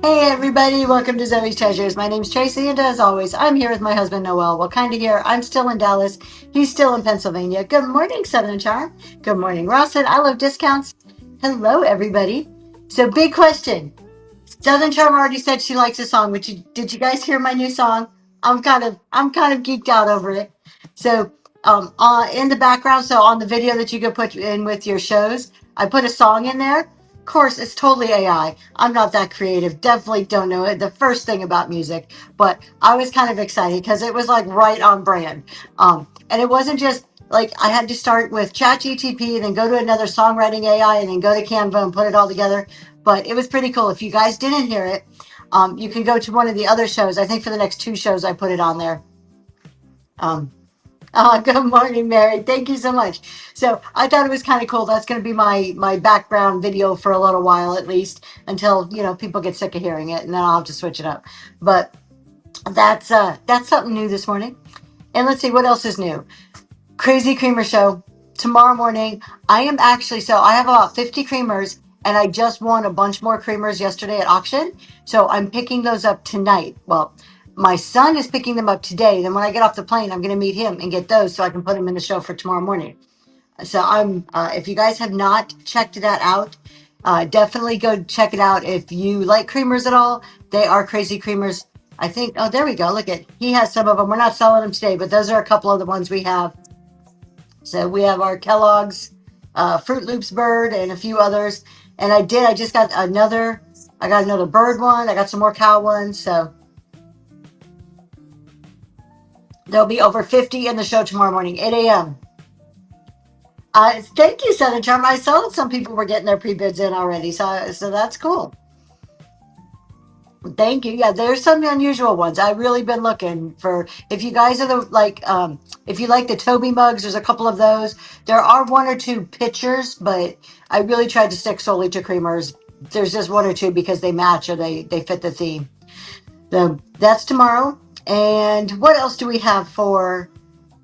Hey everybody, welcome to Zoe's Treasures. My name's Tracy, and as always, I'm here with my husband Noel. Well, kind of here. I'm still in Dallas. He's still in Pennsylvania. Good morning, Southern Charm. Good morning, Rawson. I love discounts. Hello, everybody. So, big question. Southern Charm already said she likes the song. Which did you guys hear my new song? I'm kind of geeked out over it. So, in the background, so on the video that you can put in with your shows, I put a song in there. Of course, it's totally AI. I'm not that creative. Definitely don't know it. The first thing about music, but I was kind of excited because it was like right on brand. And it wasn't just like I had to start with ChatGTP, then go to another songwriting AI, and then go to Canva and put it all together. But it was pretty cool. If you guys didn't hear it, you can go to one of the other shows. I think for the next two shows, I put it on there. Um, good morning, Mary. Thank you so much. So I thought it was kind of cool. That's going to be my background video for a little while, at least until people get sick of hearing it, and then I'll have to switch it up. But that's something new this morning. And let's see what else is new. Crazy Creamer Show tomorrow morning. I am actually, so I have about 50 creamers, and I just won a bunch more creamers yesterday at auction. So I'm picking those up tonight. Well, my son is picking them up today. Then when I get off the plane, I'm going to meet him and get those so I can put them in the show for tomorrow morning. So if you guys have not checked that out, definitely go check it out. If you like creamers at all, they are Crazy Creamers. I think, oh, there we go. Look at, he has some of them. We're not selling them today, but those are a couple of the ones we have. So we have our Kellogg's, Fruit Loops bird, and a few others. And I just got another. I got another bird one. I got some more cow ones. So there'll be over 50 in the show tomorrow morning, 8 a.m. Thank you, Southern Charm. I saw that some people were getting their pre-bids in already, so that's cool. Thank you. Yeah, there's some unusual ones. I've really been looking for. If you guys are the if you like the Toby mugs, there's a couple of those. There are one or two pitchers, but I really tried to stick solely to creamers. There's just one or two because they match or they fit the theme. So that's tomorrow. And what else do we have for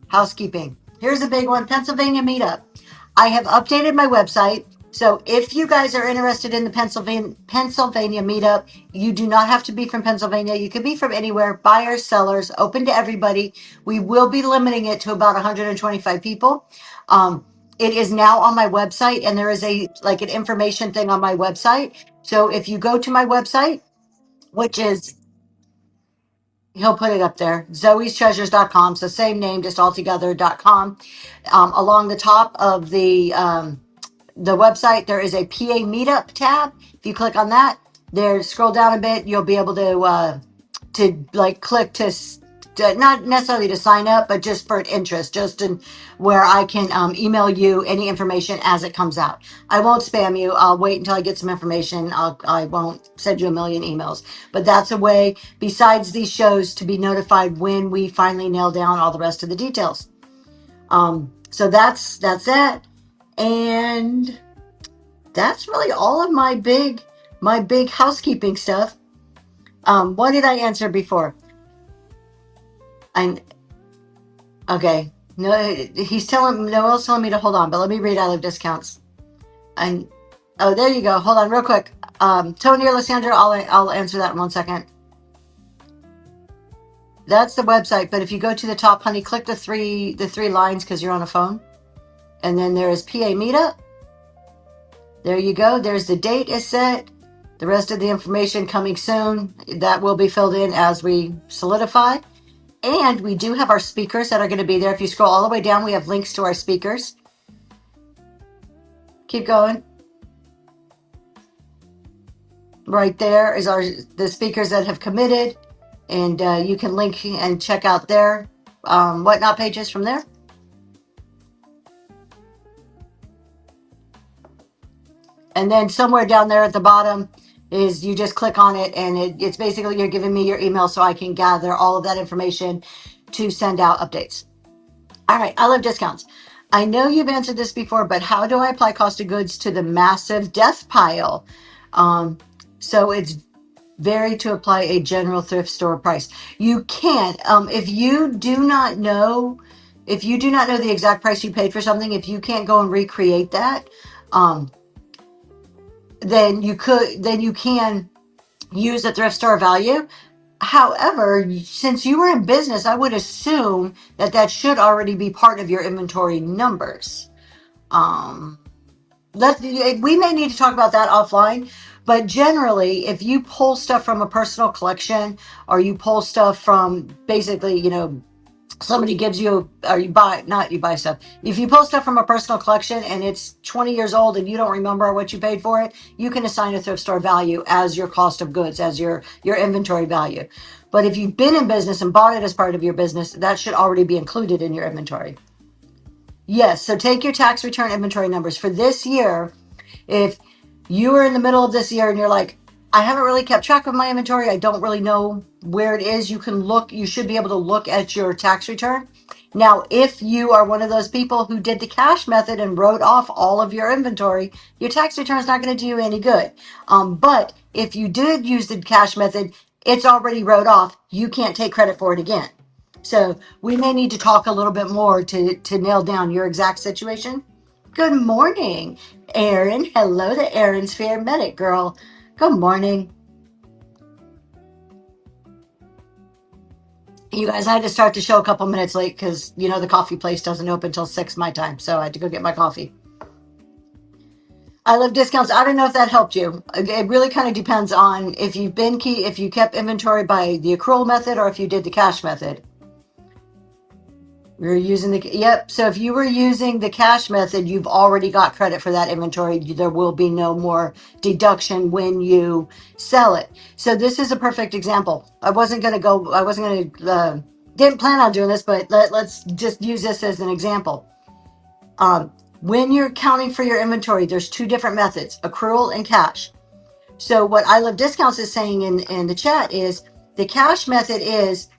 housekeeping? Here's a big one: Pennsylvania meetup. I have updated my website. So if you guys are interested in the Pennsylvania meetup, you do not have to be from Pennsylvania. You could be from anywhere, buyers, sellers, open to everybody. We will be limiting it to about 125 people. It is now on my website, and there is an information thing on my website. So if you go to my website, which is, he'll put it up there, zoestreasures.com. So same name, just all together.com. Along the top of the website, there is a PA meetup tab. If you click on that, there, scroll down a bit, you'll be able to click to not necessarily to sign up, but just for interest, just in where I can email you any information as it comes out. I won't spam you. I'll wait until I get some information. I won't send you a million emails, but that's a way besides these shows to be notified when we finally nail down all the rest of the details. So that's it. And that's really all of my big housekeeping stuff. What did I answer before? Okay. No, Noel's telling me to hold on, but let me read I Love Discounts. Oh, there you go. Hold on real quick. Tony or Lysandra, I'll answer that in 1 second. That's the website, but if you go to the top, honey, click the three lines because you're on a phone. And then there is PA Meetup. There you go. There's the date is set. The rest of the information coming soon. That will be filled in as we solidify. And we do have our speakers that are going to be there. If you scroll all the way down, we have links to our speakers. Keep going. Right there is the speakers that have committed. And you can link and check out their whatnot pages from there. And then somewhere down there at the bottom is you just click on it, and it's basically you're giving me your email so I can gather all of that information to send out updates. All right, I love discounts. I know you've answered this before, but how do I apply cost of goods to the massive death pile? So it's vary to apply a general thrift store price. You can't. If you do not know the exact price you paid for something, if you can't go and recreate that, then you can use a thrift store value. However, since you were in business, I would assume that that should already be part of your inventory numbers. Um, we may need to talk about that offline, but generally, if you pull stuff from a personal collection or you pull stuff from basically, somebody gives you, or you buy, not you buy stuff. If you pull stuff from a personal collection and it's 20 years old and you don't remember what you paid for it, you can assign a thrift store value as your cost of goods, as your inventory value. But if you've been in business and bought it as part of your business, that should already be included in your inventory. Yes, so take your tax return inventory numbers for this year. If you are in the middle of this year and you're like, I haven't really kept track of my inventory, I don't really know where it is, you should be able to look at your tax return. Now, if you are one of those people who did the cash method and wrote off all of your inventory, your tax return is not going to do you any good. But if you did use the cash method, it's already wrote off. You can't take credit for it again. So we may need to talk a little bit more to nail down your exact situation. Good morning, Erin. Hello to Erin's Fair Medic girl. Good morning. You guys, I had to start the show a couple minutes late because, the coffee place doesn't open till 6 my time. So I had to go get my coffee. I love discounts. I don't know if that helped you. It really kind of depends on if if you kept inventory by the accrual method or if you did the cash method. We're using yep. So if you were using the cash method, you've already got credit for that inventory. There will be no more deduction when you sell it. So this is a perfect example. I wasn't going to, didn't plan on doing this, but let's just use this as an example. When you're counting for your inventory, there's two different methods, accrual and cash. So what I Love Discounts is saying in the chat is the cash method is,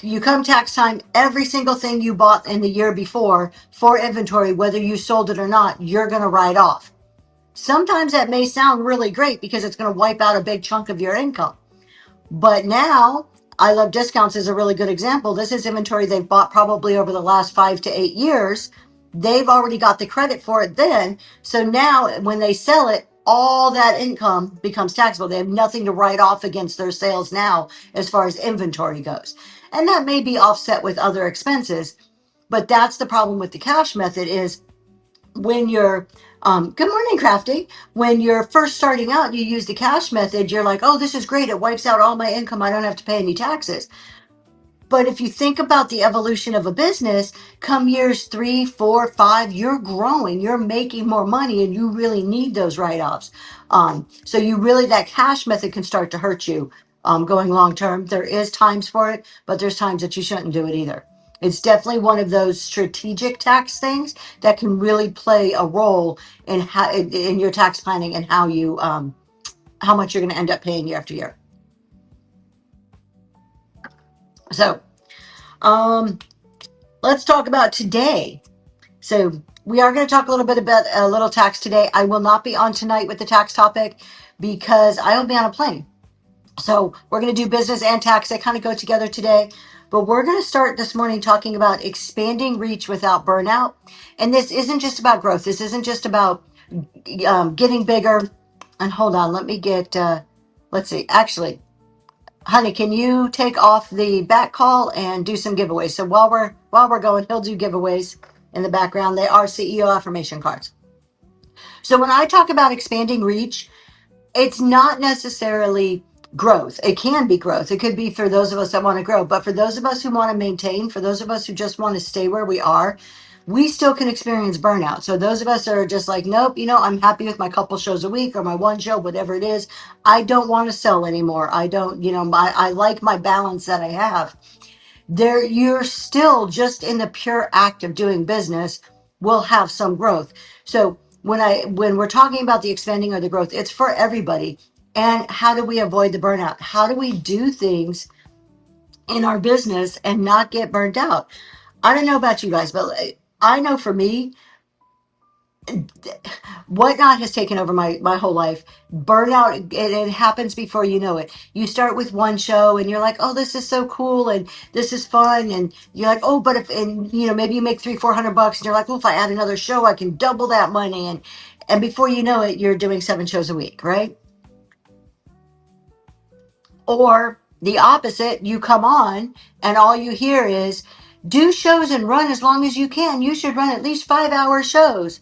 you come tax time, every single thing you bought in the year before for inventory, whether you sold it or not, you're going to write off. Sometimes that may sound really great because it's going to wipe out a big chunk of your income. But now, I Love Discounts is a really good example. This is inventory they've bought probably over the last 5 to 8 years. They've already got the credit for it then. So now when they sell it, all that income becomes taxable. They have nothing to write off against their sales now as far as inventory goes. And that may be offset with other expenses. But that's the problem with the cash method is when you're, good morning, Crafty. When you're first starting out, you use the cash method. You're like, oh, this is great. It wipes out all my income. I don't have to pay any taxes. But if you think about the evolution of a business, come years 3, 4, 5, you're growing, you're making more money, and you really need those write-offs. So that cash method can start to hurt you going long term. There is times for it, but there's times that you shouldn't do it either. It's definitely one of those strategic tax things that can really play a role in your tax planning and how much you're going to end up paying year after year. So, let's talk about today. So we are going to talk a little bit about a little tax today. I will not be on tonight with the tax topic because I will be on a plane. So we're going to do business and tax. They kind of go together today. But we're going to start this morning talking about expanding reach without burnout. And this isn't just about growth. This isn't just about getting bigger. And hold on, let me get, let's see. Actually, honey, can you take off the back call and do some giveaways? So while we're going, he'll do giveaways in the background. They are CEO affirmation cards. So when I talk about expanding reach, it's not necessarily growth. It can be growth. It could be for those of us that want to grow, but for those of us who want to maintain, for those of us who just want to stay where we are, we still can experience burnout. So those of us that are just like, nope, I'm happy with my couple shows a week or my one show, whatever it is. I don't want to sell anymore. I don't, I like my balance that I have. You're still just in the pure act of doing business will have some growth. So when we're talking about the expanding or the growth, it's for everybody. And how do we avoid the burnout? How do we do things in our business and not get burnt out? I don't know about you guys, but I know for me, whatnot has taken over my whole life. Burnout, it happens before you know it. You start with one show and you're like, oh, this is so cool and this is fun, and you're like, oh, but maybe you make $300-400 and you're like, well, if I add another show I can double that money, and before you know it, you're doing 7 shows a week, right? Or the opposite, you come on and all you hear is do shows and run as long as you can. You should run at least 5 hour shows.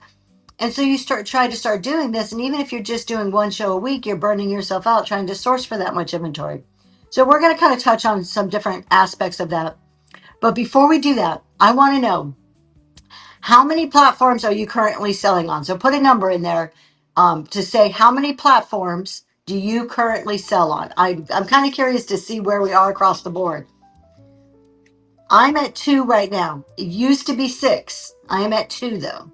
And so you try to start doing this. And even if you're just doing one show a week, you're burning yourself out trying to source for that much inventory. So we're going to kind of touch on some different aspects of that. But before we do that, I want to know, how many platforms are you currently selling on? So put a number in there to say how many platforms do you currently sell on? I'm kind of curious to see where we are across the board. I'm at 2 right now. It used to be 6. I am at 2 though.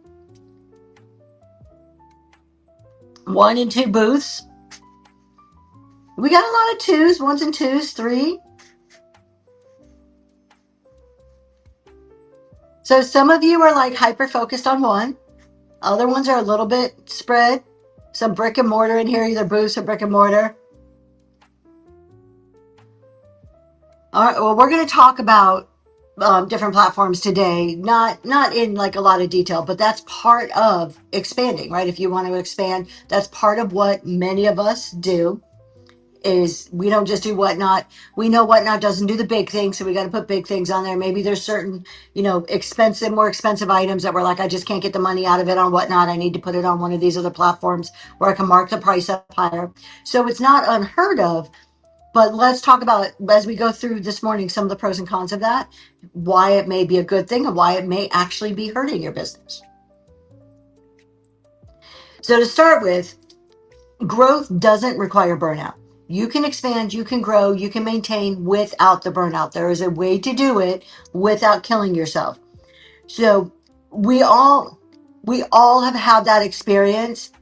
1 and 2 booths. We got a lot of 2s, 1s and 2s, 3. So some of you are like hyper focused on 1. Other ones are a little bit spread. Some brick and mortar in here, either booths or brick and mortar. All right, well, we're going to talk about different platforms today, not in like a lot of detail, but that's part of expanding, right? If you want to expand, that's part of what many of us do. Is we don't just do Whatnot. We know Whatnot doesn't do the big things, so we got to put big things on there. Maybe there's certain, more expensive items that we're like, I just can't get the money out of it on Whatnot. I need to put it on one of these other platforms where I can mark the price up higher. So it's not unheard of, but let's talk about, as we go through this morning, some of the pros and cons of that, why it may be a good thing and why it may actually be hurting your business. So to start with, growth doesn't require burnout. You can expand, you can grow, you can maintain without the burnout. There is a way to do it without killing yourself. So we all have had that experience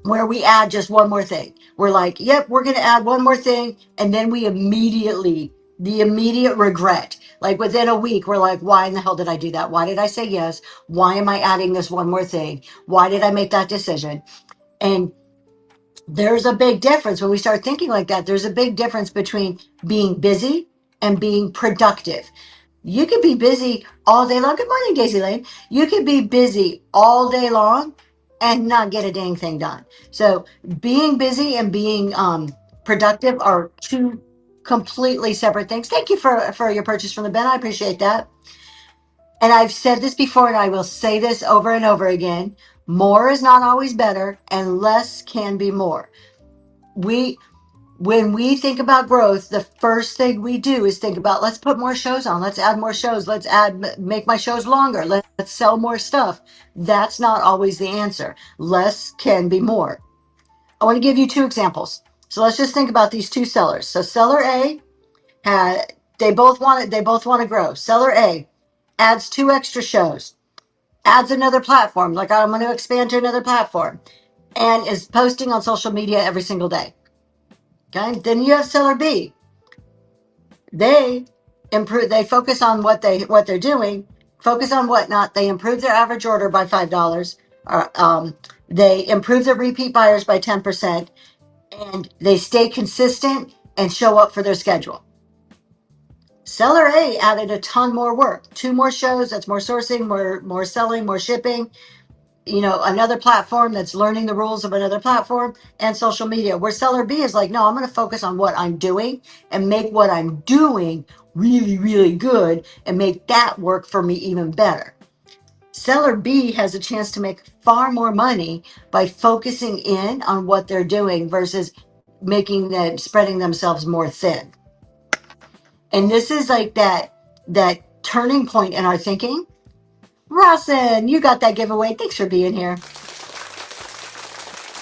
where we add just one more thing. We're like, yep, we're going to add one more thing. And then the immediate regret, like within a week, we're like, why in the hell did I do that? Why did I say yes? Why am I adding this one more thing? Why did I make that decision? And there's a big difference when we start thinking like that. There's a big difference between being busy and being productive. You could be busy all day long. Good morning, Daisy Lane. You could be busy all day long and not get a dang thing done. So being busy and being productive are two completely separate things. Thank you for your purchase from the Ben. I appreciate that. And I've said this before, and I will say this over and over again. More is not always better, and less can be more. When we think about growth, the first thing we do is think about, let's put more shows on. Let's add more shows. Make my shows longer. Let's sell more stuff. That's not always the answer. Less can be more. I want to give you 2 examples. So let's just think about these 2 sellers. So seller A they both want to grow. Seller A adds 2 extra shows, adds another platform, like I'm going to expand to another platform, and is posting on social media every single day. Okay. Then you have seller B. They focus on what they're doing, focus on Whatnot. They improve their average order by $5. They improve their repeat buyers by 10%, and they stay consistent and show up for their schedule. Seller A added a ton more work, 2 more shows. That's more sourcing, more selling, more shipping. Another platform that's learning the rules of another platform, and social media. Where seller B is like, no, I'm going to focus on what I'm doing and make what I'm doing really, really good and make that work for me even better. Seller B has a chance to make far more money by focusing in on what they're doing versus spreading themselves more thin. And this is like that turning point in our thinking. Rawson, you got that giveaway. Thanks for being here.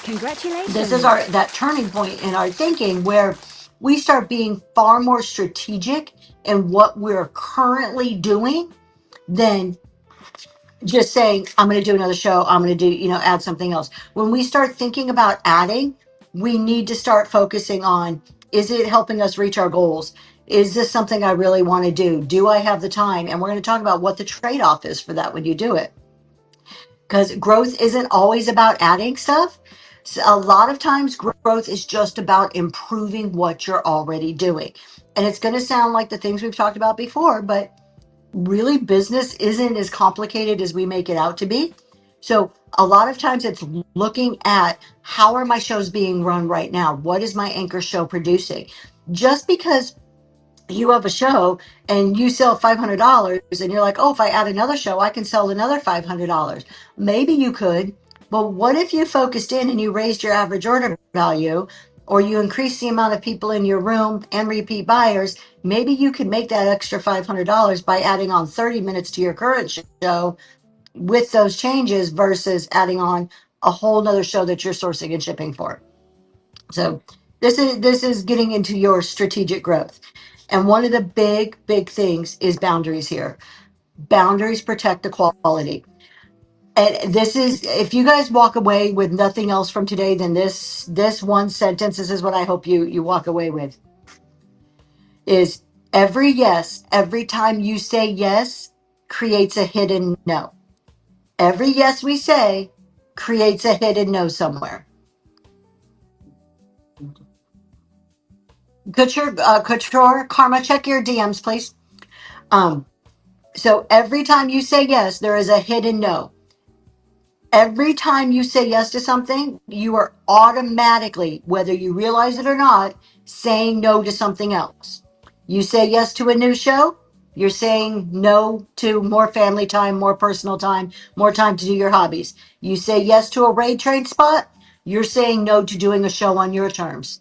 Congratulations. This is that turning point in our thinking where we start being far more strategic in what we're currently doing than just saying, I'm going to do another show. I'm going to do, add something else. When we start thinking about adding, we need to start focusing on, is it helping us reach our goals? Is this something I really want to do? Do I have the time? And we're going to talk about what the trade-off is for that when you do it. Because growth isn't always about adding stuff. So a lot of times growth is just about improving what you're already doing. And it's going to sound like the things we've talked about before, but really business isn't as complicated as we make it out to be. So a lot of times it's looking at, how are my shows being run right now? What is my anchor show producing? Just because you have a show and you sell $500 and you're like, oh, if I add another show, I can sell another $500. Maybe you could, but what if you focused in and you raised your average order value, or you increase the amount of people in your room and repeat buyers? Maybe you could make that extra $500 by adding on 30 minutes to your current show with those changes versus adding on a whole nother show that you're sourcing and shipping for. So this is getting into your strategic growth. And one of the big things is boundaries here. Boundaries protect the quality. And this is, if you guys walk away with nothing else from today than this one sentence, this is what I hope you walk away with, is every yes, every time you say yes, creates a hidden no. Every yes we say creates a hidden no somewhere. Couture, Karma, check your DMs, please. Um, so every time you say yes, there is a hidden no. Every time you say yes to something, you are automatically, whether you realize it or not, saying no to something else. You say yes to a new show, you're saying no to more family time, more personal time, more time to do your hobbies. You say yes to a raid train spot, you're saying no to doing a show on your terms.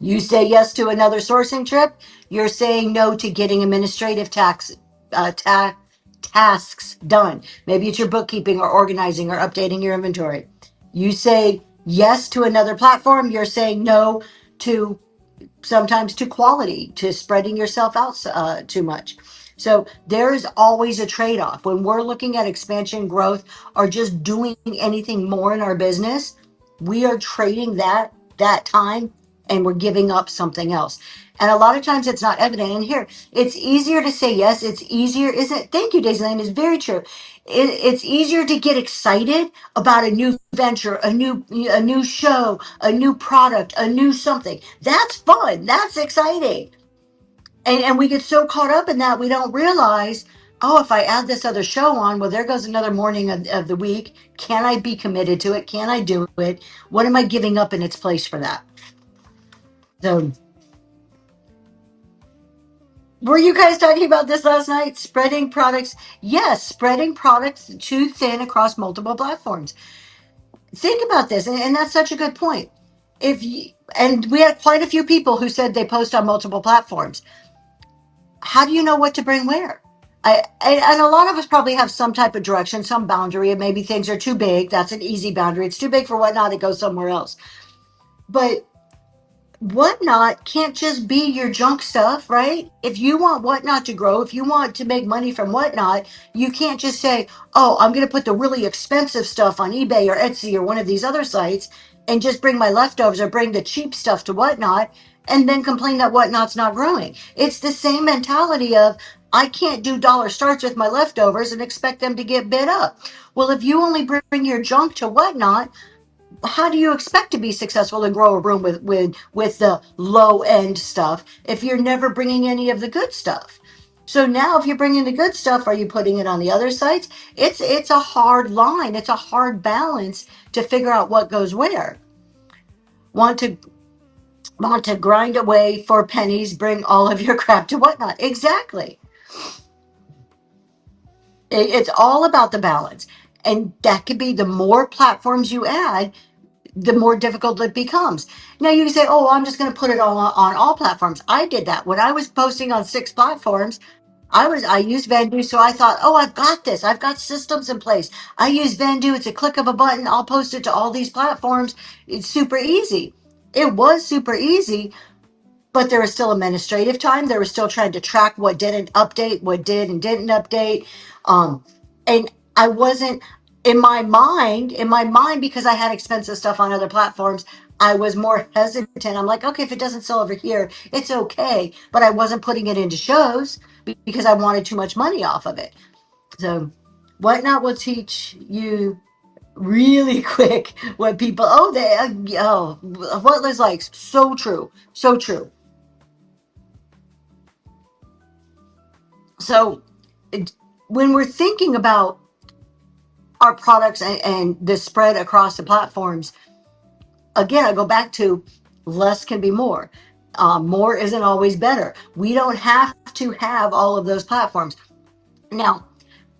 You say yes to another sourcing trip, you're saying no to getting administrative uh, ta- tasks done. Maybe it's your bookkeeping or organizing or updating your inventory. You say yes to another platform, you're saying no to sometimes to quality, to spreading yourself out too much. So there is always a trade off when we're looking at expansion, growth, or just doing anything more in our business. We are trading that time and we're giving up something else. And a lot of times it's not evident. And here, it's easier to say yes. It's easier, isn't it? Thank you, Daisy Lane. It's very true. It's easier to get excited about a new venture, a new show, a new product, a new something. That's fun. That's exciting. And we get so caught up in that we don't realize, oh, if I add this other show on, well, there goes another morning of the week. Can I be committed to it? Can I do it? What am I giving up in its place for that? So were you guys talking about this last night? Spreading products. Yes, spreading products too thin across multiple platforms. Think about this, and that's such a good point. If you, and we had quite a few people who said they post on multiple platforms. How do you know what to bring where? And a lot of us probably have some type of direction, some boundary, and maybe things are too big. That's an easy boundary. It's too big for whatnot. It goes somewhere else. But whatnot can't just be your junk stuff, right? If you want whatnot to grow, if you want to make money from whatnot, you can't just say, oh, I'm going to put the really expensive stuff on eBay or Etsy or one of these other sites and just bring my leftovers or bring the cheap stuff to whatnot and then complain that whatnot's not growing. It's the same mentality of, I can't do dollar starts with my leftovers and expect them to get bid up. Well, if you only bring your junk to whatnot, how do you expect to be successful and grow a room with the low end stuff if you're never bringing any of the good stuff? So now if you're bringing the good stuff, are you putting it on the other sites? It's a hard line. It's a hard balance to figure out what goes where. Want to grind away for pennies, bring all of your crap to whatnot. Exactly. It's all about the balance. And that could be the more platforms you add, the more difficult it becomes. Now you say, oh, I'm just going to put it on all platforms. I did that. When I was posting on 6 platforms, I used Vandu, so I thought, oh, I've got this. I've got systems in place. I use Vandu. It's a click of a button. I'll post it to all these platforms. It's super easy. It was super easy, but there was still administrative time. They were still trying to track what didn't update, what did and didn't update. Um, and I wasn't in my mind, because I had expensive stuff on other platforms, I was more hesitant. I'm like, okay, if it doesn't sell over here, it's okay. But I wasn't putting it into shows because I wanted too much money off of it. So whatnot will teach you really quick what people, what Liz likes. So true. So true. So when we're thinking about our products and the spread across the platforms, again, I go back to less can be more. More isn't always better. We don't have to have all of those platforms. Now,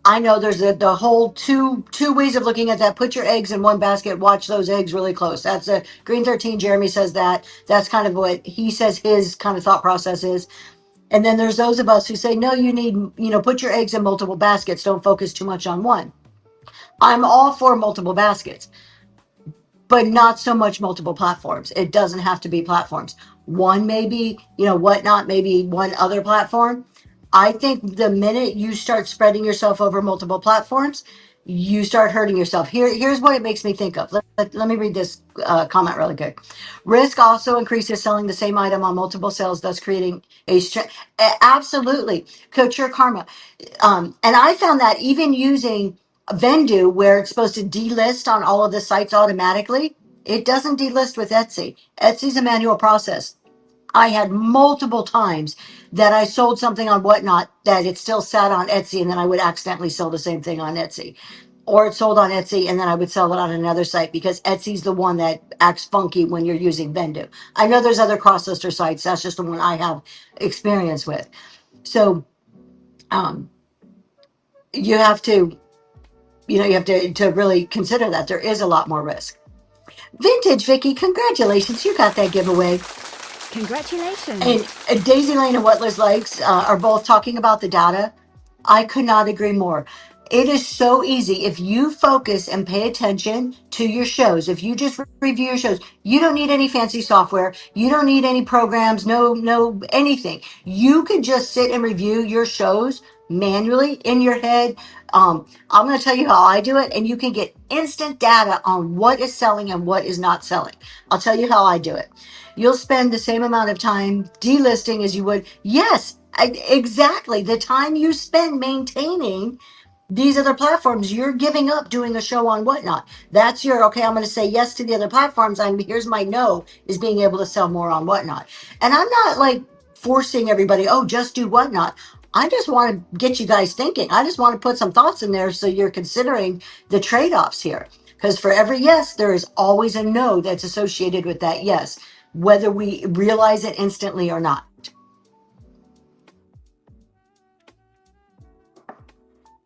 I know there's the whole two ways of looking at that. Put your eggs in one basket. Watch those eggs really close. That's a Green 13. Jeremy says that. That's kind of what he says his kind of thought process is. And then there's those of us who say, no, you need, put your eggs in multiple baskets. Don't focus too much on one. I'm all for multiple baskets, but not so much multiple platforms. It doesn't have to be platforms. One maybe, whatnot, maybe one other platform. I think the minute you start spreading yourself over multiple platforms, you start hurting yourself. Here's what it makes me think of. Let me read this comment really quick. Risk also increases selling the same item on multiple sales, thus creating a absolutely. Coach your karma. And I found that even using Vendu, where it's supposed to delist on all of the sites automatically, it doesn't delist with Etsy. Etsy's a manual process. I had multiple times that I sold something on Whatnot that it still sat on Etsy, and then I would accidentally sell the same thing on Etsy. Or it sold on Etsy, and then I would sell it on another site because Etsy's the one that acts funky when you're using Vendu. I know there's other cross-lister sites. That's just the one I have experience with. So um, you have to to really consider that there is a lot more risk. Vintage Vicky, congratulations, you got that giveaway. Congratulations. And Daisy Lane and What Liz Likes are both talking about the data. I could not agree more. It is so easy. If you focus and pay attention to your shows, if you just review your shows, you don't need any fancy software. You don't need any programs, no, anything. You can just sit and review your shows manually in your head. I'm going to tell you how I do it, and you can get instant data on what is selling and what is not selling. I'll tell you how I do it. You'll spend the same amount of time delisting as you would. Yes, exactly. The time you spend maintaining these other platforms, you're giving up doing a show on Whatnot. That's your, okay, I'm going to say yes to the other platforms. Here's my no, is being able to sell more on Whatnot. And I'm not like forcing everybody, oh, just do Whatnot. I just want to get you guys thinking. I just want to put some thoughts in there so you're considering the trade-offs here. Because for every yes, there is always a no that's associated with that yes, whether we realize it instantly or not.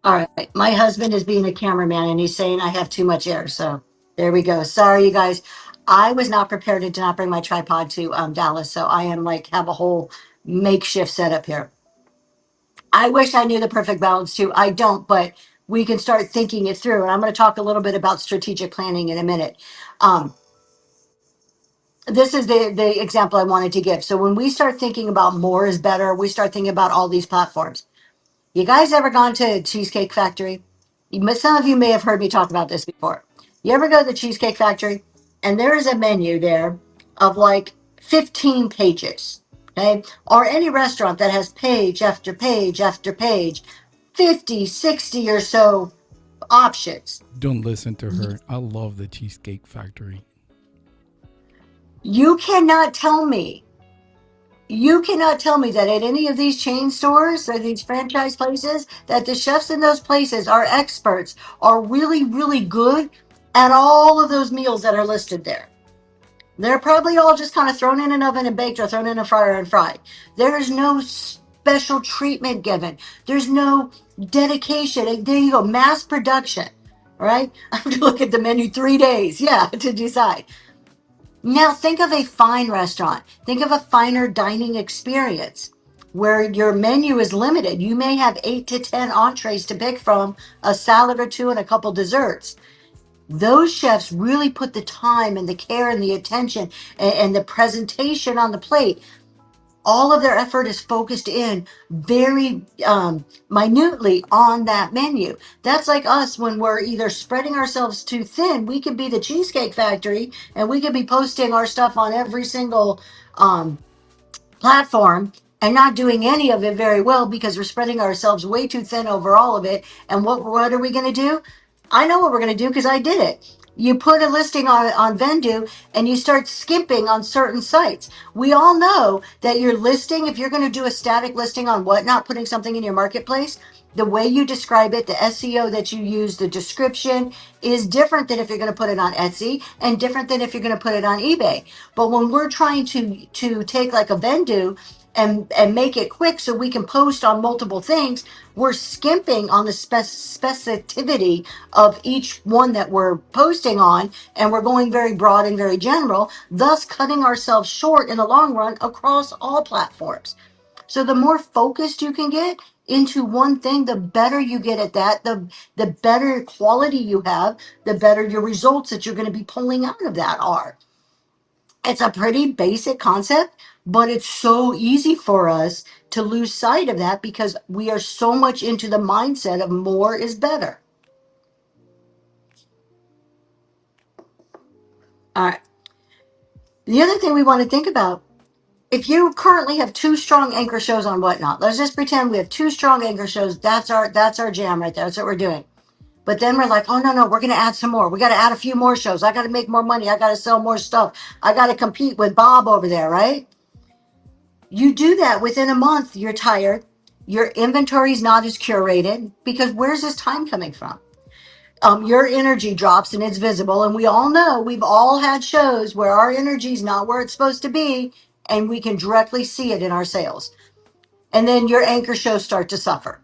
All right. My husband is being a cameraman and he's saying I have too much air. So there we go. Sorry, you guys. I was not prepared to not bring my tripod to Dallas. So I am like, have a whole makeshift setup here. I wish I knew the perfect balance too. I don't, but we can start thinking it through. And I'm going to talk a little bit about strategic planning in a minute. Um, this is the example I wanted to give. So when we start thinking about more is better, we start thinking about all these platforms. You guys ever gone to Cheesecake Factory? Some of you may have heard me talk about this before. You ever go to the Cheesecake Factory and there is a menu there of like 15 pages, okay? Or any restaurant that has page after page after page, 50, 60 or so options. Don't listen to her. I love the Cheesecake Factory. You cannot tell me that at any of these chain stores or these franchise places that the chefs in those places are experts, are really, really good at all of those meals that are listed there. They're probably all just kind of thrown in an oven and baked or thrown in a fryer and fried. There is no special treatment given. There's no dedication. There you go, mass production, right? I have to look at the menu 3 days, to decide. Now, think of a fine restaurant. Think of a finer dining experience where your menu is limited. You may have 8 to 10 entrees to pick from, a salad or two, and a couple desserts. Those chefs really put the time and the care and the attention and the presentation on the plate. All of their effort is focused in very minutely on that menu. That's like us when we're either spreading ourselves too thin. We could be the Cheesecake Factory and we could be posting our stuff on every single platform and not doing any of it very well because we're spreading ourselves way too thin over all of it. And what are we going to do? I know what we're going to do because I did it. You put a listing on Vendu and you start skimping on certain sites. We all know that your listing, if you're going to do a static listing on Whatnot, putting something in your marketplace, the way you describe it, the SEO that you use, the description is different than if you're going to put it on Etsy and different than if you're going to put it on eBay. But when we're trying to take like a Vendu and make it quick so we can post on multiple things, we're skimping on the specificity of each one that we're posting on, and we're going very broad and very general, thus cutting ourselves short in the long run across all platforms. So the more focused you can get into one thing, the better you get at that, the better quality you have, the better your results that you're going to be pulling out of that are. It's a pretty basic concept, but it's so easy for us to lose sight of that because we are so much into the mindset of more is better. All right. The other thing we want to think about, if you currently have two strong anchor shows on Whatnot, let's just pretend we have two strong anchor shows. That's our jam right there. That's what we're doing. But then we're like, oh no, we're going to add some more. We got to add a few more shows. I got to make more money. I got to sell more stuff. I got to compete with Bob over there, right? You do that within a month, you're tired. Your inventory is not as curated because where's this time coming from? Your energy drops and it's visible. And we all know we've all had shows where our energy is not where it's supposed to be, and we can directly see it in our sales. And then your anchor shows start to suffer.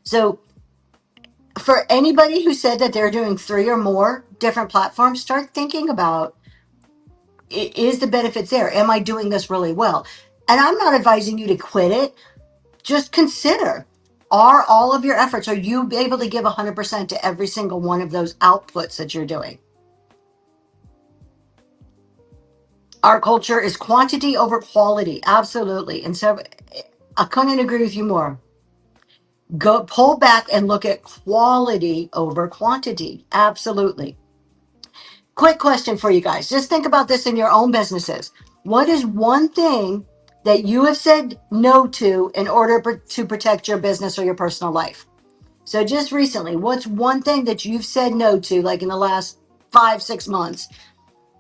So for anybody who said that they're doing 3 or more different platforms, start thinking about, is the benefits there? Am I doing this really well? And I'm not advising you to quit it. Just consider, are all of your efforts, are you able to give 100% to every single one of those outputs that you're doing? Our culture is quantity over quality. Absolutely. And so I couldn't agree with you more. Go pull back and look at quality over quantity. Absolutely. Quick question for you guys. Just think about this in your own businesses. What is one thing that you have said no to in order to protect your business or your personal life? So just recently, what's one thing that you've said no to, like in the last 5-6 months,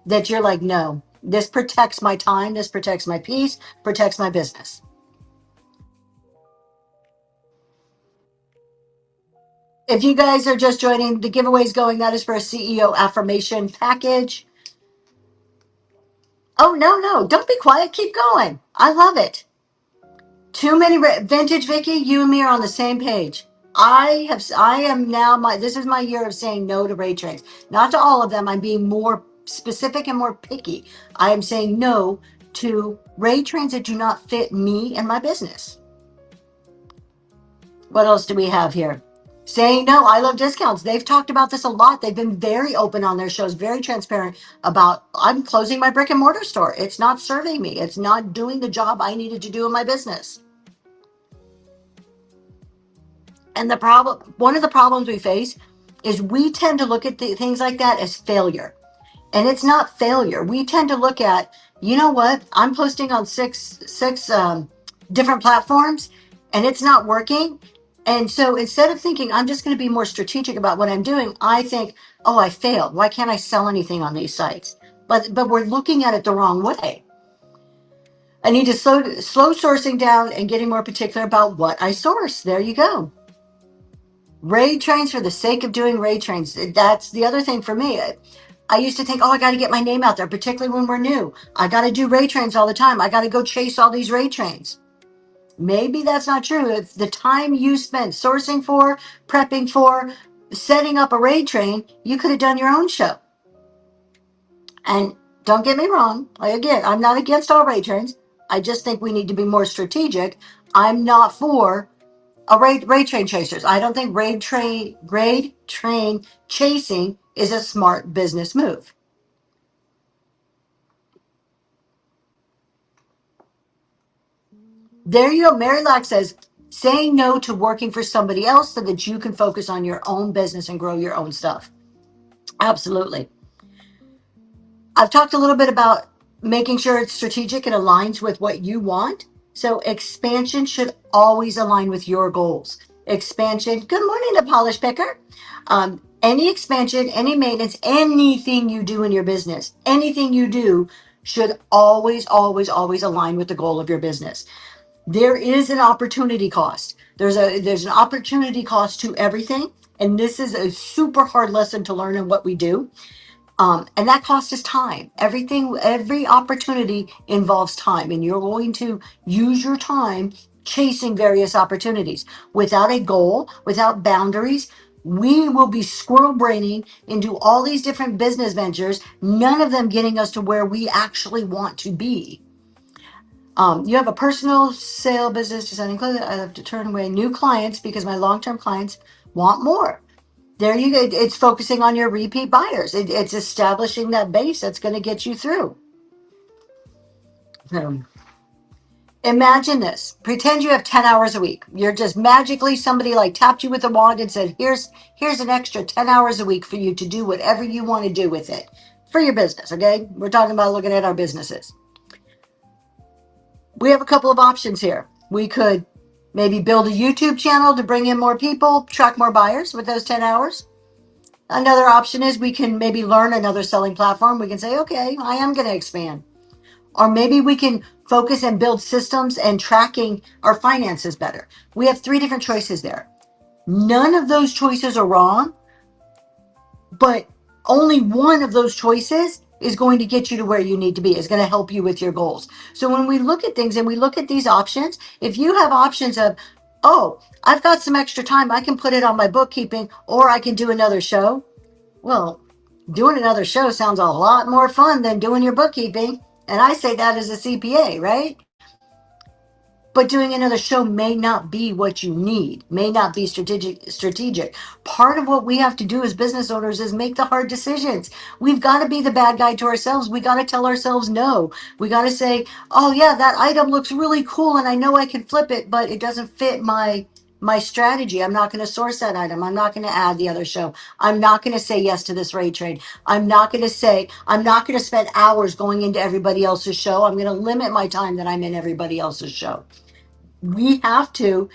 that you're like, no, this protects my time, this protects my peace, protects my business? If you guys are just joining, the giveaway is going, that is for a CEO affirmation package. Oh, no, don't be quiet. Keep going. I love it. Too many vintage Vicky, you and me are on the same page. I am now this is my year of saying no to raid trains. Not to all of them. I'm being more specific and more picky. I am saying no to raid trains that do not fit me and my business. What else do we have here? Saying no, I love discounts. They've talked about this a lot. They've been very open on their shows, very transparent about, I'm closing my brick and mortar store. It's not serving me. It's not doing the job I needed to do in my business. And one of the problems we face is we tend to look at things like that as failure. And it's not failure. We tend to look at, you know what? I'm posting on six different platforms and it's not working. And so instead of thinking, I'm just going to be more strategic about what I'm doing, I think, oh, I failed. Why can't I sell anything on these sites? But we're looking at it the wrong way. I need to slow sourcing down and getting more particular about what I source. There you go. Raid trains for the sake of doing raid trains. That's the other thing for me. I used to think, oh, I got to get my name out there, particularly when we're new. I got to do raid trains all the time. I got to go chase all these raid trains. Maybe that's not true. If the time you spent sourcing for, prepping for, setting up a raid train, you could have done your own show. And don't get me wrong. Again, I'm not against all raid trains. I just think we need to be more strategic. I'm not for raid train chasers. I don't think raid train chasing is a smart business move. There you go. Mary Lack says, saying no to working for somebody else so that you can focus on your own business and grow your own stuff. Absolutely. I've talked a little bit about making sure it's strategic and aligns with what you want. So expansion should always align with your goals. Expansion. Good morning to Polish Picker. Any expansion, any maintenance, anything you do in your business, anything you do should always, always, always align with the goal of your business. There is an opportunity cost. There's an opportunity cost to everything. And this is a super hard lesson to learn in what we do. And that cost is time. Every opportunity involves time, and you're going to use your time chasing various opportunities. Without a goal, without boundaries, we will be squirrel braining into all these different business ventures, none of them getting us to where we actually want to be. You have a personal sale business designing clothing. I have to turn away new clients because my long-term clients want more. There you go. It's focusing on your repeat buyers. It's establishing that base that's going to get you through. Um, Imagine this. Pretend you have 10 hours a week. You're just magically, somebody like tapped you with a wand and said, here's an extra 10 hours a week for you to do whatever you want to do with it for your business. Okay. We're talking about looking at our businesses. We have a couple of options here. We could maybe build a YouTube channel to bring in more people, track more buyers with those 10 hours. Another option is we can maybe learn another selling platform. We can say, okay, I am going to expand. Or maybe we can focus and build systems and tracking our finances better. We have 3 different choices there. None of those choices are wrong, but only one of those choices is going to get you to where you need to be, is going to help you with your goals. So when we look at things and we look at these options, if you have options of, oh, I've got some extra time, I can put it on my bookkeeping, or I can do another show. Well, doing another show sounds a lot more fun than doing your bookkeeping. And I say that as a CPA, right? But doing another show may not be what you need, may not be strategic. Part of what we have to do as business owners is make the hard decisions. We've got to be the bad guy to ourselves. We got to tell ourselves no. We got to say, oh yeah, that item looks really cool and I know I can flip it, but it doesn't fit my strategy. I'm not going to source that item. I'm not going to add the other show. I'm not going to say yes to this rate trade. I'm not going to spend hours going into everybody else's show. I'm going to limit my time that I'm in everybody else's show. We have to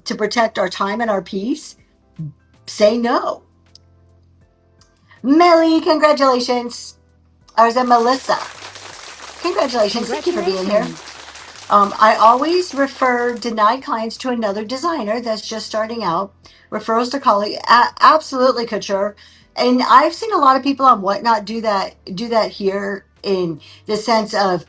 protect our time and our peace, say no. Melly, congratulations. Or is it Melissa? Congratulations. Thank you for being here. I always refer denied clients to another designer that's just starting out. Referrals to colleagues, absolutely, Couture. And I've seen a lot of people on Whatnot do that here, in the sense of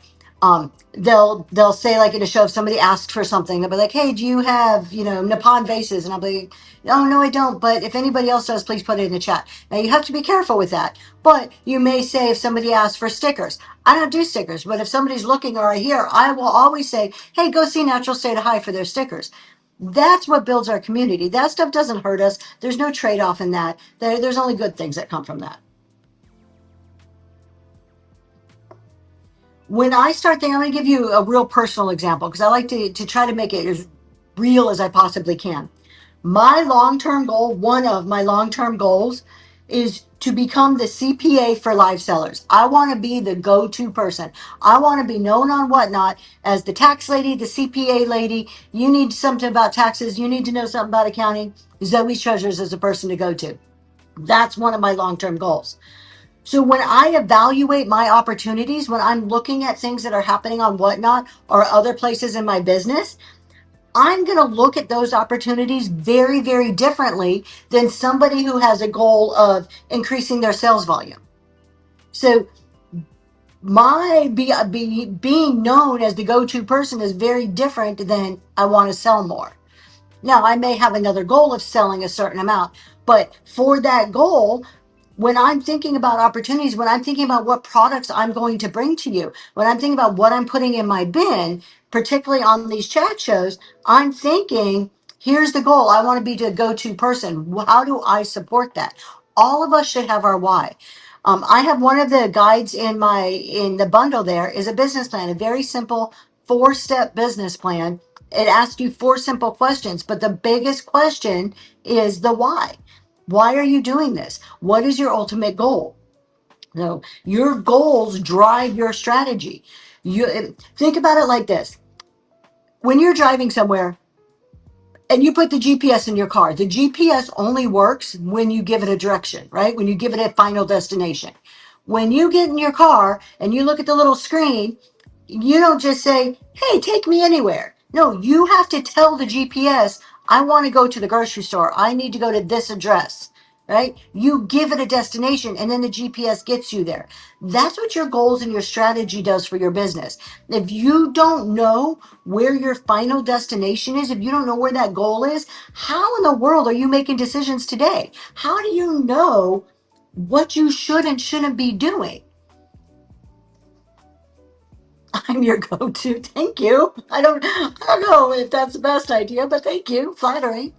they'll say, like in a show, if somebody asked for something, they'll be like, hey, do you have Nippon vases? And I'll be like, oh no, I don't, but if anybody else does, please put it in the chat. Now you have to be careful with that, but you may say, if somebody asks for stickers, I don't do stickers, but if somebody's looking or I hear, I will always say, hey, go see Natural State of High for their stickers. That's what builds our community. That stuff doesn't hurt us. There's no trade-off in that. There's only good things that come from that. When I start thinking, I'm going to give you a real personal example because I like to try to make it as real as I possibly can. My long-term goal, one of my long-term goals, is to become the CPA for live sellers. I want to be the go-to person. I want to be known on Whatnot as the tax lady, the CPA lady. You need something about taxes. You need to know something about accounting. Zoe Treasures is a person to go to. That's one of my long-term goals. So when I evaluate my opportunities, when I'm looking at things that are happening on Whatnot or other places in my business, I'm going to look at those opportunities very, very differently than somebody who has a goal of increasing their sales volume. So my being known as the go-to person is very different than I want to sell more. Now, I may have another goal of selling a certain amount, but for that goal, when I'm thinking about opportunities, when I'm thinking about what products I'm going to bring to you, when I'm thinking about what I'm putting in my bin, particularly on these chat shows, I'm thinking, here's the goal. I want to be the go-to person. How do I support that? All of us should have our why. I have one of the guides in the bundle. There is a business plan, a very simple 4-step business plan. It asks you 4 simple questions, but the biggest question is the why. Why are you doing this? What is your ultimate goal? So your goals drive your strategy. You think about it like this. When you're driving somewhere, and you put the GPS in your car. The GPS only works when you give it a direction, right? When you give it a final destination. When you get in your car and you look at the little screen, you don't just say, hey, take me anywhere. No, you have to tell the GPS, I want to go to the grocery store. I need to go to this address, right? You give it a destination and then the GPS gets you there. That's what your goals and your strategy does for your business. If you don't know where your final destination is, if you don't know where that goal is, how in the world are you making decisions today? How do you know what you should and shouldn't be doing? I'm your go-to. Thank you. I don't know if that's the best idea, but thank you. Flattering.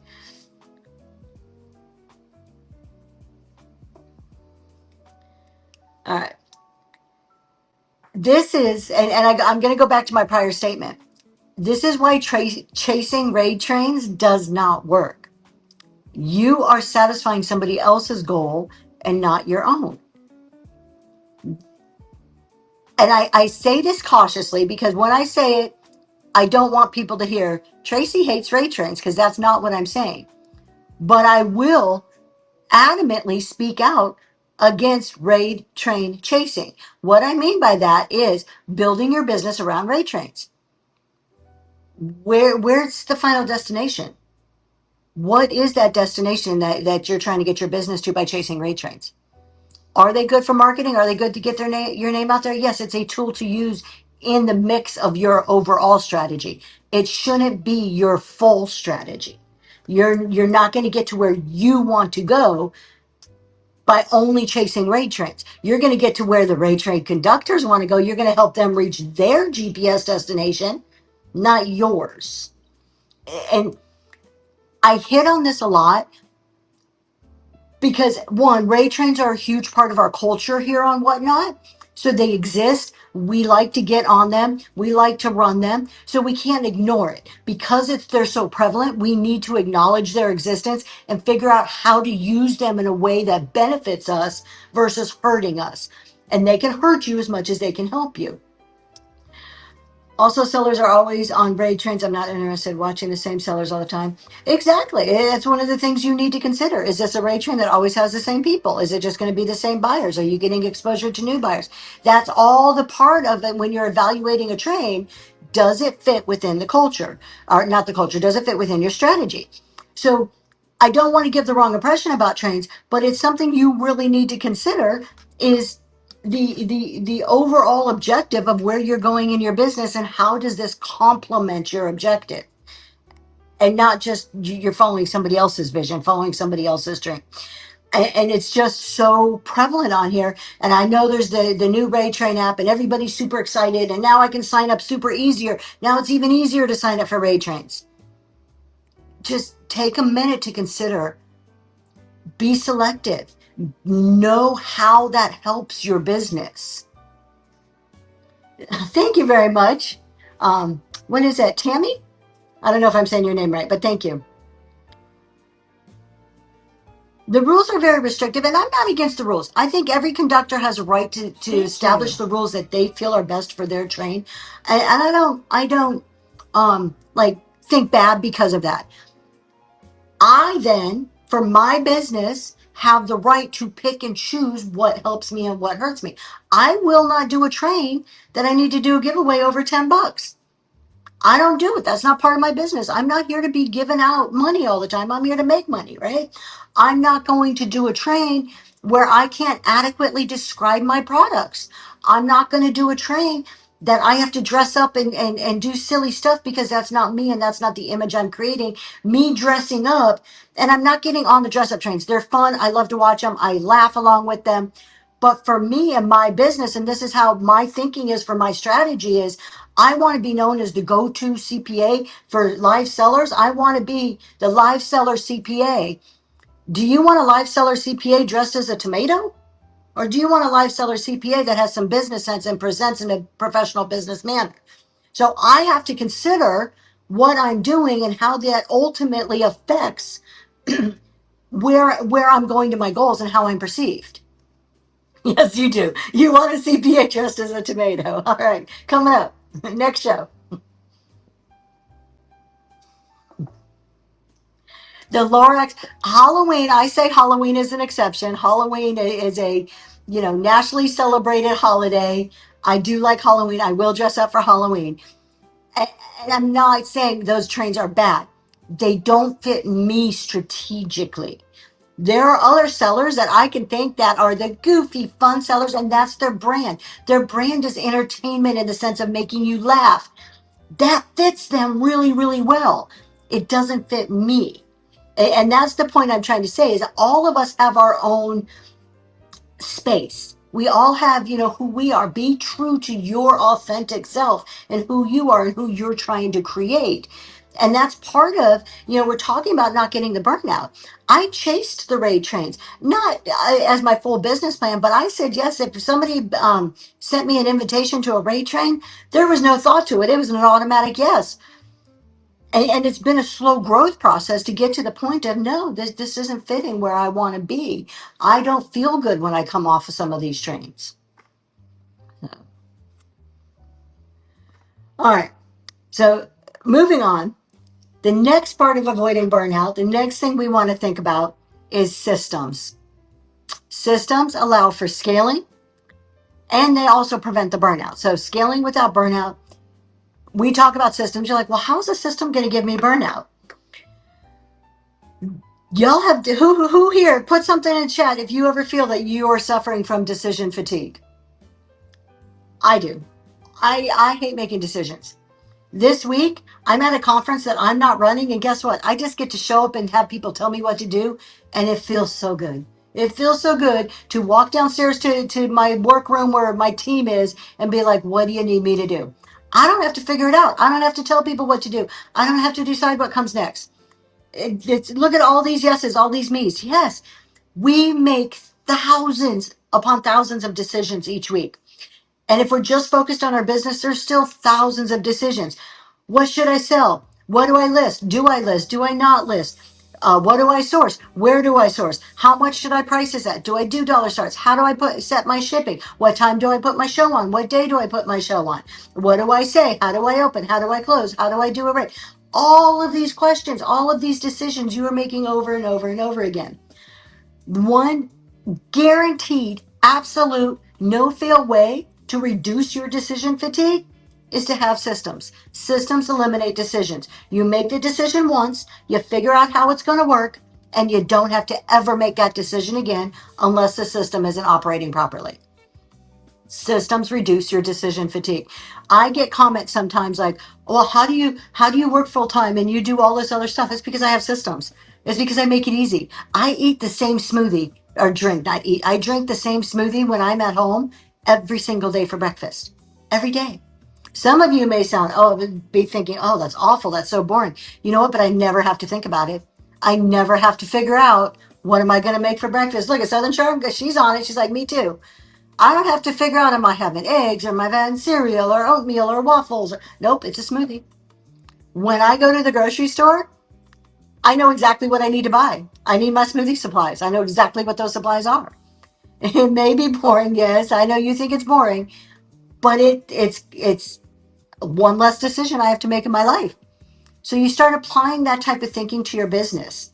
All right. This is, I'm going to go back to my prior statement. This is why chasing raid trains does not work. You are satisfying somebody else's goal and not your own. And I say this cautiously because when I say it, I don't want people to hear Tracy hates raid trains because that's not what I'm saying. But I will adamantly speak out against raid train chasing. What I mean by that is building your business around raid trains. Where's the final destination? What is that destination that you're trying to get your business to by chasing raid trains? Are they good for marketing? Are they good to get your name out there? Yes, it's a tool to use in the mix of your overall strategy. It shouldn't be your full strategy. You're not going to get to where you want to go by only chasing raid trains. You're going to get to where the raid train conductors want to go. You're going to help them reach their GPS destination, not yours. And I hit on this a lot because one, raid trains are a huge part of our culture here on Whatnot. So they exist. We like to get on them. We like to run them. So we can't ignore it. Because they're so prevalent, we need to acknowledge their existence and figure out how to use them in a way that benefits us versus hurting us. And they can hurt you as much as they can help you. Also, sellers are always on raid trains. I'm not interested in watching the same sellers all the time. Exactly. It's one of the things you need to consider. Is this a raid train that always has the same people? Is it just going to be the same buyers? Are you getting exposure to new buyers? That's all the part of it when you're evaluating a train. Does it fit within the culture? Or not the culture, does it fit within your strategy? So I don't want to give the wrong impression about trains, but it's something you really need to consider is the overall objective of where you're going in your business and how does this complement your objective, and not just you're following somebody else's vision, following somebody else's dream. And it's just so prevalent on here. And I know there's the new raid train app and everybody's super excited, and now I can sign up super easier. Now it's even easier to sign up for raid trains. Just take a minute to consider, be selective, know how that helps your business. Thank you very much. What is that, Tammy? I don't know if I'm saying your name right, but thank you. The rules are very restrictive, and I'm not against the rules. I think every conductor has a right to establish the rules that they feel are best for their train, and I don't like think bad because of that. I then, for my business, have the right to pick and choose what helps me and what hurts me. I will not do a train that I need to do a giveaway over $10. I don't do it. That's not part of my business. I'm not here to be giving out money all the time. I'm here to make money, right? I'm not going to do a train where I can't adequately describe my products. I'm not going to do a train that I have to dress up and do silly stuff because that's not me and that's not the image I'm creating. Me dressing up, and I'm not getting on the dress up trains. They're fun. I love to watch them. I laugh along with them. But for me and my business, and this is how my thinking is for my strategy is, I want to be known as the go-to CPA for live sellers. I want to be the live seller CPA. Do you want a live seller CPA dressed as a tomato? Or do you want a live seller CPA that has some business sense and presents in a professional business manner? So I have to consider what I'm doing and how that ultimately affects where I'm going to my goals and how I'm perceived. Yes, you do. You want a CPA dressed as a tomato. All right, coming up. Next show. The Lorax, Halloween, I say Halloween is an exception. Halloween is a, nationally celebrated holiday. I do like Halloween. I will dress up for Halloween. And, and I'm not saying those trains are bad. They don't fit me strategically. There are other sellers that I can think that are the goofy, fun sellers, and that's their brand. Their brand is entertainment in the sense of making you laugh. That fits them really, really well. It doesn't fit me. And that's the point I'm trying to say is that all of us have our own space. We all have, who we are. Be true to your authentic self and who you are and who you're trying to create. And that's part of, we're talking about not getting the burnout. I chased the raid trains, not as my full business plan, but I said yes. If somebody sent me an invitation to a raid train, there was no thought to it. It was an automatic yes. And it's been a slow growth process to get to the point of no, this isn't fitting where I want to be. I don't feel good when I come off of some of these trains. So, all right. So moving on, the next part of avoiding burnout, the next thing we want to think about is systems. Systems allow for scaling and they also prevent the burnout. So scaling without burnout, we talk about systems. You're like, well, how's a system going to give me burnout? Y'all have to, who here, put something in chat if you ever feel that you are suffering from decision fatigue. I do. I hate making decisions. This week, I'm at a conference that I'm not running, and guess what? I just get to show up and have people tell me what to do, and it feels so good. It feels so good to walk downstairs to my workroom where my team is and be like, what do you need me to do? I don't have to figure it out. I don't have to tell people what to do. I don't have to decide what comes next. It's look at all these yeses, all these me's. Yes, we make thousands upon thousands of decisions each week. And if we're just focused on our business, there's still thousands of decisions. What should I sell? What do I list? Do I list? Do I not list? What do I source? Where do I source? How much should I price this at? Do I do dollar starts? How do I set my shipping? What time do I put my show on? What day do I put my show on? What do I say? How do I open? How do I close? How do I do it right? All of these questions, all of these decisions you are making over and over and over again. One guaranteed, absolute, no fail way to reduce your decision fatigue is to have systems. Systems eliminate decisions. You make the decision once, you figure out how it's going to work, and you don't have to ever make that decision again unless the system isn't operating properly. Systems reduce your decision fatigue. I get comments sometimes like, well, how do you work full time and you do all this other stuff? It's because I have systems. It's because I make it easy. I eat the same smoothie or drink, not eat. I drink the same smoothie when I'm at home every single day for breakfast. Every day. Some of you may be thinking, oh, that's awful. That's so boring. You know what? But I never have to think about it. I never have to figure out what am I going to make for breakfast. Look at Southern Charm. She's on it. She's like, me too. I don't have to figure out am I having eggs or am I having cereal or oatmeal or waffles. Nope, it's a smoothie. When I go to the grocery store, I know exactly what I need to buy. I need my smoothie supplies. I know exactly what those supplies are. It may be boring, yes. I know you think it's boring, but it's one less decision I have to make in my life. So you start applying that type of thinking to your business.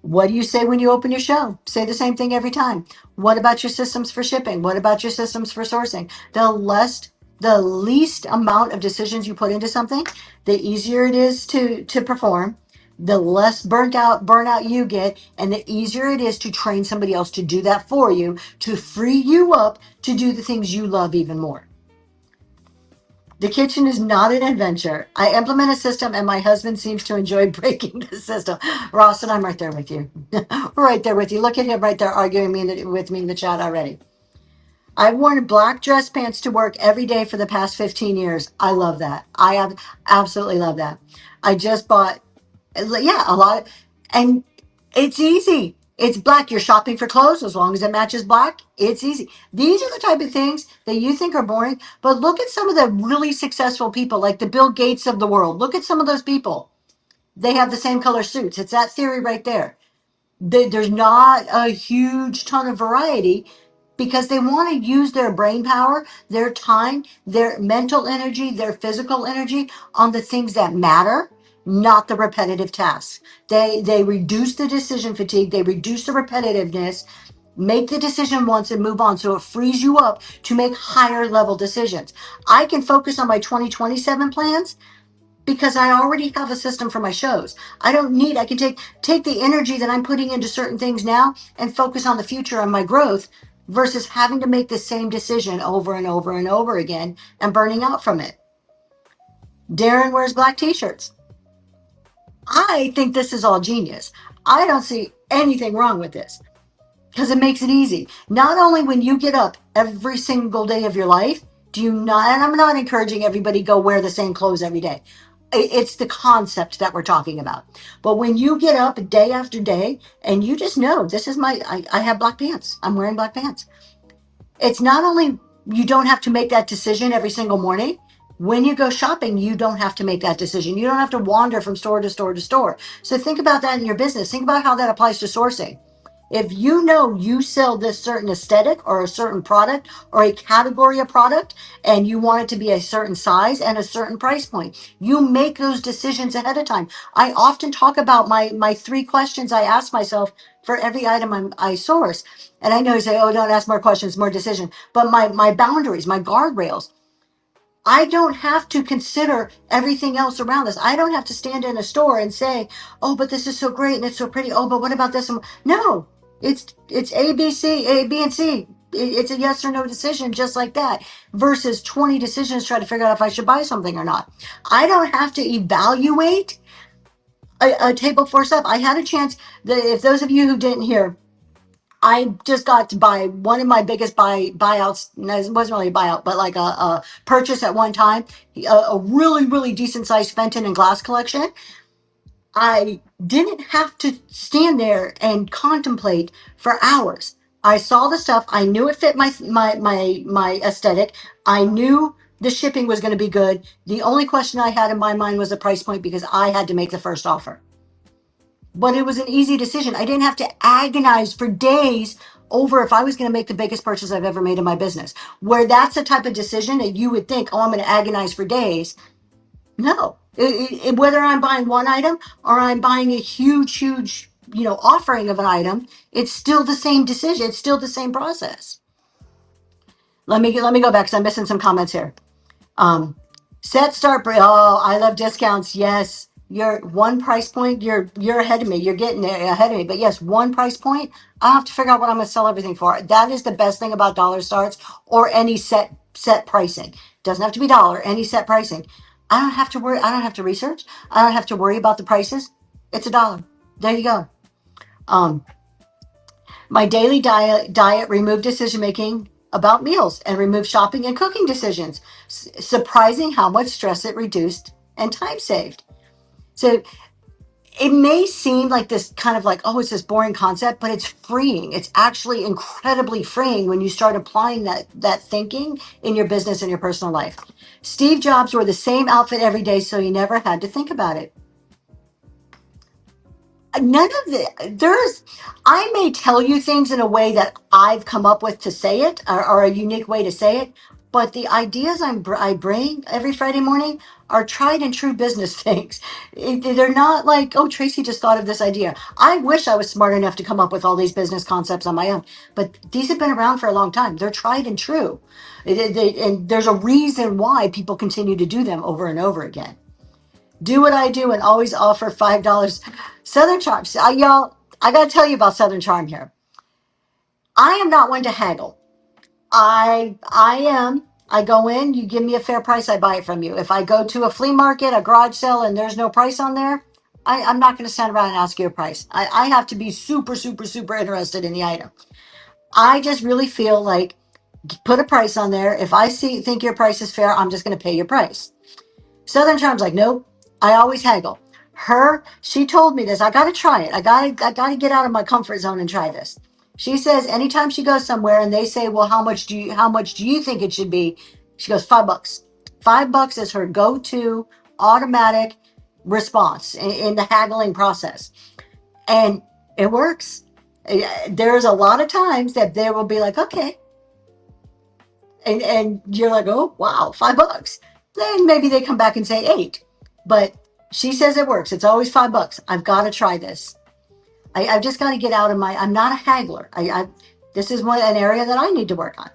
What do you say when you open your show? Say the same thing every time. What about your systems for shipping? What about your systems for sourcing? The least amount of decisions you put into something, the easier it is to perform, the less burnout you get, and the easier it is to train somebody else to do that for you, to free you up to do the things you love even more. The kitchen is not an adventure. I implement a system and my husband seems to enjoy breaking the system. Ross, and I'm right there with you. Right there with you. Look at him right there arguing with me in the chat already. I've worn black dress pants to work every day for the past 15 years. I love that. I absolutely love that. I just bought, a lot. And it's easy. It's black. You're shopping for clothes as long as it matches black. It's easy. These are the type of things that you think are boring, but look at some of the really successful people, like the Bill Gates of the world. Look at some of those people. They have the same color suits. It's that theory right there. There's not a huge ton of variety because they want to use their brain power, their time, their mental energy, their physical energy on the things that matter not the repetitive tasks. They reduce the decision fatigue, they reduce the repetitiveness, make the decision once and move on, so it frees you up to make higher level decisions. I can focus on my 2027 plans because I already have a system for my shows. I can take the energy that I'm putting into certain things now and focus on the future and my growth versus having to make the same decision over and over and over again and burning out from it. Darren wears black t-shirts. I think this is all genius. I don't see anything wrong with this because it makes it easy. Not only when you get up every single day of your life, do you not, and I'm not encouraging everybody go wear the same clothes every day. It's the concept that we're talking about. But when you get up day after day and you just know this is I have black pants. I'm wearing black pants. It's not only you don't have to make that decision every single morning. When you go shopping, you don't have to make that decision. You don't have to wander from store to store to store. So think about that in your business. Think about how that applies to sourcing. If you know you sell this certain aesthetic or a certain product or a category of product and you want it to be a certain size and a certain price point, you make those decisions ahead of time. I often talk about my 3 questions I ask myself for every item I source. And I know you say, oh, don't ask more questions, more decision. But my boundaries, my guardrails, I don't have to consider everything else around us. I don't have to stand in a store and say, oh, but this is so great and it's so pretty. Oh, but what about this? No, it's A, B, C, A, B, and C. It's a yes or no decision just like that versus 20 decisions trying to figure out if I should buy something or not. I don't have to evaluate a table for stuff. I had a chance, if those of you who didn't hear, I just got to buy one of my biggest buyouts. No, it wasn't really a buyout, but like a purchase at one time. A really, really decent sized Fenton and glass collection. I didn't have to stand there and contemplate for hours. I saw the stuff. I knew it fit my aesthetic. I knew the shipping was going to be good. The only question I had in my mind was the price point because I had to make the first offer. But it was an easy decision. I didn't have to agonize for days over if I was going to make the biggest purchase I've ever made in my business. Where that's the type of decision that you would think, oh, I'm going to agonize for days. No. Whether I'm buying one item or I'm buying a huge, offering of an item, it's still the same decision. It's still the same process. Let me go back because I'm missing some comments here. Set start. Oh, I love discounts. Yes. You're one price point. You're ahead of me. You're getting there ahead of me. But yes, one price point. I have to figure out what I'm going to sell everything for. That is the best thing about dollar starts or any set pricing. Doesn't have to be dollar. Any set pricing. I don't have to worry. I don't have to research. I don't have to worry about the prices. It's $1. There you go. My daily diet removed decision making about meals and removed shopping and cooking decisions. Surprising how much stress it reduced and time saved. So it may seem like this kind of like, oh, it's this boring concept, but it's freeing. It's actually incredibly freeing when you start applying that thinking in your business and your personal life. Steve Jobs wore the same outfit every day, so he never had to think about it. None of the I may tell you things in a way that I've come up with to say it or a unique way to say it, but the ideas I bring every Friday morning are tried and true business things. They're not like, oh, Tracy just thought of this idea. I wish I was smart enough to come up with all these business concepts on my own, but these have been around for a long time. They're tried and true. And there's a reason why people continue to do them over and over again. Do what I do and always offer $5. Southern Charm. Y'all, I got to tell you about Southern Charm here. I am not one to haggle. I go in, you give me a fair price, I buy it from you. If I go to a flea market, a garage sale, and there's no price on there, I'm not going to stand around and ask you a price. I have to be super, super, super interested in the item. I just really feel like put a price on there. If I think your price is fair, I'm just going to pay your price. Southern Charm's like, nope, I always haggle. She told me this. I got to try it. I got to get out of my comfort zone and try this. She says anytime she goes somewhere and they say, well, how much do you think it should be? She goes, $5. $5 is her go-to automatic response in the haggling process. And it works. There's a lot of times that they will be like, okay. And you're like, oh, wow, $5. Then maybe they come back and say 8. But She says it works. It's always $5. I've got to try this. I've just got to get out of my. I'm not a haggler. This is an area that I need to work on.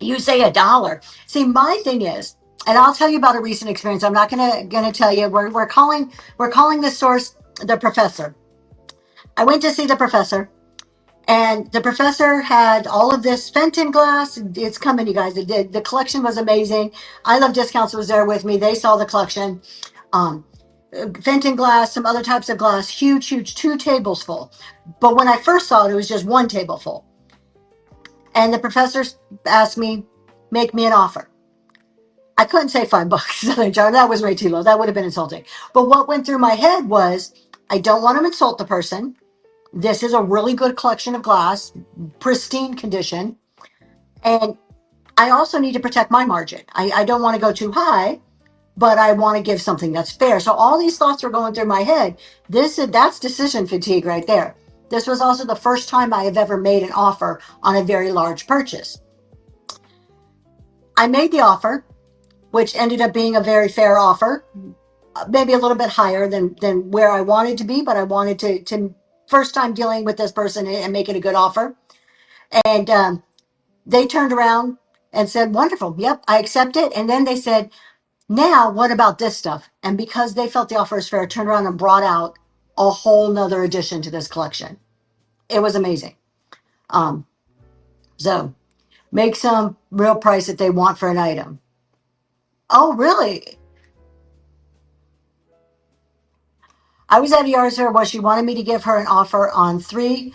You say $1. See, my thing is, and I'll tell you about a recent experience. I'm not gonna tell you. We're calling the source the professor. I went to see the professor, and the professor had all of this Fenton glass. It's coming, you guys. The collection was amazing. I Love Discounts was there with me. They saw the collection. Um, Fenton glass, some other types of glass, huge, huge, 2 tables full. But when I first saw it, it was just 1 table full. And the professor asked me, make me an offer. I couldn't say $5, that was way too low. That would have been insulting. But what went through my head was, I don't want to insult the person. This is a really good collection of glass, pristine condition. And I also need to protect my margin. I don't want to go too high, but I want to give something that's fair. So all these thoughts were going through my head. That's decision fatigue right there. This was also the first time I have ever made an offer on a very large purchase. I made the offer, which ended up being a very fair offer, maybe a little bit higher than where I wanted to be, but I wanted to first time dealing with this person and make it a good offer. And they turned around and said, wonderful, yep, I accept it. And then they said, now what about this stuff? And because they felt the offer was fair, turned around and brought out a whole nother addition to this collection. It was amazing. So make some real price that they want for an item. Oh, really? I was at a yard sale where she wanted me to give her an offer on 3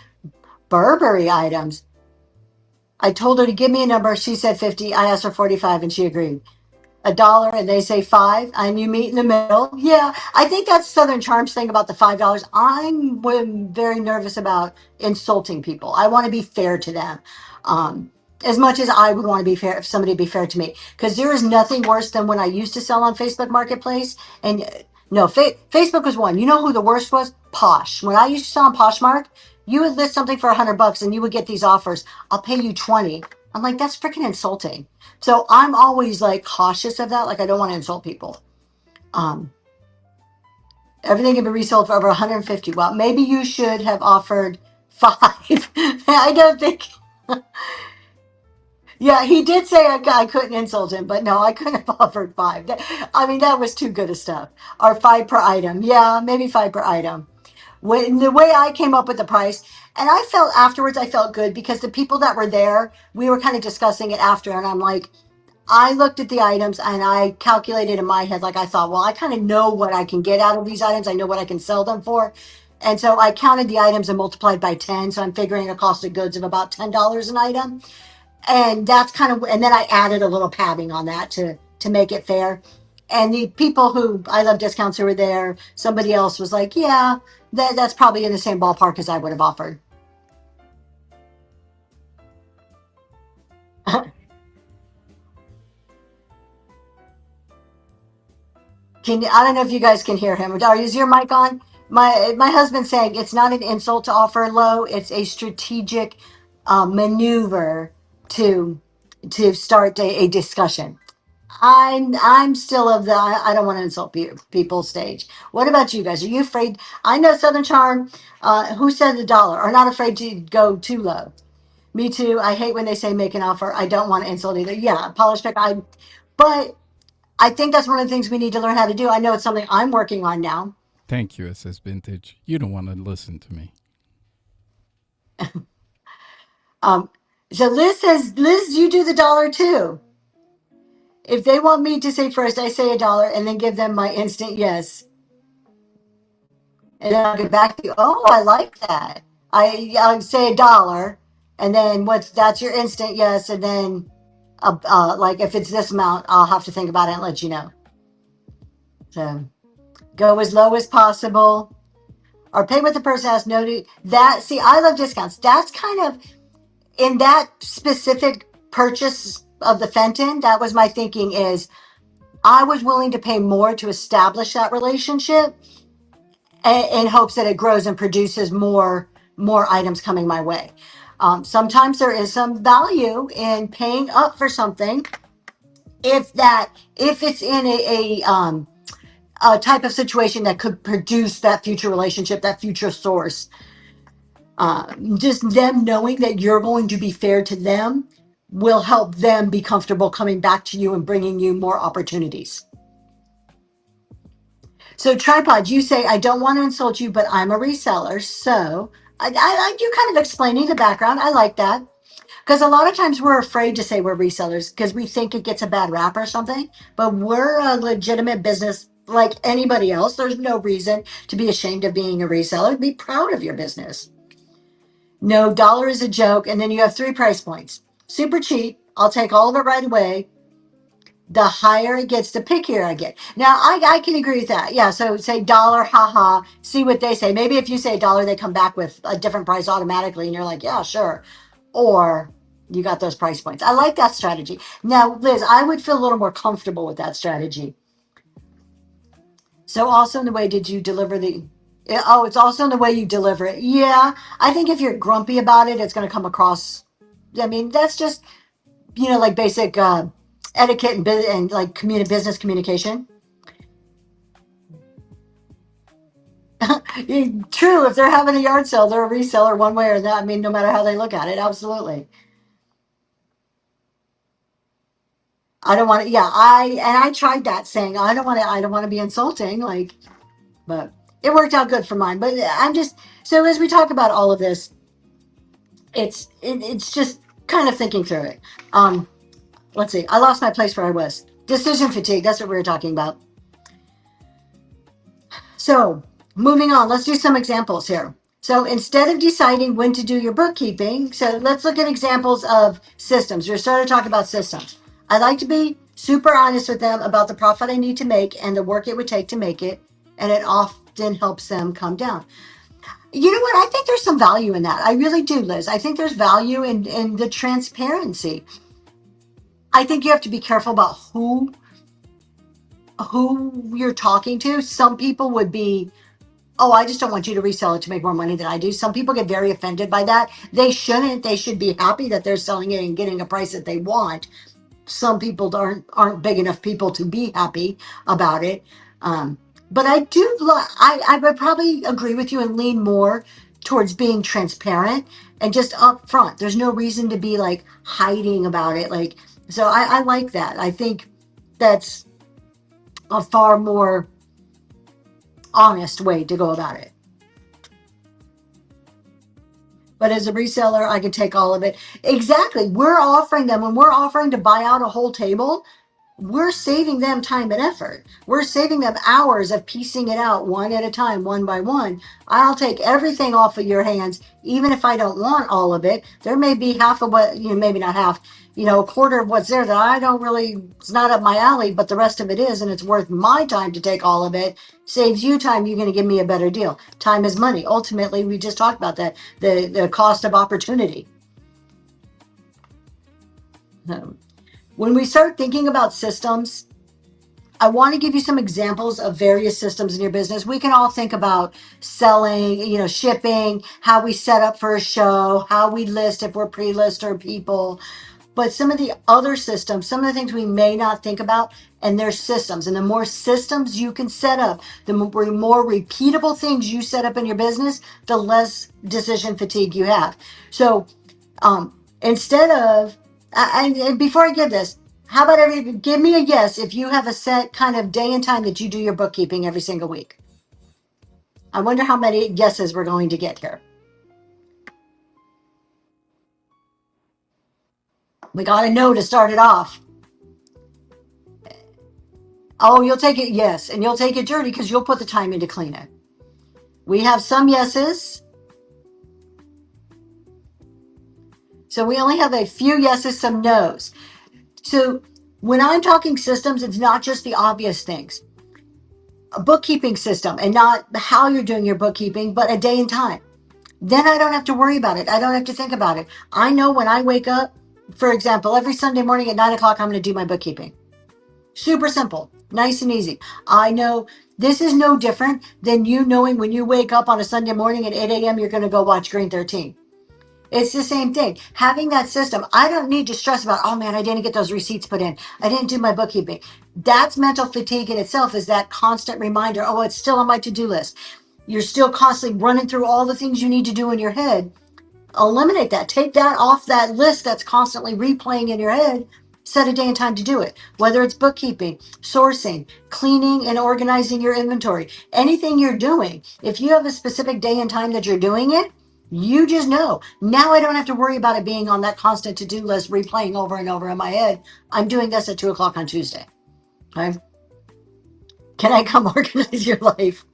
Burberry items. I told her to give me a number. She said 50. I asked her 45 and she agreed. $1 and they say 5 and you meet in the middle. Yeah, I think that's Southern Charm's thing about the $5. I'm very nervous about insulting people. I want to be fair to them. As much as I would want to be fair if somebody be fair to me, because there is nothing worse than when I used to sell on Facebook Marketplace. And no, Facebook was one. You know who the worst was? Posh. When I used to sell on Poshmark, you would list something for $100 and you would get these offers. I'll pay you 20. I'm like, that's freaking insulting. So I'm always like cautious of that. Like I don't want to insult people. Everything can be resold for over 150. Well, maybe you should have offered 5. I don't think. Yeah, he did say I couldn't insult him, but no, I couldn't have offered 5. I mean, that was too good of stuff. Or 5 per item. Yeah, maybe 5 per item. When the way I came up with the price, and I felt afterwards, I felt good because the people that were there, we were kind of discussing it after, and I'm like, I looked at the items and I calculated in my head, like I thought, well, I kind of know what I can get out of these items. I know what I can sell them for. And so I counted the items and multiplied by 10. So I'm figuring a cost of goods of about $10 an item. And that's kind of, and then I added a little padding on that to make it fair. And the people who I Love Discounts who were there, somebody else was like, yeah, that's probably in the same ballpark as I would have offered. I don't know if you guys can hear him. Is your mic on? My husband's saying it's not an insult to offer low. It's a strategic maneuver to start a discussion. I'm still of the I don't want to insult people stage. What about you guys? Are you afraid? I know Southern Charm. Who said $1? Are not afraid to go too low. Me too. I hate when they say make an offer. I don't want to insult either. Yeah, polish pick. But I think that's one of the things we need to learn how to do. I know it's something I'm working on now. Thank you, SS Vintage. You don't want to listen to me. So Liz says, Liz, you do the $1 too. If they want me to say first, I say $1 and then give them my instant yes. And then I'll get back to you. Oh, I like that. I'll say $1 and then that's your instant yes. And then like if it's this amount, I'll have to think about it and let you know. So go as low as possible or pay what the person has noted. That, see, I Love Discounts. That's kind of in that specific purchase of the Fenton. That was my thinking is I was willing to pay more to establish that relationship in hopes that it grows and produces more items coming my way. Sometimes there is some value in paying up for something if it's in a type of situation that could produce that future relationship, that future source, just them knowing that you're going to be fair to them will help them be comfortable coming back to you and bringing you more opportunities. So tripod, you say, I don't want to insult you, but I'm a reseller. So I like you kind of explaining the background. I like that. Because a lot of times we're afraid to say we're resellers because we think it gets a bad rap or something. But we're a legitimate business like anybody else. There's no reason to be ashamed of being a reseller. Be proud of your business. No, dollar is a joke. And then you have 3 price points. Super cheap. I'll take all of it right away. The higher it gets, the pickier I get. Now, I can agree with that. Yeah, so say dollar, haha, see what they say. Maybe if you say dollar, they come back with a different price automatically, and you're like, yeah, sure. Or you got those price points. I like that strategy. Now, Liz, I would feel a little more comfortable with that strategy. So also in the way did you deliver the, oh, it's also in the way you deliver it. Yeah, I think if you're grumpy about it, it's going to come across, I mean, that's just, like basic etiquette and like business communication. True, if they're having a yard sale, they're a reseller one way or that. I mean, no matter how they look at it, absolutely. I don't want to. Yeah, I tried that saying I don't want to be insulting. Like, but it worked out good for mine. But I'm just so as we talk about all of this, it's just kind of thinking through it. Let's see. I lost my place where I was. Decision fatigue. That's what we were talking about. So, moving on, let's do some examples here. So, instead of deciding when to do your bookkeeping, so let's look at examples of systems. We're starting to talk about systems. I like to be super honest with them about the profit I need to make and the work it would take to make it, and it often helps them come down. You know what? I think there's some value in that. I really do, Liz. I think there's value in the transparency. I think you have to be careful about who you're talking to. Some people would be, oh, I just don't want you to resell it to make more money than I do. Some people get very offended by that. They shouldn't. They should be happy that they're selling it and getting a price that they want. Some people aren't big enough people to be happy about it. But I do. I would probably agree with you and lean more towards being transparent and just upfront. There's no reason to be like hiding about it. Like, so I like that. I think that's a far more honest way to go about it. But as a reseller, I can take all of it. Exactly. We're offering them, when we're offering to buy out a whole table, we're saving them time and effort. We're saving them hours of piecing it out one at a time, one by one. I'll take everything off of your hands, even if I don't want all of it. There may be half of what, maybe not half, a quarter of what's there that I don't really, it's not up my alley, but the rest of it is, and it's worth my time to take all of it. Saves you time, you're going to give me a better deal. Time is money. Ultimately, we just talked about that, the cost of opportunity. When we start thinking about systems, I want to give you some examples of various systems in your business. We can all think about selling, shipping, how we set up for a show, how we list if we're pre-list or people. But some of the other systems, some of the things we may not think about, and they're systems. And the more systems you can set up, the more repeatable things you set up in your business, the less decision fatigue you have. So instead of, and before I give this, how about give me a yes if you have a set kind of day and time that you do your bookkeeping every single week. I wonder how many yeses we're going to get here. We got to know to start it off. Oh, you'll take it, yes, and you'll take it dirty because you'll put the time in to clean it. We have some yeses. So we only have a few yeses, some nos. So when I'm talking systems, it's not just the obvious things. A bookkeeping system, and not how you're doing your bookkeeping, but a day and time. Then I don't have to worry about it. I don't have to think about it. I know when I wake up, for example, every Sunday morning at 9:00, I'm going to do my bookkeeping. Super simple, nice and easy. I know this is no different than you knowing when you wake up on a Sunday morning at 8 a.m., you're going to go watch Green 13. It's the same thing. Having that system, I don't need to stress about, oh man, I didn't get those receipts put in. I didn't do my bookkeeping. That's mental fatigue in itself, is that constant reminder, oh, it's still on my to-do list. You're still constantly running through all the things you need to do in your head. Eliminate that. Take that off that list that's constantly replaying in your head. Set a day and time to do it. Whether it's bookkeeping, sourcing, cleaning and organizing your inventory, anything you're doing, if you have a specific day and time that you're doing it, you just know. Now I don't have to worry about it being on that constant to-do list replaying over and over in my head. I'm doing this at 2:00 on Tuesday. Okay? Can I come organize your life?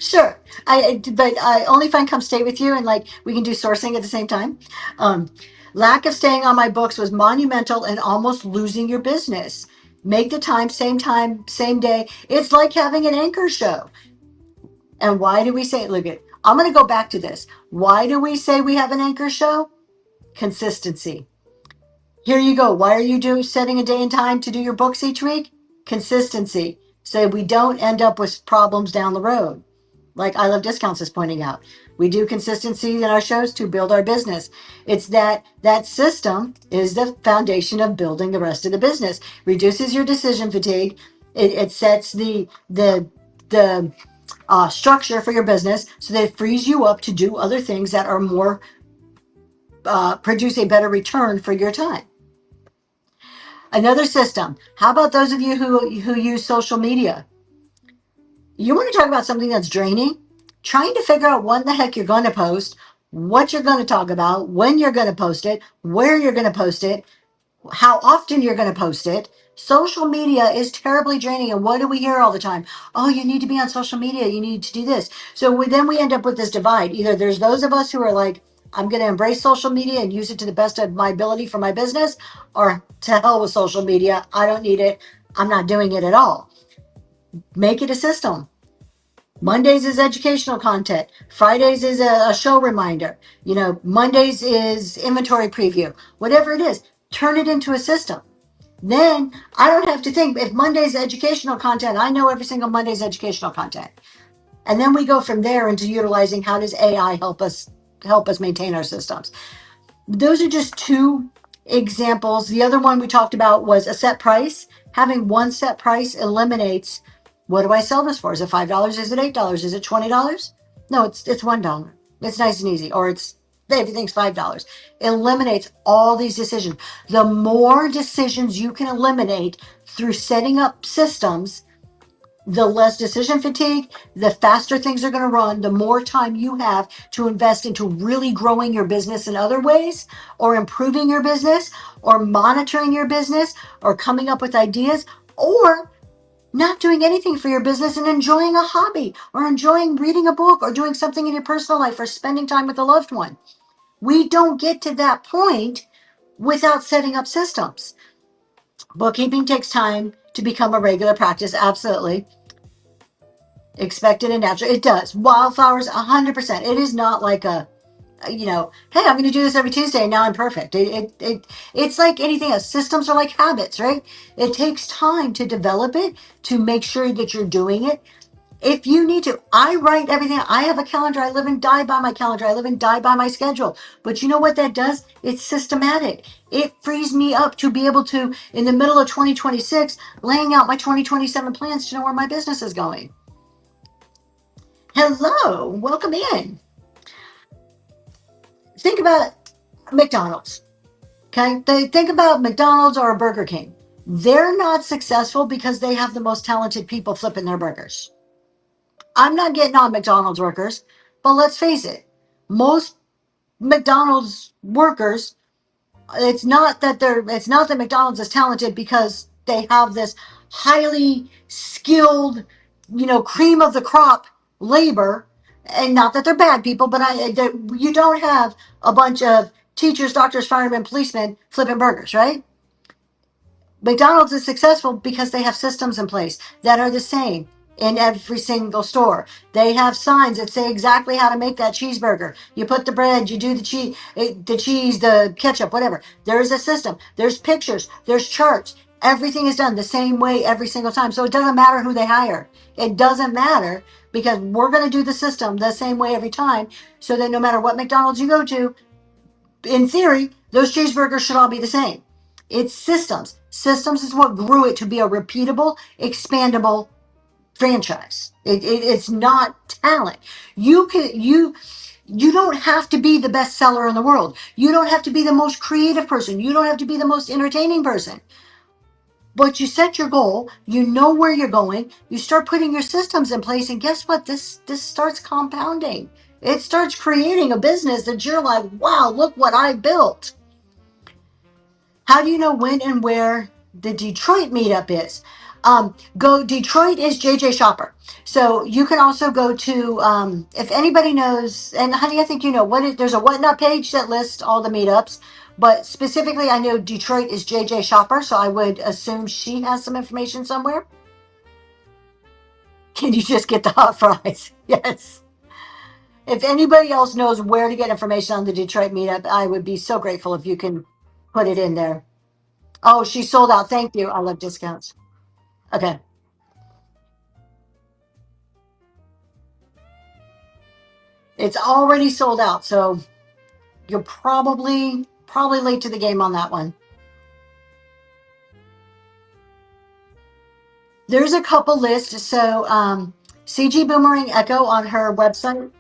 Sure. But only if I come stay with you and like we can do sourcing at the same time. Um, Lack of staying on my books was monumental and almost losing your business. Make the time, same day. It's like having an anchor show. And why do we say, look at, I'm going to go back to this. Why do we say we have an anchor show? Consistency. Here you go. Why are you setting a day and time to do your books each week? Consistency. So we don't end up with problems down the road. Like I Love Discounts is pointing out. We do consistency in our shows to build our business. It's that system is the foundation of building the rest of the business. Reduces your decision fatigue. It sets the structure for your business so that it frees you up to do other things that are more produce a better return for your time. Another system. How about those of you who use social media? You want to talk about something that's draining? Trying to figure out what the heck you're going to post, what you're going to talk about, when you're going to post it, where you're going to post it, how often you're going to post it. Social media is terribly draining. And what do we hear all the time? Oh, you need to be on social media. You need to do this. So then we end up with this divide. Either there's those of us who are like, I'm going to embrace social media and use it to the best of my ability for my business, or to hell with social media. I don't need it. I'm not doing it at all. Make it a system. Mondays is educational content. Fridays is a show reminder. Mondays is inventory preview. Whatever it is, turn it into a system. Then I don't have to think. If Monday's educational content, I know every single Monday's educational content. And then we go from there into utilizing how does AI help us maintain our systems. Those are just two examples. The other one we talked about was a set price. Having one set price eliminates, what do I sell this for? Is it $5? Is it $8? Is it $20? No, it's $1. It's nice and easy. Or it's everything's $5. It eliminates all these decisions. The more decisions you can eliminate through setting up systems, the less decision fatigue, the faster things are going to run, the more time you have to invest into really growing your business in other ways, or improving your business, or monitoring your business, or coming up with ideas, or not doing anything for your business and enjoying a hobby, or enjoying reading a book, or doing something in your personal life, or spending time with a loved one. We don't get to that point without setting up systems. Bookkeeping takes time to become a regular practice, absolutely. Expected and natural. It does. Wildflowers, 100%. It is not like hey, I'm going to do this every Tuesday and now I'm perfect. It's like anything else. Systems are like habits, right? It takes time to develop it, to make sure that you're doing it. If you need to, I write everything. I have a calendar. I live and die by my calendar. I live and die by my schedule. But you know what that does? It's systematic. It frees me up to be able to, in the middle of 2026, laying out my 2027 plans to know where my business is going. Hello, welcome in. Think about McDonald's. Okay, think about McDonald's or Burger King. They're not successful because they have the most talented people flipping their burgers. I'm not getting on McDonald's workers, but let's face it, most McDonald's workers, it's not that McDonald's is talented because they have this highly skilled, cream of the crop labor. And not that they're bad people, but you don't have a bunch of teachers, doctors, firemen, policemen flipping burgers, right? McDonald's is successful because they have systems in place that are the same in every single store. They have signs that say exactly how to make that cheeseburger. You put the bread, you do the cheese, the ketchup, whatever. There is a system. There's pictures. There's charts. Everything is done the same way every single time. So it doesn't matter who they hire. It doesn't matter because we're going to do the system the same way every time so that no matter what McDonald's you go to, In theory, those cheeseburgers should all be the same. It's systems. Systems is what grew it to be a repeatable, expandable franchise. It's not talent. You don't have to be the best seller in the world. You don't have to be the most creative person. You don't have to be the most entertaining person. But you set your goal, you know where you're going, you start putting your systems in place, and guess what? This starts compounding. It starts creating a business that you're like, wow, look what I built. How do you know when and where the Detroit meetup is? Go Detroit is JJ Shopper. So you can also go to if anybody knows, and honey, I think you know there's a whatnot page that lists all the meetups, but specifically I know Detroit is JJ Shopper, so I would assume she has some information somewhere. Can you just get the hot fries? Yes. If anybody else knows where to get information on the Detroit meetup, I would be so grateful if you can put it in there. Oh, she sold out. Thank you. I love discounts. Okay. It's already sold out. So you're probably late to the game on that one. There's a couple lists. So CG Boomerang Echo on her website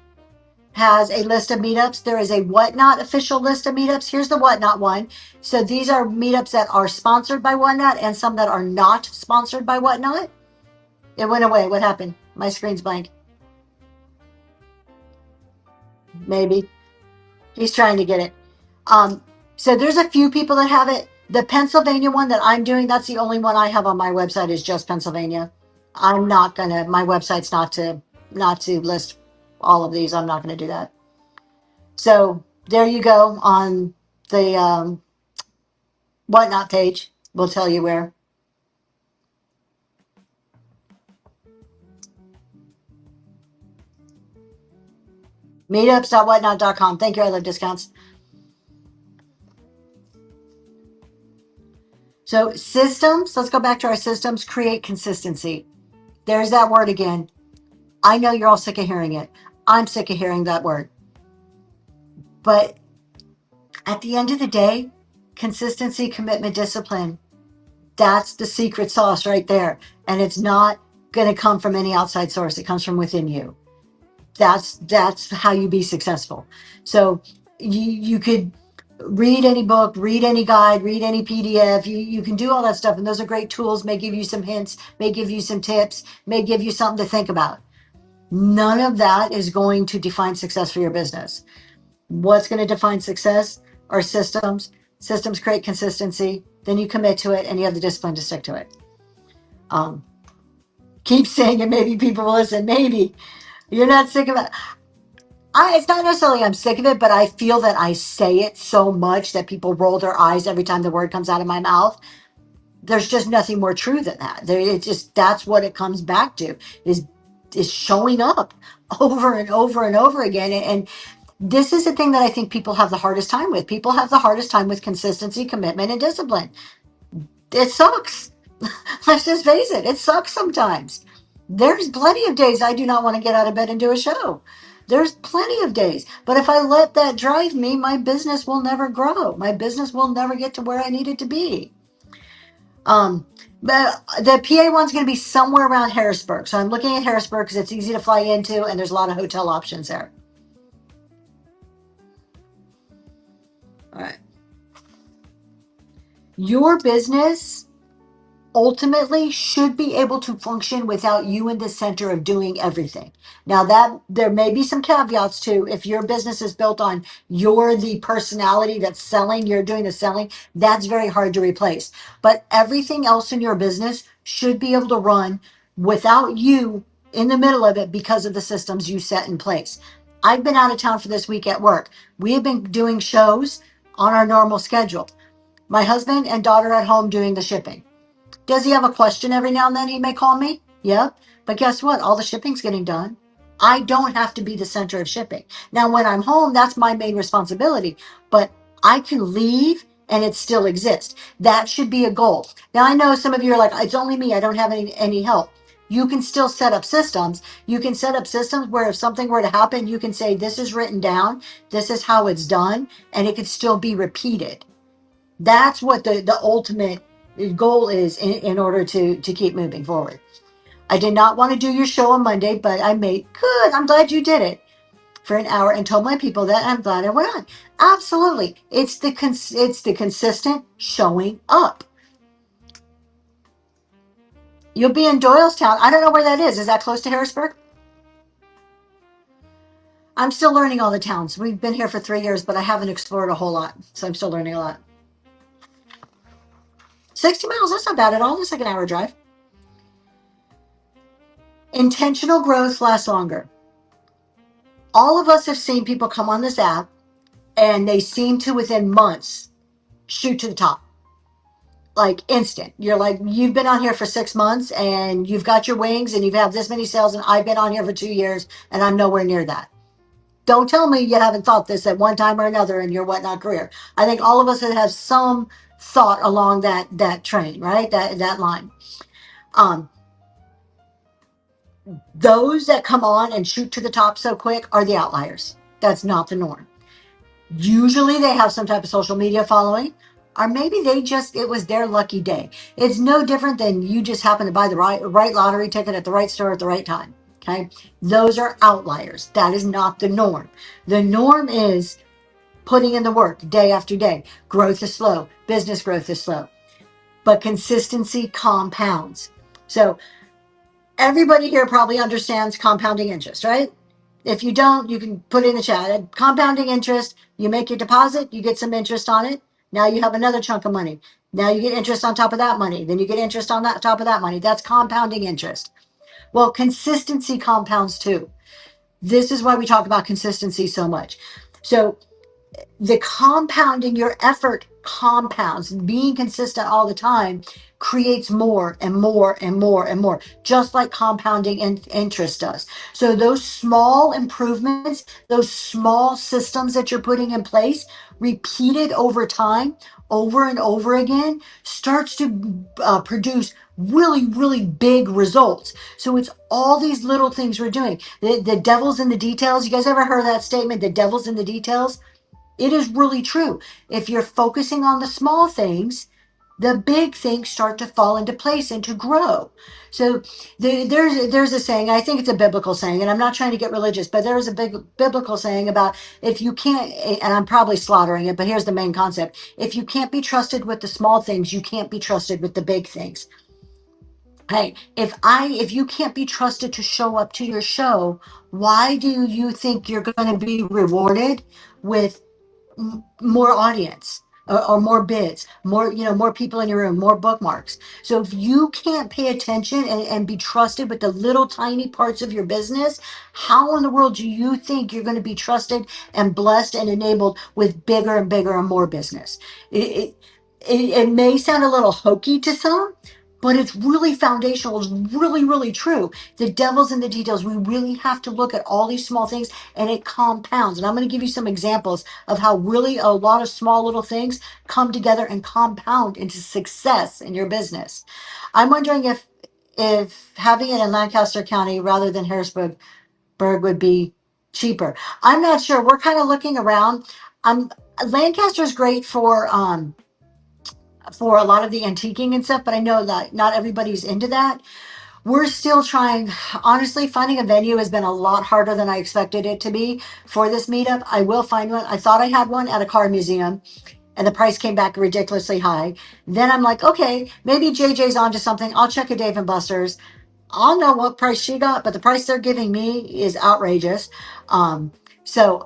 has a list of meetups. There is a Whatnot official list of meetups. Here's the Whatnot one. So these are meetups that are sponsored by Whatnot and some that are not sponsored by Whatnot. It went away. What happened? My screen's blank. Maybe. He's trying to get it. So there's a few people that have it. The Pennsylvania one that I'm doing, that's the only one I have on my website is just Pennsylvania. I'm not gonna, my website's not to list all of these. I'm not gonna do that. So there you go on the Whatnot page. We'll tell you where. Meetups.whatnot.com. Thank you. I love discounts. So systems, let's go back to our systems, create consistency. There's that word again. I know you're all sick of hearing it. I'm sick of hearing that word. But at the end of the day, consistency, commitment, discipline, that's the secret sauce right there. And it's not going to come from any outside source. It comes from within you. That's how you be successful. So you could read any book, read any guide, read any PDF. You can do all that stuff. And those are great tools, may give you some hints, may give you some tips, may give you something to think about. None of that is going to define success for your business. What's going to define success are systems. Systems create consistency. Then you commit to it and you have the discipline to stick to it. Keep saying it. Maybe people will listen. Maybe you're not sick of it. It's not necessarily I'm sick of it, but I feel that I say it so much that people roll their eyes every time the word comes out of my mouth. There's just nothing more true than that. It's just that's what it comes back to is showing up over and over and over again. And this is the thing that I think people have the hardest time with. People have the hardest time with consistency, commitment, and discipline. It sucks. Let's just face it. It sucks sometimes. There's plenty of days I do not want to get out of bed and do a show. There's plenty of days. But if I let that drive me, my business will never grow. My business will never get to where I need it to be. But the PA one's going to be somewhere around Harrisburg. So I'm looking at Harrisburg because it's easy to fly into and there's a lot of hotel options there. All right. Your business ultimately should be able to function without you in the center of doing everything. Now that there may be some caveats too. If your business is built on you're the personality that's selling, you're doing the selling, that's very hard to replace. But everything else in your business should be able to run without you in the middle of it because of the systems you set in place. I've been out of town for this week at work. We have been doing shows on our normal schedule. My husband and daughter at home doing the shipping. Does he have a question every now and then he may call me? Yep. But guess what? All the shipping's getting done. I don't have to be the center of shipping. Now, when I'm home, that's my main responsibility. But I can leave and it still exists. That should be a goal. Now, I know some of you are like, it's only me. I don't have any help. You can still set up systems. You can set up systems where if something were to happen, you can say, this is written down, this is how it's done, and it could still be repeated. That's what the ultimate goal is in order to keep moving forward. I did not want to do your show on Monday, but I made good. I'm glad you did it for an hour and told my people that I'm glad I went on. Absolutely. It's the consistent showing up. You'll be in Doylestown. I don't know where that is. Is that close to Harrisburg? I'm still learning all the towns. We've been here for 3 years, but I haven't explored a whole lot. So I'm still learning a lot. 60 miles, that's not bad at all. It's like an hour drive. Intentional growth lasts longer. All of us have seen people come on this app and they seem to, within months, shoot to the top. Like instant. You're like, you've been on here for 6 months and you've got your wings and you've had this many sales, and I've been on here for 2 years and I'm nowhere near that. Don't tell me you haven't thought this at one time or another in your whatnot career. I think all of us have some thought along that train, right? That line. Those that come on and shoot to the top so quick are the outliers. That's not the norm. Usually they have some type of social media following, or maybe it was their lucky day. It's no different than you just happen to buy the right lottery ticket at the right store at the right time. Okay. Those are outliers. That is not the norm. The norm is putting in the work day after day. Growth is slow. Business growth is slow, but consistency compounds. So everybody here probably understands compounding interest, right? If you don't, you can put in the chat. Compounding interest, you make your deposit, you get some interest on it. Now you have another chunk of money. Now you get interest on top of that money. Then you get interest on that top of that money. That's compounding interest. Well, consistency compounds too. This is why we talk about consistency so much. So the compounding, your effort compounds. Being consistent all the time creates more and more and more and more, just like compounding interest does. So those small improvements, those small systems that you're putting in place, repeated over time, over and over again, starts to produce really, really big results. So it's all these little things we're doing. The devil's in the details. You guys ever heard that statement? The devil's in the details. It is really true. If you're focusing on the small things, the big things start to fall into place and to grow. So there's a saying, I think it's a biblical saying, and I'm not trying to get religious, but there's a big biblical saying about, if you can't, and I'm probably slaughtering it, but here's the main concept. If you can't be trusted with the small things, you can't be trusted with the big things. Hey, if you can't be trusted to show up to your show, why do you think you're going to be rewarded with more audience, or more bids, more people in your room, more bookmarks? So if you can't pay attention and be trusted with the little tiny parts of your business, how in the world do you think you're going to be trusted and blessed and enabled with bigger and bigger and more business? It may sound a little hokey to some, but it's really foundational. It's really, really true. The devil's in the details. We really have to look at all these small things, and it compounds. And I'm going to give you some examples of how really a lot of small little things come together and compound into success in your business. I'm wondering if having it in Lancaster County rather than Harrisburg would be cheaper. I'm not sure. We're kind of looking around. Lancaster's great for a lot of the antiquing and stuff, but I know that not everybody's into that. We're still trying. Honestly, finding a venue has been a lot harder than I expected it to be for this meetup. I will find one. I thought I had one at a car museum, and the price came back ridiculously high. Then I'm like, okay, maybe JJ's onto something. I'll check a Dave and Buster's. I'll know what price she got, but the price they're giving me is outrageous. So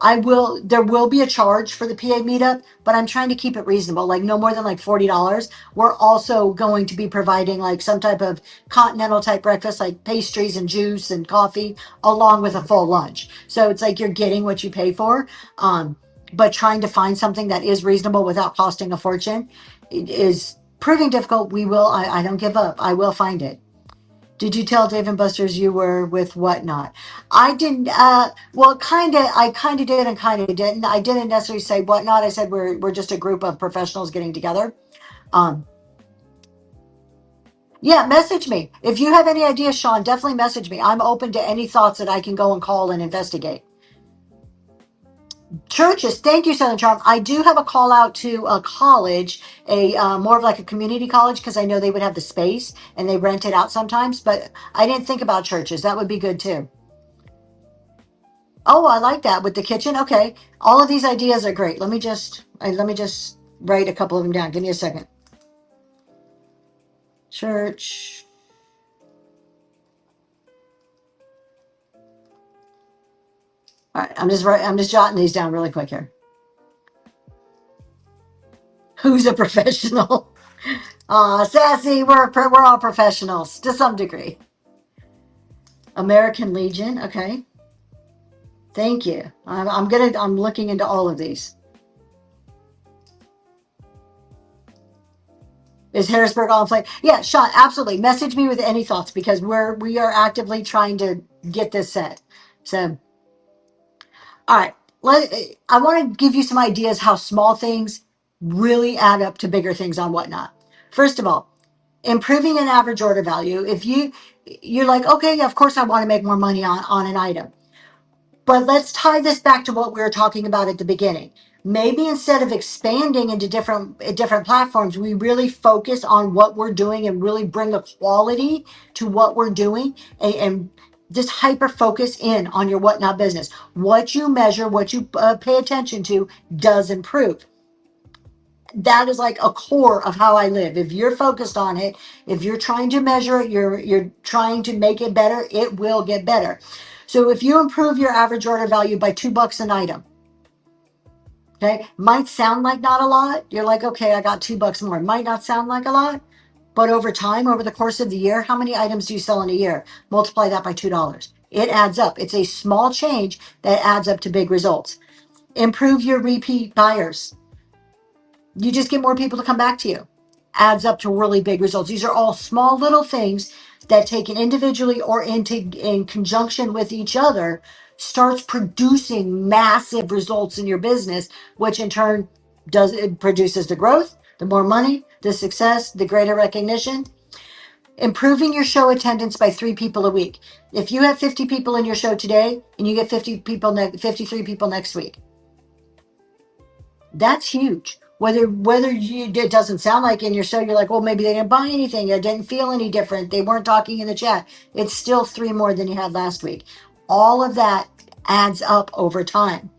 there will be a charge for the PA meetup, but I'm trying to keep it reasonable, like no more than like $40. We're also going to be providing like some type of continental type breakfast, like pastries and juice and coffee, along with a full lunch. So it's like you're getting what you pay for. But trying to find something that is reasonable without costing a fortune is proving difficult. I don't give up. I will find it. Did you tell Dave and Buster's you were with whatnot? I didn't. Well, kind of. I kind of did and kind of didn't. I didn't necessarily say whatnot. I said we're just a group of professionals getting together. Um, Yeah, message me. If you have any ideas, Sean, definitely message me. I'm open to any thoughts that I can go and call and investigate. Churches, thank you, Southern Charm. I do have a call out to a college, a more of like a community college, because I know they would have the space and they rent it out sometimes. But I didn't think about churches. That would be good too. Oh, I like that with the kitchen. Okay, all of these ideas are great. Let me just write a couple of them down. Give me a second. Church. All right, I'm just jotting these down really quick here. Who's a professional? Sassy, we're all professionals to some degree. American Legion, okay. Thank you. I'm looking into all of these. Is Harrisburg all in play? Yeah, Sean, absolutely. Message me with any thoughts because we are actively trying to get this set. So, all right. I want to give you some ideas how small things really add up to bigger things on Whatnot. First of all, improving an average order value. If you're like, okay, yeah, of course I want to make more money on an item. But let's tie this back to what we were talking about at the beginning. Maybe instead of expanding into different platforms, we really focus on what we're doing and really bring a quality to what we're doing and just hyper focus in on your Whatnot business. What you measure, what you pay attention to does improve. That is like a core of how I live. If you're focused on it, if you're trying to measure it, you're trying to make it better, it will get better. So if you improve your average order value by $2 an item, okay, might sound like not a lot. You're like, okay, I got $2 more. Might not sound like a lot, but over time, over the course of the year, how many items do you sell in a year? Multiply that by $2. It adds up. It's a small change that adds up to big results. Improve your repeat buyers. You just get more people to come back to you. Adds up to really big results. These are all small little things that taken individually or in conjunction with each other starts producing massive results in your business, which in turn does it produces the growth, the more money, the success, the greater recognition. Improving your show attendance by 3 people a week. If you have 50 people in your show today and you get 53 people next week, that's huge. Whether it doesn't sound like in your show, you're like, well, maybe they didn't buy anything. It didn't feel any different. They weren't talking in the chat. It's still 3 more than you had last week. All of that adds up over time.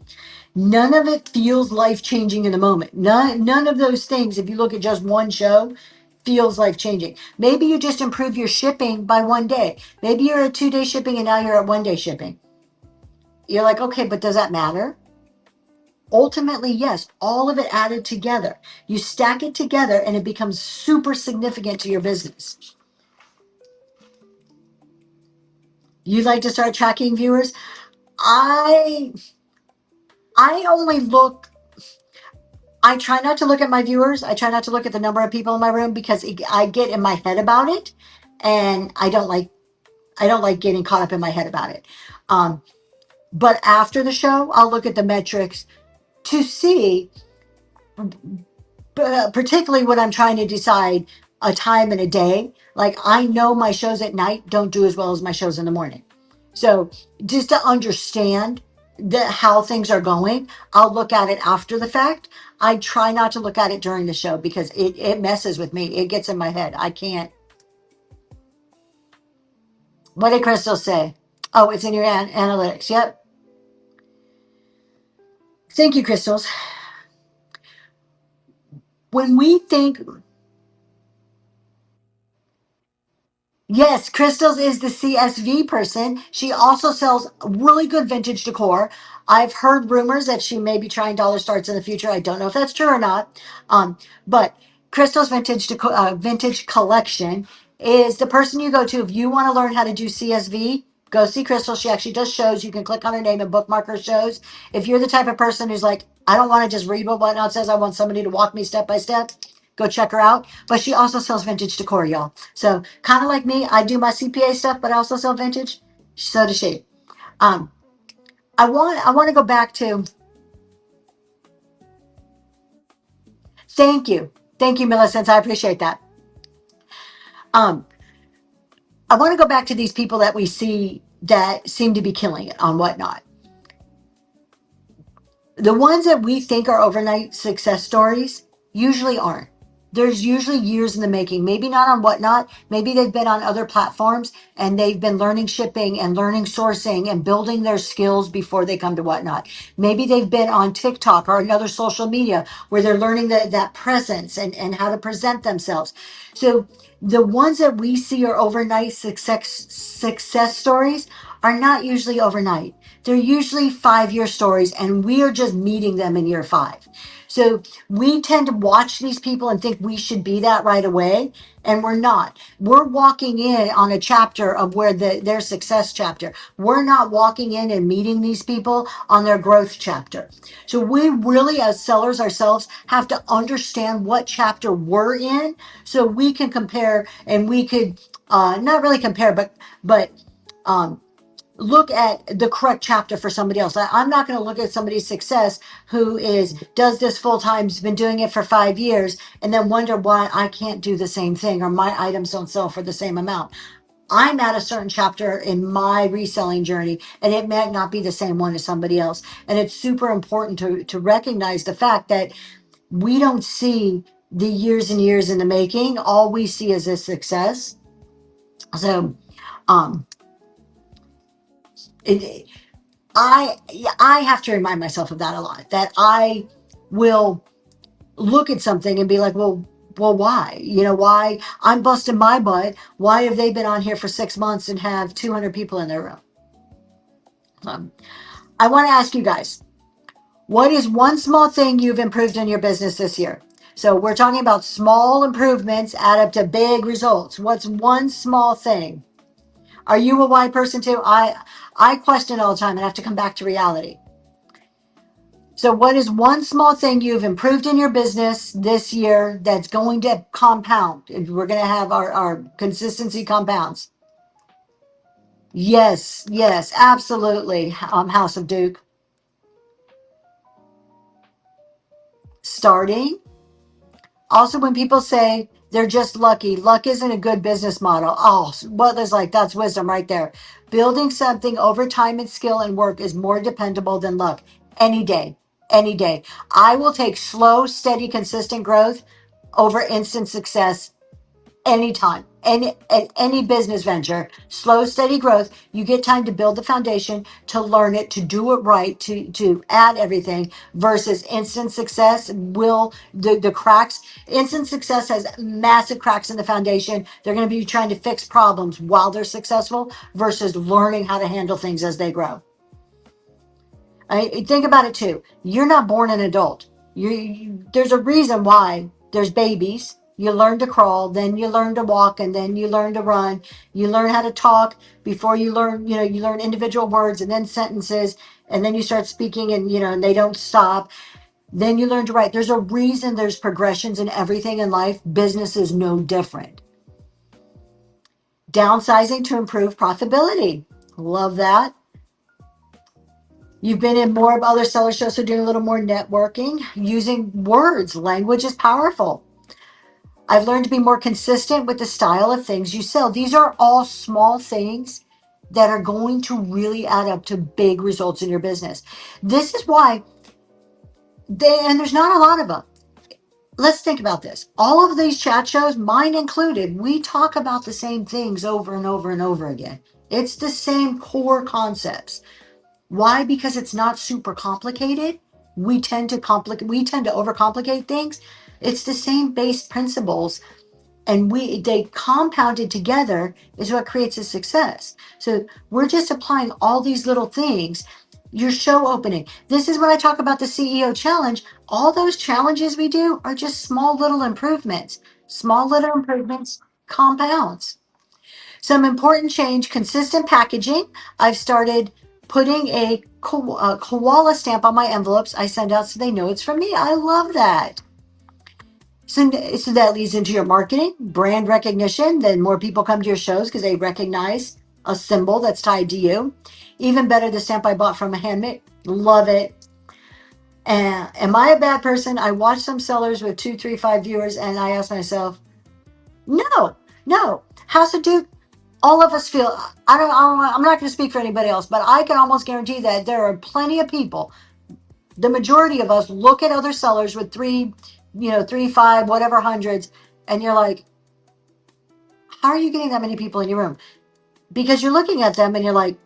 None of it feels life changing in the moment. None of those things, if you look at just one show, feels life changing. Maybe you just improve your shipping by 1 day. Maybe you're at 2 day shipping and now you're at 1 day shipping. You're like, okay, but does that matter? Ultimately, yes, all of it added together. You stack it together and it becomes super significant to your business. You'd like to start tracking viewers? I only look I try not to look at my viewers. I try not to look at the number of people in my room because I get in my head about it and I don't like getting caught up in my head about it. Um, but after the show, I'll look at the metrics to see particularly when I'm trying to decide a time in a day. Like I know my shows at night don't do as well as my shows in the morning. So just to understand how things are going, I'll look at it after the fact. I try not to look at it during the show because it messes with me. It gets in my head. I can't. What did Crystal say? Oh, it's in your analytics. Yep. Thank you, Crystals. When we think Yes, Crystals is the CSV person. She also sells really good vintage decor. I've heard rumors that she may be trying dollar starts in the future. I don't know if that's true or not. But Crystal's vintage collection is the person you go to if you want to learn how to do CSV. Go see Crystal. She actually does shows. You can click on her name and bookmark her shows. If you're the type of person who's like, I don't want to just read what Whatnot says. I want somebody to walk me step by step. Go check her out. But she also sells vintage decor, y'all. So kind of like me, I do my CPA stuff, but I also sell vintage. So does she. Um, I want to go back to thank you, Millicent. I appreciate that. I want to go back to these people that we see that seem to be killing it on Whatnot. The ones that we think are overnight success stories usually aren't. There's usually years in the making. Maybe not on Whatnot. Maybe they've been on other platforms and they've been learning shipping and learning sourcing and building their skills before they come to Whatnot. Maybe they've been on TikTok or another social media where they're learning that presence and how to present themselves. So the ones that we see are overnight success stories are not usually overnight. They're usually 5-year stories, and we are just meeting them in year 5. So we tend to watch these people and think we should be that right away, and we're not. We're walking in on a chapter of where their success chapter. We're not walking in and meeting these people on their growth chapter. So we really, as sellers ourselves, have to understand what chapter we're in so we can compare and we could not really compare, but um, look at the correct chapter for somebody else. I'm not going to look at somebody's success who does this full time, has been doing it for 5 years, and then wonder why I can't do the same thing or my items don't sell for the same amount. I'm at a certain chapter in my reselling journey, and it might not be the same one as somebody else. And it's super important to recognize the fact that we don't see the years and years in the making. All we see is a success. So, um, it, I have to remind myself of that a lot. That I will look at something and be like, well, why? Why I'm busting my butt? Why have they been on here for 6 months and have 200 people in their room? I want to ask you guys, what is one small thing you've improved in your business this year? So we're talking about small improvements add up to big results. What's one small thing? Are you a why person too? I question all the time and have to come back to reality. So what is one small thing you've improved in your business this year that's going to compound? We're going to have our consistency compounds. Yes, absolutely. House of Duke. Starting. Also, when people say they're just lucky, luck isn't a good business model. Oh, well, that's wisdom right there. Building something over time and skill and work is more dependable than luck. Any day, any day. I will take slow, steady, consistent growth over instant success anytime. Any business venture, slow, steady growth. You get time to build the foundation, to learn it, to do it right, to add everything versus instant success will the cracks. Instant success has massive cracks in the foundation. They're going to be trying to fix problems while they're successful versus learning how to handle things as they grow. Think about it too. You're not born an adult. There's a reason why there's babies. You learn to crawl, then you learn to walk, and then you learn to run. You learn how to talk before you learn, you learn individual words and then sentences, and then you start speaking and they don't stop. Then you learn to write. There's a reason there's progressions in everything in life. Business is no different. Downsizing to improve profitability. Love that. You've been in more of other seller shows, so doing a little more networking, using words. Language is powerful. I've learned to be more consistent with the style of things you sell. These are all small things that are going to really add up to big results in your business. This is why and there's not a lot of them. Let's think about this. All of these chat shows, mine included, we talk about the same things over and over and over again. It's the same core concepts. Why? Because it's not super complicated. We tend to overcomplicate things. It's the same base principles, and they compounded together is what creates a success. So we're just applying all these little things. Your show opening. This is when I talk about the CEO challenge. All those challenges we do are just small little improvements. Small little improvements compounds. Some important change, consistent packaging. I've started putting a koala stamp on my envelopes I send out so they know it's from me. I love that. So that leads into your marketing, brand recognition. Then more people come to your shows because they recognize a symbol that's tied to you. Even better, the stamp I bought from a handmade. Love it. And am I a bad person? I watch some sellers with 2, 3, 5 viewers and I ask myself, no. House of Duke, All of us feel, I'm not going to speak for anybody else, but I can almost guarantee that there are plenty of people, the majority of us look at other sellers with three, three, five, whatever hundreds, and you're like, how are you getting that many people in your room? Because you're looking at them and you're like,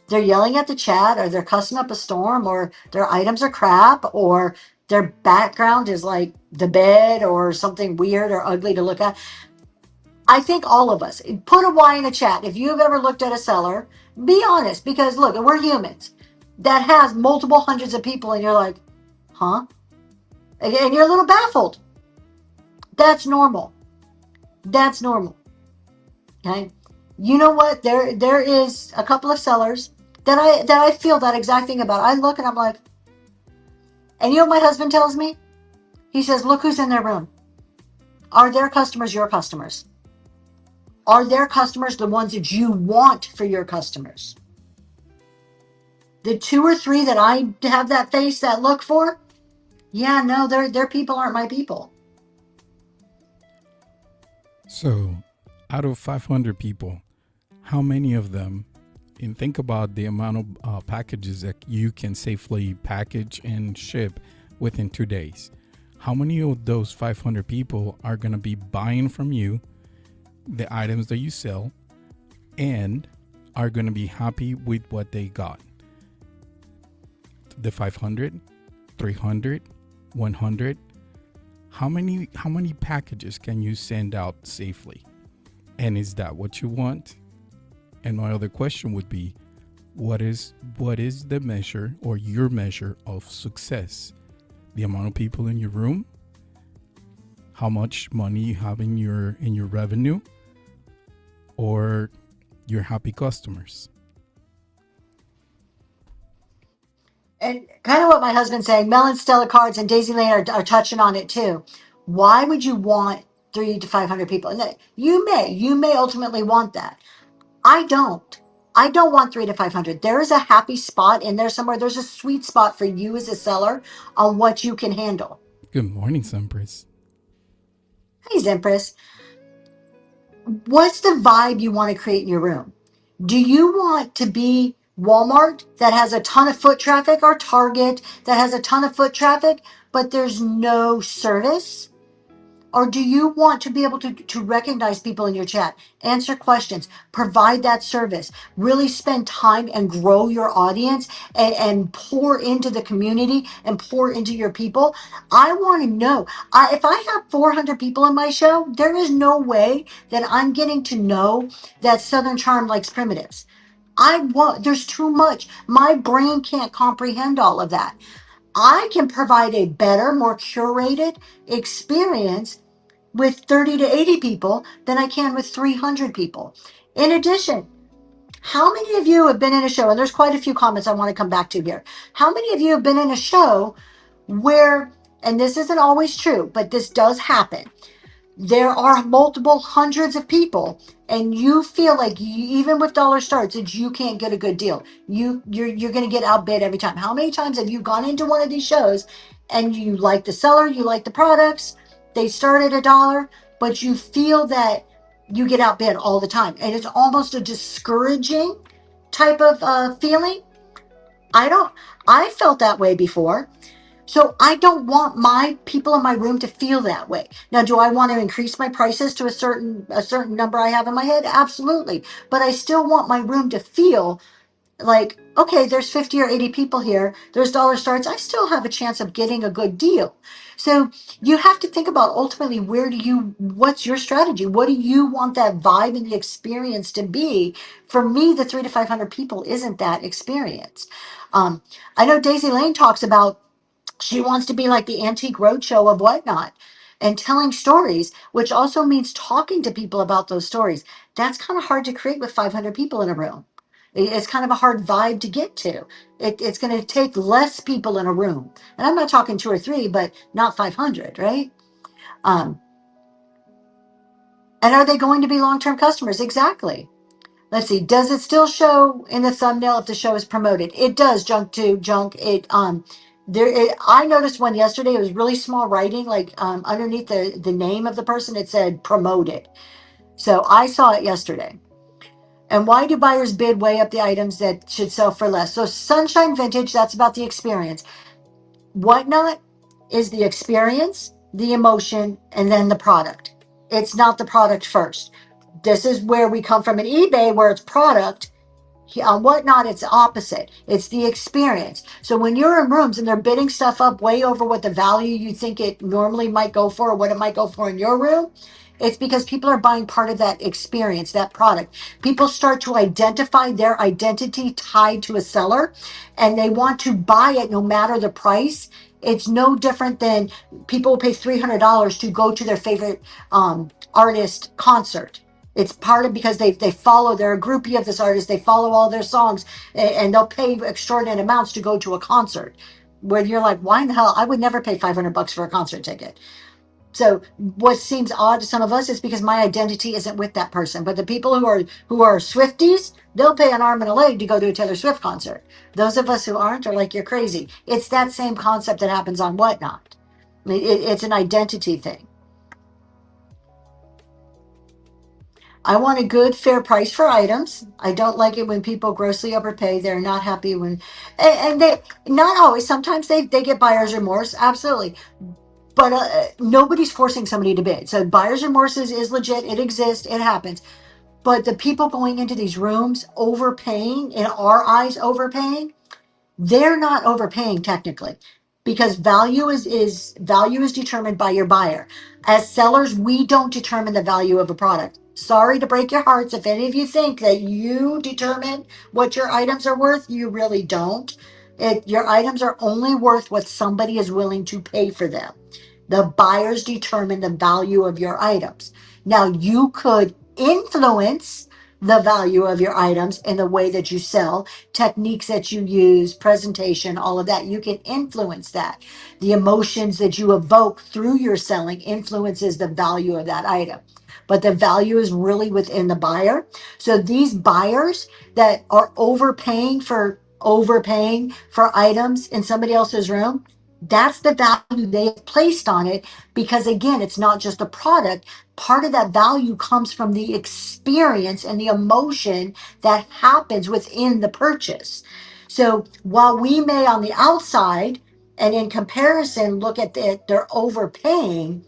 they're yelling at the chat, or they're cussing up a storm, or their items are crap, or their background is like the bed or something weird or ugly to look at. I think all of us, put a Y in the chat if you've ever looked at a seller. Be honest, because look, we're humans. That has multiple hundreds of people, and you're like, huh? And you're a little baffled. That's normal. That's normal. Okay. You know what? There is a couple of sellers that I feel that exact thing about. I look and I'm like, and you know what my husband tells me? He says, look who's in their room. Are their customers your customers? Are their customers the ones that you want for your customers? The two or three that I have that face, that look for, yeah, no, their people aren't my people. So, out of 500 people, how many of them, and think about the amount of packages that you can safely package and ship within 2 days. How many of those 500 people are going to be buying from you the items that you sell and are going to be happy with what they got? The 500, 300, 100. How many packages can you send out safely? And is that what you want? And my other question would be, what is the measure or your measure of success? The amount of people in your room? How much money you have in your revenue? Or your happy customers? And kind of what my husband's saying, Melon, Stella Cards, and Daisy Lane are touching on it too. Why would you want 300 to 500 people? And you may ultimately want that. I don't. I don't want 300 to 500. There is a happy spot in there somewhere. There's a sweet spot for you as a seller on what you can handle. Good morning, Empress. Hey, Empress. What's the vibe you want to create in your room? Do you want to be Walmart that has a ton of foot traffic, or Target that has a ton of foot traffic, but there's no service? Or do you want to be able to recognize people in your chat, answer questions, provide that service, really spend time and grow your audience, and pour into the community and pour into your people? I want to know. If I have 400 people in my show, there is no way that I'm getting to know that Southern Charm likes primitives. There's too much. My brain can't comprehend all of that. I can provide a better, more curated experience with 30 to 80 people than I can with 300 people. In addition, how many of you have been in a show, and there's quite a few comments I want to come back to here. How many of you have been in a show where, and this isn't always true, but this does happen, there are multiple hundreds of people, and you feel like even with dollar starts that you can't get a good deal. You're going to get outbid every time. How many times have you gone into one of these shows and you like the seller, you like the products, they start at $1, but you feel that you get outbid all the time, and it's almost a discouraging type of feeling? I felt that way before. So I don't want my people in my room to feel that way. Now, do I want to increase my prices to a certain number I have in my head? Absolutely. But I still want my room to feel like, okay, there's 50 or 80 people here. There's dollar starts. I still have a chance of getting a good deal. So you have to think about ultimately, what's your strategy? What do you want that vibe and the experience to be? For me, the 300 to 500 people isn't that experience. I know Daisy Lane talks about she wants to be like the antique roadshow of whatnot and telling stories, which also means talking to people about those stories. That's kind of hard to create with 500 people in a room. It's kind of a hard vibe to get to. It's going to take less people in a room. And I'm not talking two or three, but not 500, right? Um, and are they going to be long-term customers? Exactly. Let's see. Does it still show in the thumbnail if the show is promoted? It does. Junk to junk. I noticed one yesterday. It was really small writing, like underneath the name of the person. It said promoted. So I saw it yesterday. And why do buyers bid way up the items that should sell for less? So Sunshine Vintage, that's about the experience. Whatnot is the experience, the emotion, and then the product. It's not the product first. This is where we come from in eBay, where it's product. On Whatnot, it's opposite. It's the experience. So when you're in rooms and they're bidding stuff up way over what the value you think it normally might go for, or what it might go for in your room, it's because people are buying part of that experience, that product. People start to identify their identity tied to a seller, and they want to buy it no matter the price. It's no different than people will pay $300 to go to their favorite artist concert. It's part of because they follow, they're a groupie of this artist, they follow all their songs, and they'll pay extraordinary amounts to go to a concert. Where you're like, why in the hell? I would never pay $500 for a concert ticket. So what seems odd to some of us is because my identity isn't with that person. But the people who are Swifties, they'll pay an arm and a leg to go to a Taylor Swift concert. Those of us who aren't are like, you're crazy. It's that same concept that happens on Whatnot. It's an identity thing. I want a good, fair price for items. I don't like it when people grossly overpay. They're not happy when, and they, not always, sometimes they get buyer's remorse. Absolutely. But nobody's forcing somebody to bid. So buyer's remorse is legit. It exists. It happens. But the people going into these rooms overpaying, in our eyes, overpaying, they're not overpaying technically, because value is determined by your buyer. As sellers, we don't determine the value of a product. Sorry to break your hearts. If any of you think that you determine what your items are worth, you really don't. Your items are only worth what somebody is willing to pay for them. The buyers determine the value of your items. Now, you could influence the value of your items in the way that you sell, techniques that you use, presentation, all of that. You can influence that. The emotions that you evoke through your selling influences the value of that item. But the value is really within the buyer. So these buyers that are overpaying for items in somebody else's room, that's the value they have placed on it, because again, it's not just a product. Part of that value comes from the experience and the emotion that happens within the purchase. So while we may on the outside and in comparison look at it, they're overpaying,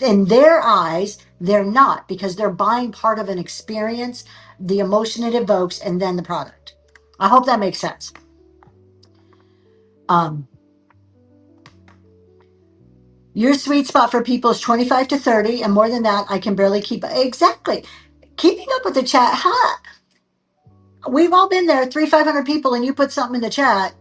in their eyes, they're not, because they're buying part of an experience, the emotion it evokes, and then the product. I hope that makes sense. Your sweet spot for people is 25 to 30, and more than that, I can barely keep. Exactly. Keeping up with the chat. Huh? We've all been there, 500 people, and you put something in the chat.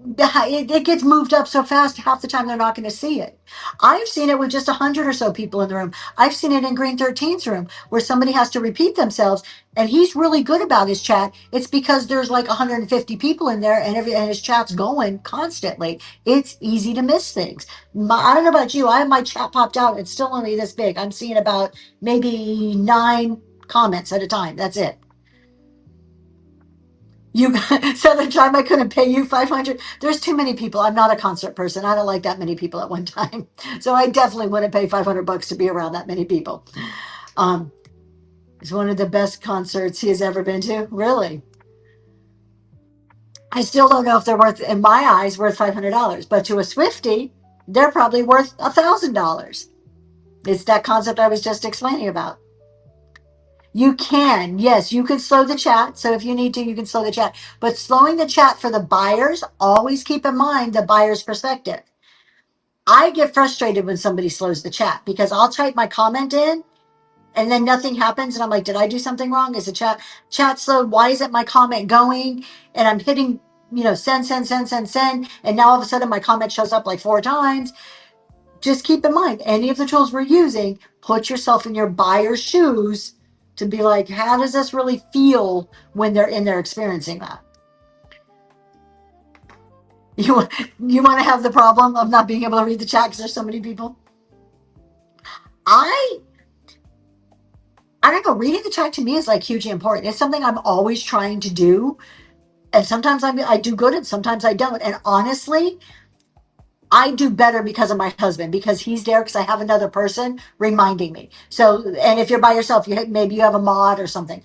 It gets moved up so fast, half the time they're not going to see it. I've seen it with just 100 or so people in the room. I've seen it in Green 13's room where somebody has to repeat themselves, and he's really good about his chat. It's because there's like 150 people in there, and his chat's going constantly. It's easy to miss things. I don't know about you. I have my chat popped out. It's still only this big. I'm seeing about maybe 9 comments at a time. That's it. You so the time I couldn't pay you 500. There's too many people. I'm not a concert person. I don't like that many people at one time. So I definitely wouldn't pay $500 to be around that many people. It's one of the best concerts he has ever been to. Really. I still don't know if they're worth, in my eyes, worth $500, but to a Swiftie, they're probably worth $1,000. It's that concept I was just explaining about. You can, yes, you can slow the chat. So if you need to, you can slow the chat. But slowing the chat for the buyers, always keep in mind the buyer's perspective. I get frustrated when somebody slows the chat, because I'll type my comment in and then nothing happens. And I'm like, did I do something wrong? Is the chat slowed? Why isn't my comment going? And I'm hitting, send. And now all of a sudden my comment shows up like 4 times. Just keep in mind, any of the tools we're using, put yourself in your buyer's shoes to be like, how does this really feel when they're in there experiencing that? You want to have the problem of not being able to read the chat because there's so many people? I don't know. Reading the chat to me is like hugely important. It's something I'm always trying to do. And sometimes I do good and sometimes I don't. And honestly, I do better because of my husband, because he's there, because I have another person reminding me. So, and if you're by yourself, maybe you have a mod or something.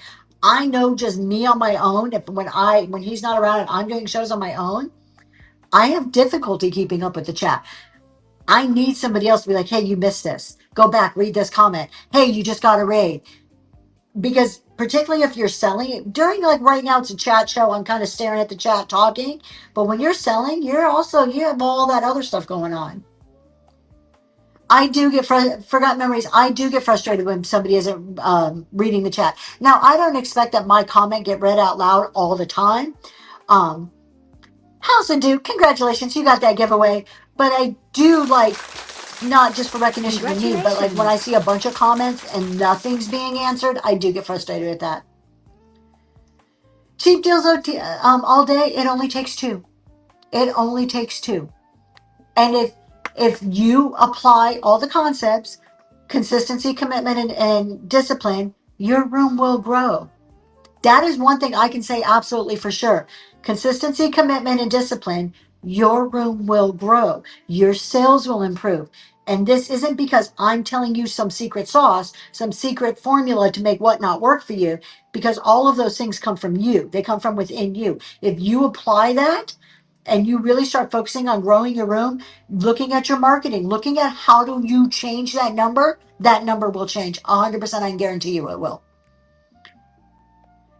I know just me on my own, if when he's not around and I'm doing shows on my own, I have difficulty keeping up with the chat. I need somebody else to be like, hey, you missed this. Go back, read this comment. Hey, you just got a raid. Because particularly if you're selling during, like, right now it's a chat show, I'm kind of staring at the chat talking. But when you're selling, you have all that other stuff going on. I do get forgotten memories. I do get frustrated when somebody isn't reading the chat. Now, I don't expect that my comment get read out loud all the time. Um, House and Duke, congratulations, you got that giveaway. But I do like, not just for recognition for me, but like when I Congratulations. see a bunch of comments and nothing's being answered, I do get frustrated with that. Cheap deals all day. It only takes two. It only takes two. And if you apply all the concepts, consistency, commitment, and discipline, your room will grow. That is one thing I can say absolutely for sure. Consistency, commitment, and discipline, your room will grow. Your sales will improve. And this isn't because I'm telling you some secret sauce, some secret formula to make what not work for you, because all of those things come from you. They come from within you. If you apply that and you really start focusing on growing your room, looking at your marketing, looking at how do you change that number will change. 100%, I can guarantee you it will.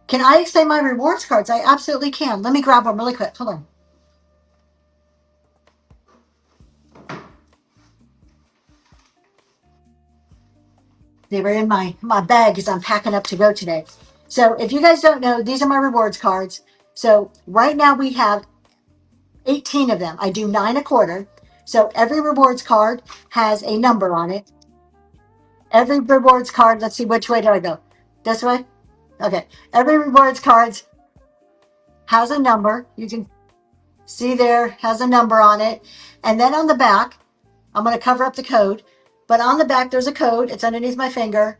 Can I explain my rewards cards? I absolutely can. Let me grab them really quick. Hold on. They were in my bag as I'm packing up to go today. So if you guys don't know, these are my rewards cards. So right now we have 18 of them. I do 9 a quarter. So every rewards card has a number on it. Every rewards card, let's see, which way do I go? This way? Okay. Every rewards card has a number. You can see there has a number on it. And then on the back, I'm going to cover up the code, but on the back there's a code. It's underneath my finger.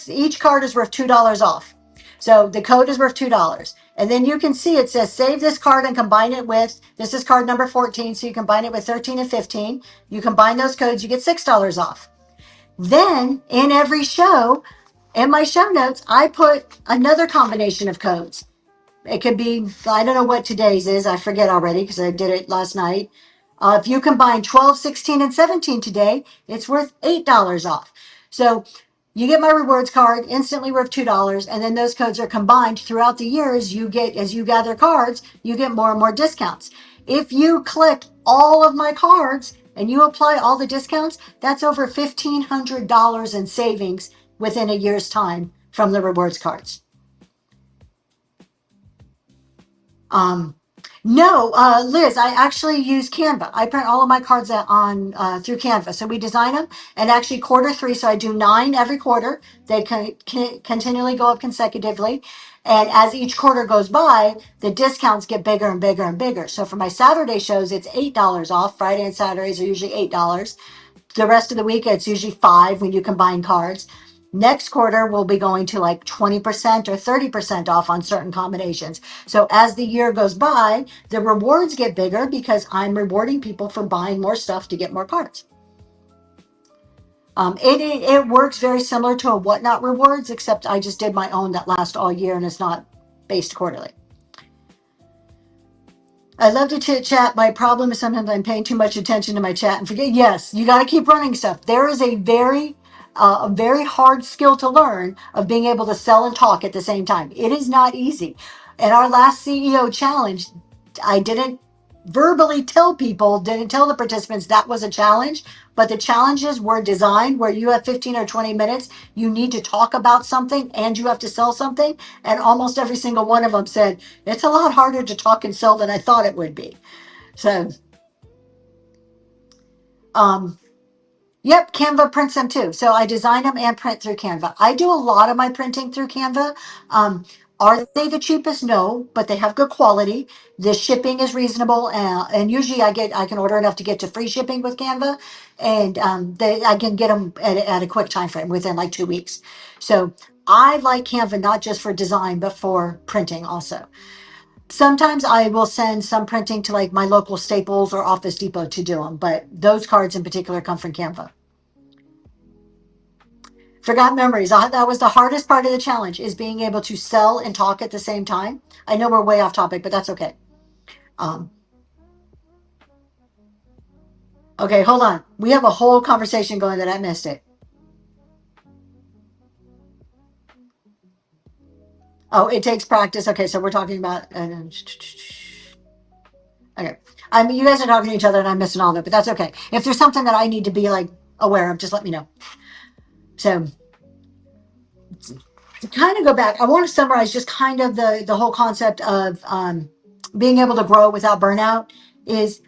Each card is worth $2 off. So the code is worth $2. And then you can see it says save this card and combine it with, this is card number 14, so you combine it with 13 and 15. You combine those codes, you get $6 off. Then in every show, in my show notes, I put another combination of codes. It could be, I don't know what today's is. I forget already because I did it last night. If you combine 12, 16, and 17 today, it's worth $8 off. So you get my rewards card instantly worth $2. And then those codes are combined throughout the years. As you gather cards, you get more and more discounts. If you click all of my cards and you apply all the discounts, that's over $1,500 in savings within a year's time from the rewards cards. No, Liz, I actually use Canva. I print all of my cards on through Canva. So we design them, and actually quarter 3. So I do 9 every quarter. They can continually go up consecutively. And as each quarter goes by, the discounts get bigger and bigger and bigger. So for my Saturday shows, it's $8 off. Friday and Saturdays are usually $8. The rest of the week, it's usually 5 when you combine cards. Next quarter, we'll be going to like 20% or 30% off on certain combinations. So as the year goes by, the rewards get bigger because I'm rewarding people for buying more stuff to get more cards. It works very similar to a Whatnot rewards, except I just did my own that lasts all year and it's not based quarterly. I love to chit chat. My problem is sometimes I'm paying too much attention to my chat and forget. Yes, you got to keep running stuff. There is a very hard skill to learn of being able to sell and talk at the same time. It is not easy. In our last CEO challenge, I didn't verbally didn't tell the participants that was a challenge, but the challenges were designed where you have 15 or 20 minutes. You need to talk about something and you have to sell something. And almost every single one of them said, it's a lot harder to talk and sell than I thought it would be. So, yep, Canva prints them too. So I design them and print through Canva. I do a lot of my printing through Canva. Are they the cheapest? No, but they have good quality. The shipping is reasonable, and usually I can order enough to get to free shipping with Canva, and I can get them at a quick time frame within like 2 weeks. So I like Canva not just for design but for printing also. Sometimes I will send some printing to like my local Staples or Office Depot to do them, but those cards in particular come from Canva. Forgot memories. That was the hardest part of the challenge, is being able to sell and talk at the same time. I know we're way off topic, but that's okay. Um, okay, hold on. We have a whole conversation going that I missed it. Oh, it takes practice. Okay, so we're talking about. Okay, I mean, you guys are talking to each other, and I'm missing all of it, but that's okay. If there's something that I need to be like aware of, just let me know. So to kind of go back, I want to summarize just kind of the whole concept of being able to grow without burnout. Is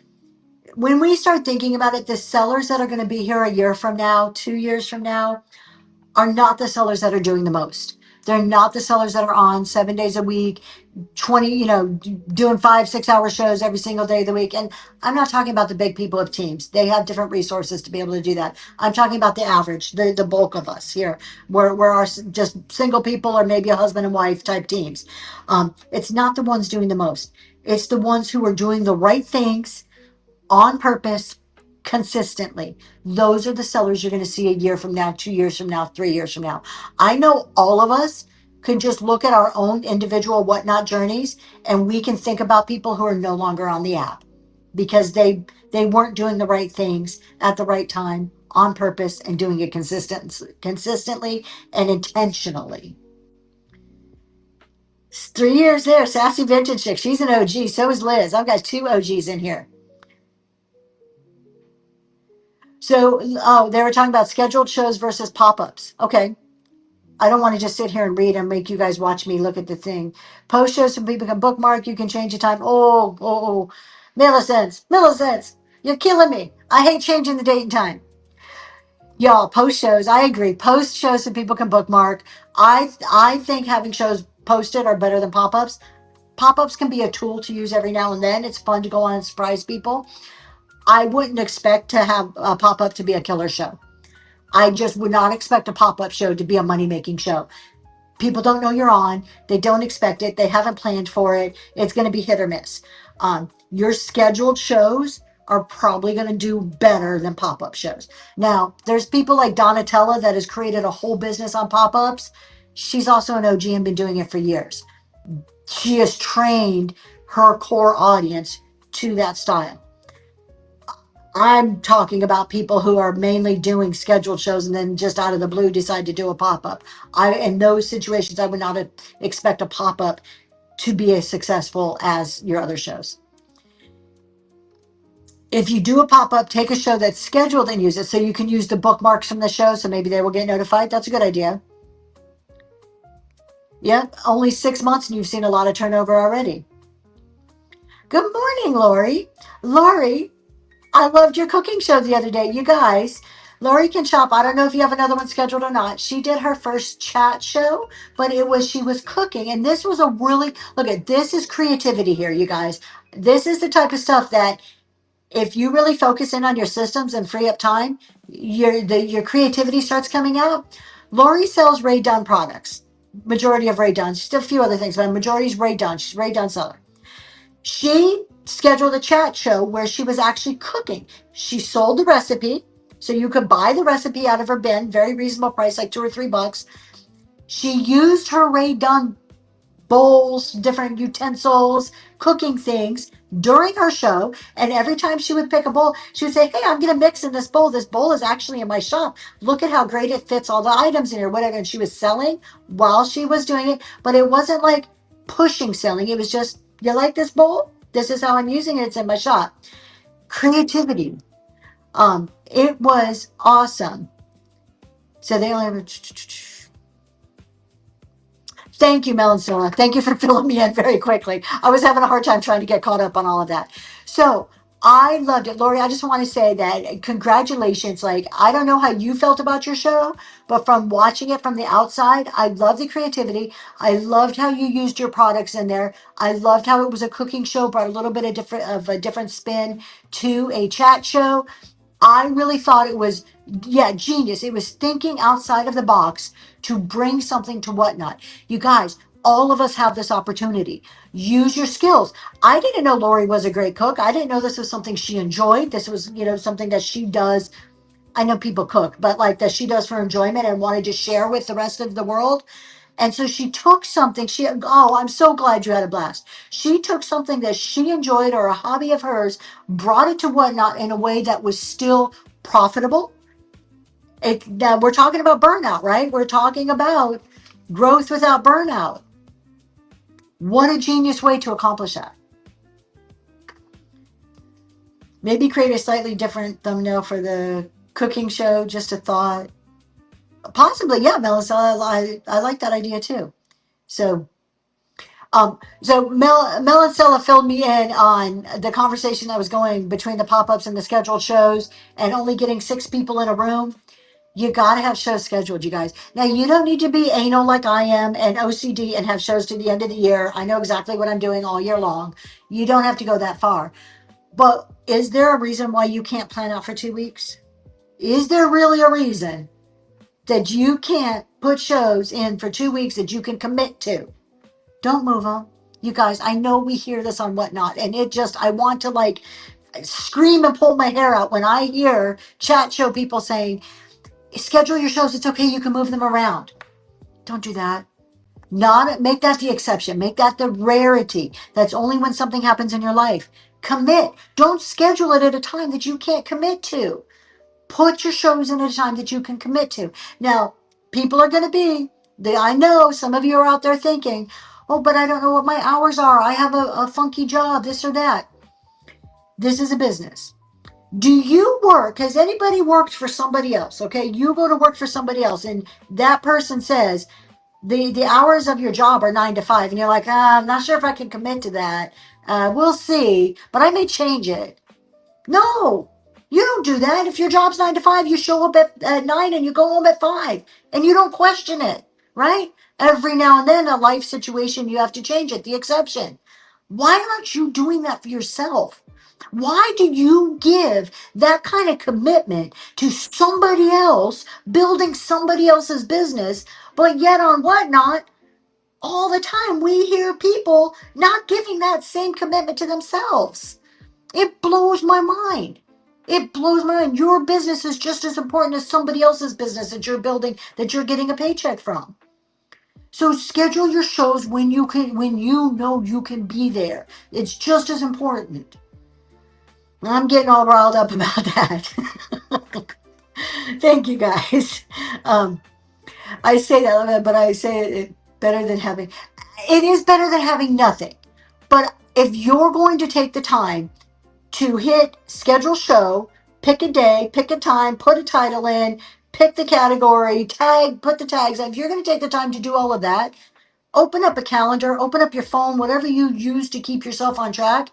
when we start thinking about it, the sellers that are going to be here a year from now, 2 years from now, are not the sellers that are doing the most. They're not the sellers that are on 7 days a week, 20, doing 5, 6 hour shows every single day of the week. And I'm not talking about the big people of teams. They have different resources to be able to do that. I'm talking about the average, the bulk of us here, where our just single people or maybe a husband and wife type teams. It's not the ones doing the most. It's the ones who are doing the right things on purpose consistently. Those are the sellers you're going to see a year from now, 2 years from now, 3 years from now. I know all of us can just look at our own individual whatnot journeys, and we can think about people who are no longer on the app because they weren't doing the right things at the right time on purpose and doing it consistently and intentionally. 3 years there, sassy vintage chick. She's an OG. So is Liz. I've got two OGs in here. So, oh, they were talking about scheduled shows versus pop-ups. Okay. I don't want to just sit here and read and make you guys watch me look at the thing. Post shows so people can bookmark. You can change the time. Oh. Millicents. You're killing me. I hate changing the date and time. Y'all, post shows. I agree. Post shows so people can bookmark. I think having shows posted are better than pop-ups. Pop-ups can be a tool to use every now and then. It's fun to go on and surprise people. I wouldn't expect to have a pop-up to be a killer show. I just would not expect a pop-up show to be a money-making show. People don't know you're on. They don't expect it. They haven't planned for it. It's going to be hit or miss. Your scheduled shows are probably going to do better than pop-up shows. Now, there's people like Donatella that has created a whole business on pop-ups. She's also an OG and been doing it for years. She has trained her core audience to that style. I'm talking about people who are mainly doing scheduled shows and then just out of the blue decide to do a pop-up. In those situations, I would not expect a pop-up to be as successful as your other shows. If you do a pop-up, take a show that's scheduled and use it so you can use the bookmarks from the show so maybe they will get notified. That's a good idea. Yep, only 6 months and you've seen a lot of turnover already. Good morning, Lori. Lori, I loved your cooking show the other day. You guys, Lori can shop. I don't know if you have another one scheduled or not. She did her first chat show, but she was cooking. And this was a really, look at this is creativity here, you guys. This is the type of stuff that if you really focus in on your systems and free up time, your creativity starts coming out. Lori sells Ray Dunn products. Majority of Ray Dunn. She's a few other things, but majority is Ray Dunn. She's Ray Dunn seller. She scheduled a chat show where she was actually cooking. She sold the recipe, so you could buy the recipe out of her bin, very reasonable price, like $2 or $3. She used her Ray Dunn bowls, different utensils, cooking things during her show. And every time she would pick a bowl, she would say, "Hey, I'm going to mix in this bowl. This bowl is actually in my shop. Look at how great it fits all the items in here," whatever. And she was selling while she was doing it, but it wasn't like pushing selling. It was just, "You like this bowl? This is how I'm using it. It's in my shop." Creativity. It was awesome. So they only have Thank you, Melancilla. Thank you for filling me in very quickly. I was having a hard time trying to get caught up on all of that. So I loved it. Lori, I just want to say that congratulations. Like, I don't know how you felt about your show, but from watching it from the outside, I love the creativity. I loved how you used your products in there. I loved how it was a cooking show, brought a little bit of a different spin to a chat show. I really thought it was, yeah, genius. It was thinking outside of the box to bring something to whatnot. You guys, all of us have this opportunity. Use your skills. I didn't know Lori was a great cook. I didn't know this was something she enjoyed. This was, something that she does I know people cook, but like that she does for enjoyment and wanted to share with the rest of the world. And so she took something, I'm so glad you had a blast. She took something that she enjoyed or a hobby of hers, brought it to Whatnot in a way that was still profitable. Now we're talking about burnout, right? We're talking about growth without burnout. What a genius way to accomplish that. Maybe create a slightly different thumbnail for the cooking show, just a thought. Possibly, yeah, Melissa, I like that idea too. So Mel and Stella filled me in on the conversation that was going between the pop-ups and the scheduled shows and only getting 6 people in a room. You got to have shows scheduled, you guys. Now, you don't need to be anal like I am and OCD and have shows to the end of the year. I know exactly what I'm doing all year long. You don't have to go that far. But is there a reason why you can't plan out for 2 weeks? Is there really a reason that you can't put shows in for 2 weeks that you can commit to? Don't move them. You guys, I know we hear this on Whatnot, and I want to like scream and pull my hair out when I hear chat show people saying, schedule your shows. It's okay. You can move them around. Don't do that. Not make that the exception. Make that the rarity. That's only when something happens in your life. Commit. Don't schedule it at a time that you can't commit to. Put your shows in at a time that you can commit to. Now, people are going to I know some of you are out there thinking, oh, but I don't know what my hours are. I have a funky job, this or that. This is a business. Do you work? Has anybody worked for somebody else? Okay, you go to work for somebody else, and that person says the hours of your job are 9 to 5, and you're like, I'm not sure if I can commit to that. We'll see, but I may change it. No, you don't do that. If your job's 9 to 5, you show up at 9 and you go home at 5, and you don't question it, right? Every now and then, a life situation, you have to change it, the exception. Why aren't you doing that for yourself? Why do you give that kind of commitment to somebody else, building somebody else's business, but yet on Whatnot, all the time we hear people not giving that same commitment to themselves? It blows my mind. It blows my mind. Your business is just as important as somebody else's business that you're building, that you're getting a paycheck from. So schedule your shows when you know you can be there. It's just as important. I'm getting all riled up about that. Thank you, guys. I say that, but I say it better than having. It is better than having nothing. But if you're going to take the time to hit schedule show, pick a day, pick a time, put a title in, pick the category, tag, put the tags in. If you're going to take the time to do all of that, open up a calendar, open up your phone, whatever you use to keep yourself on track,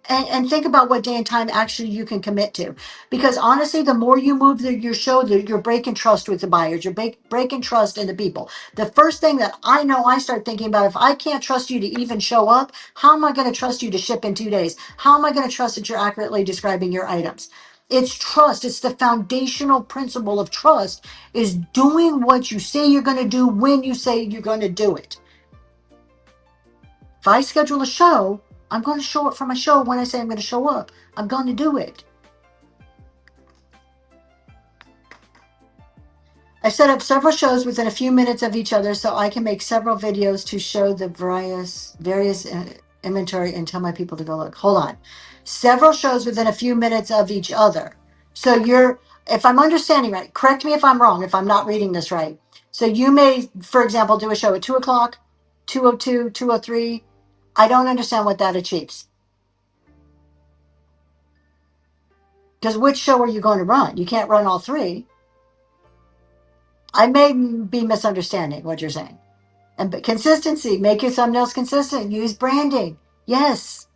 and think about what day and time actually you can commit to. Because honestly, the more you move your show, you're breaking trust with the buyers. You're breaking trust in the people. The first thing that I know I start thinking about, if I can't trust you to even show up, how am I going to trust you to ship in 2 days? How am I going to trust that you're accurately describing your items? It's trust. It's the foundational principle of trust, is doing what you say you're going to do when you say you're going to do it. If I schedule a show, I'm going to show up for my show when I say I'm going to show up. I'm going to do it. I set up several shows within a few minutes of each other so I can make several videos to show the various inventory and tell my people to go look. Hold on. Several shows within a few minutes of each other. So if I'm understanding right, correct me if I'm wrong, if I'm not reading this right. So you may, for example, do a show at 2 o'clock, 2:02, 2:03. I don't understand what that achieves. Because which show are you going to run? You can't run all 3. I may be misunderstanding what you're saying. But consistency, make your thumbnails consistent. Use branding. Yes.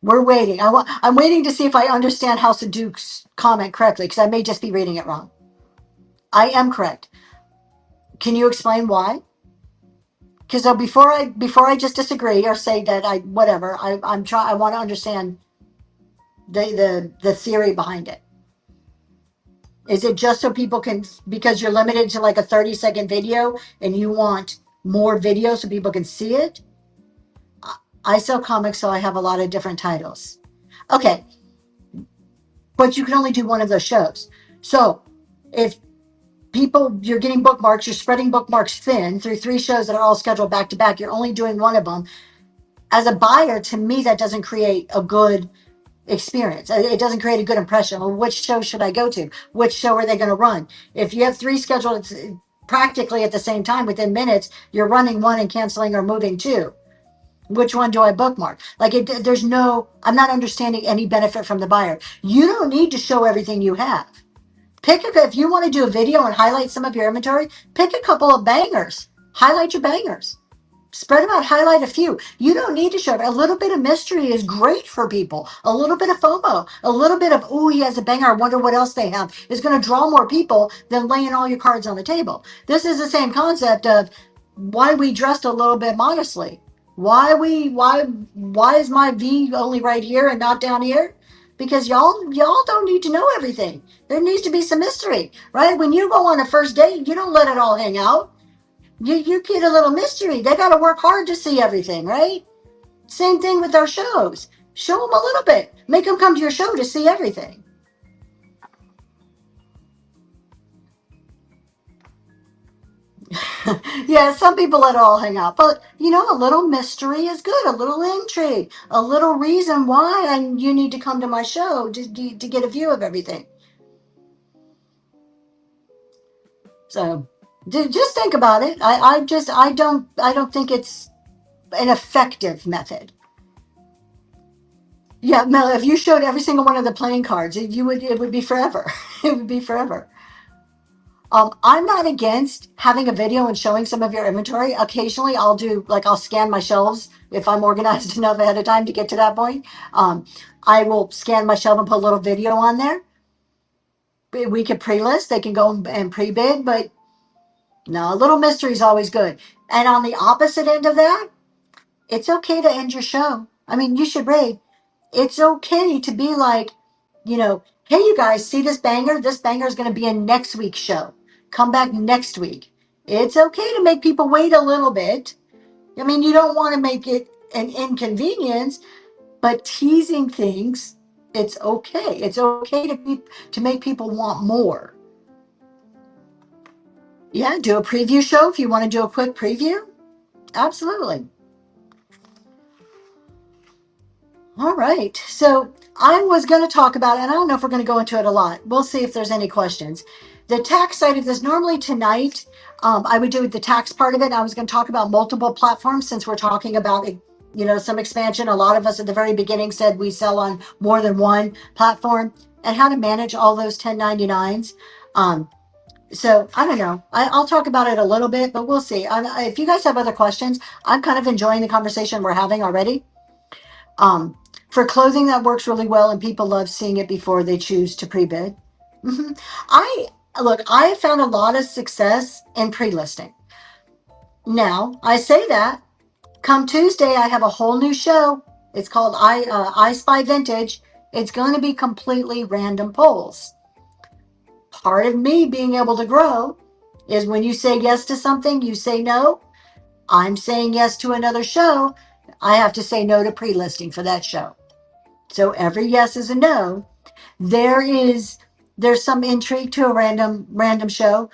We're waiting. I'm waiting to see if I understand House of Duke's comment correctly, because I may just be reading it wrong. I am correct. Can you explain why? Because before I just disagree or say that I want to understand the theory behind it. Is it just so people can, because you're limited to like a 30-second video and you want more video so people can see it? I sell comics, so I have a lot of different titles. Okay, but you can only do one of those shows. So if you're getting bookmarks, you're spreading bookmarks thin through 3 shows that are all scheduled back to back, you're only doing one of them. As a buyer, to me, that doesn't create a good experience. It doesn't create a good impression. Well, which show should I go to? Which show are they going to run? If you have 3 scheduled practically at the same time within minutes, you're running one and canceling or moving 2. Which one do I bookmark? Like, there's no, I'm not understanding any benefit from the buyer. You don't need to show everything you have. If you want to do a video and highlight some of your inventory, pick a couple of bangers. Highlight your bangers. Spread them out, highlight a few. You don't need to show it. A little bit of mystery is great for people. A little bit of FOMO, a little bit of, oh, he has a banger, I wonder what else they have, is going to draw more people than laying all your cards on the table. This is the same concept of why we dressed a little bit modestly. Why is my V only right here and not down here? Because y'all don't need to know everything. There needs to be some mystery, right? When you go on a first date, you don't let it all hang out. You get a little mystery. They got to work hard to see everything, right? Same thing with our shows. Show them a little bit. Make them come to your show to see everything. Yeah, some people let it all hang out. But, a little mystery is good. A little intrigue. A little reason why you need to come to my show to get a view of everything. So, just think about it. I don't think it's an effective method. Yeah, Mel, if you showed every single one of the playing cards, it would be forever. It would be forever. I'm not against having a video and showing some of your inventory. Occasionally I'll scan my shelves if I'm organized enough ahead of time to get to that point. I will scan my shelf and put a little video on there. We could pre-list, they can go and pre-bid, but no, a little mystery is always good. And on the opposite end of that, it's okay to end your show. I mean, you should rate. It's okay to be like, hey, you guys, see this banger? This banger is going to be in next week's show. Come back next week. It's okay to make people wait a little bit. I mean, you don't want to make it an inconvenience, but teasing things, it's okay. It's okay to make people want more. Yeah, do a preview show if you want to do a quick preview. Absolutely. All right. So I was going to talk about, and I don't know if we're going to go into it a lot. We'll see if there's any questions. The tax side of this, normally tonight, I would do the tax part of it. I was going to talk about multiple platforms since we're talking about, some expansion. A lot of us at the very beginning said we sell on more than one platform and how to manage all those 1099s. So I don't know. I'll talk about it a little bit, but we'll see. If you guys have other questions, I'm kind of enjoying the conversation we're having already. For clothing, that works really well, and people love seeing it before they choose to pre-bid. I found a lot of success in pre-listing. Now, I say that, come Tuesday, I have a whole new show. It's called I Spy Vintage. It's going to be completely random polls. Part of me being able to grow is when you say yes to something, you say no. I'm saying yes to another show. I have to say no to pre-listing for that show. So every yes is a no. There's some intrigue to a random show.